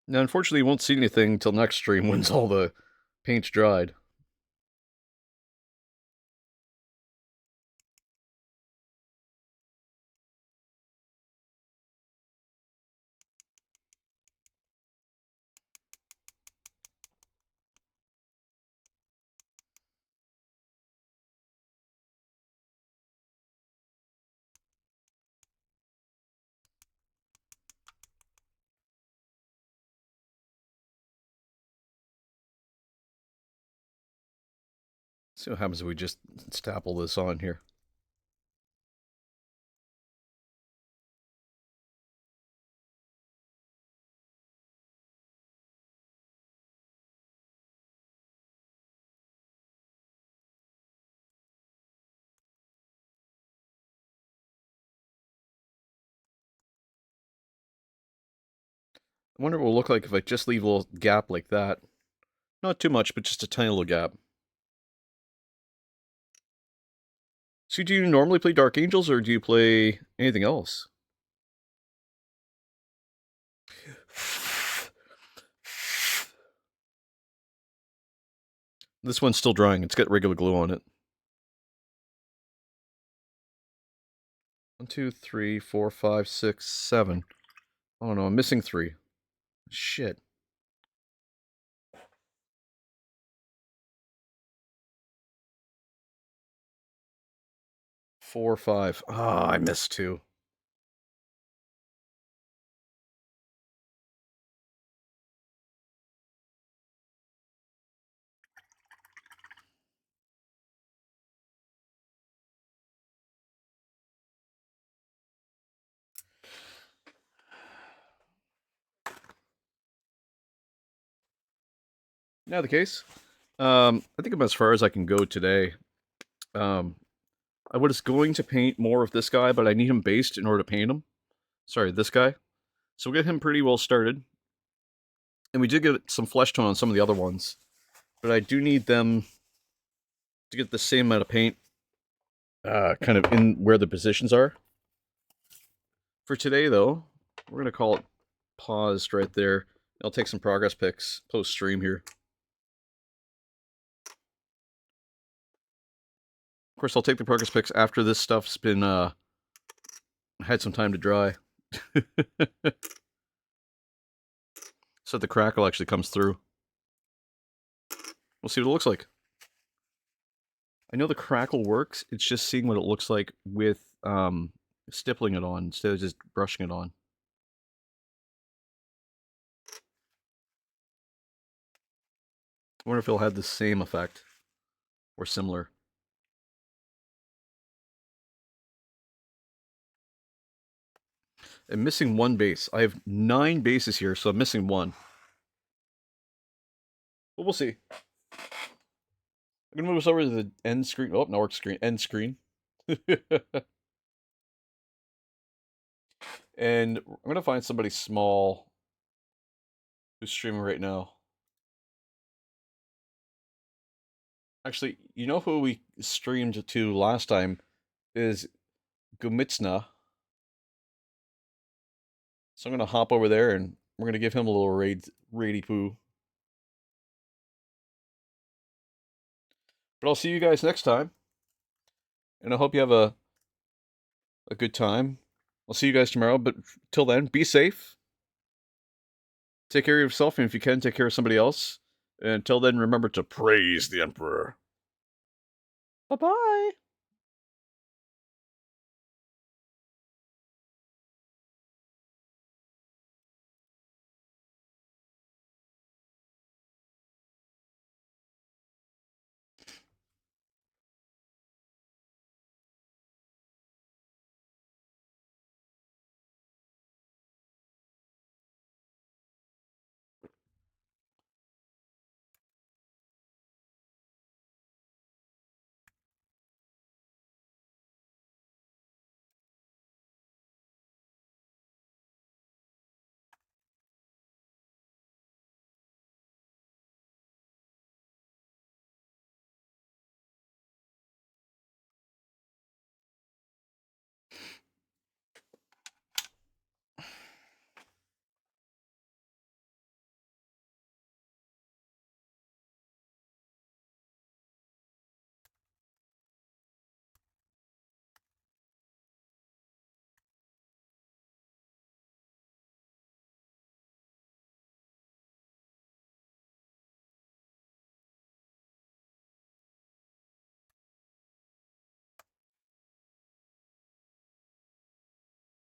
Now, unfortunately, you won't see anything until next stream when all the paint's dried. See what happens if we just staple this on here. I wonder what it'll look like if I just leave a little gap like that. Not too much, but just a tiny little gap. So do you normally play Dark Angels, or do you play anything else? This one's still drying. It's got regular glue on it. 1, 2, 3, 4, 5, 6, 7. Oh no, I'm missing 3. Shit. 4, 5. Ah, I missed 2. Now the case. I think I'm as far as I can go today. I was going to paint more of this guy, but I need him based in order to paint him. Sorry, this guy. So we'll get him pretty well started. And we did get some flesh tone on some of the other ones. But I do need them to get the same amount of paint kind of in where the positions are. For today, though, we're going to call it paused right there. I'll take some progress pics post-stream here. Of course, I'll take the progress pics after this stuff's been had some time to dry. So the crackle actually comes through. We'll see what it looks like. I know the crackle works. It's just seeing what it looks like with stippling it on instead of just brushing it on. I wonder if it'll have the same effect or similar. I'm missing one base. I have 9 bases here, so I'm missing one. But we'll see. I'm gonna move us over to the end screen. Oh, no, work screen. End screen. And I'm gonna find somebody small who's streaming right now. Actually, you know who we streamed to last time is Gumitsna. So I'm gonna hop over there and we're gonna give him a little raidy poo. But I'll see you guys next time. And I hope you have a good time. I'll see you guys tomorrow, but till then, be safe. Take care of yourself, and if you can, take care of somebody else. And until then, remember to praise the Emperor. Bye-bye.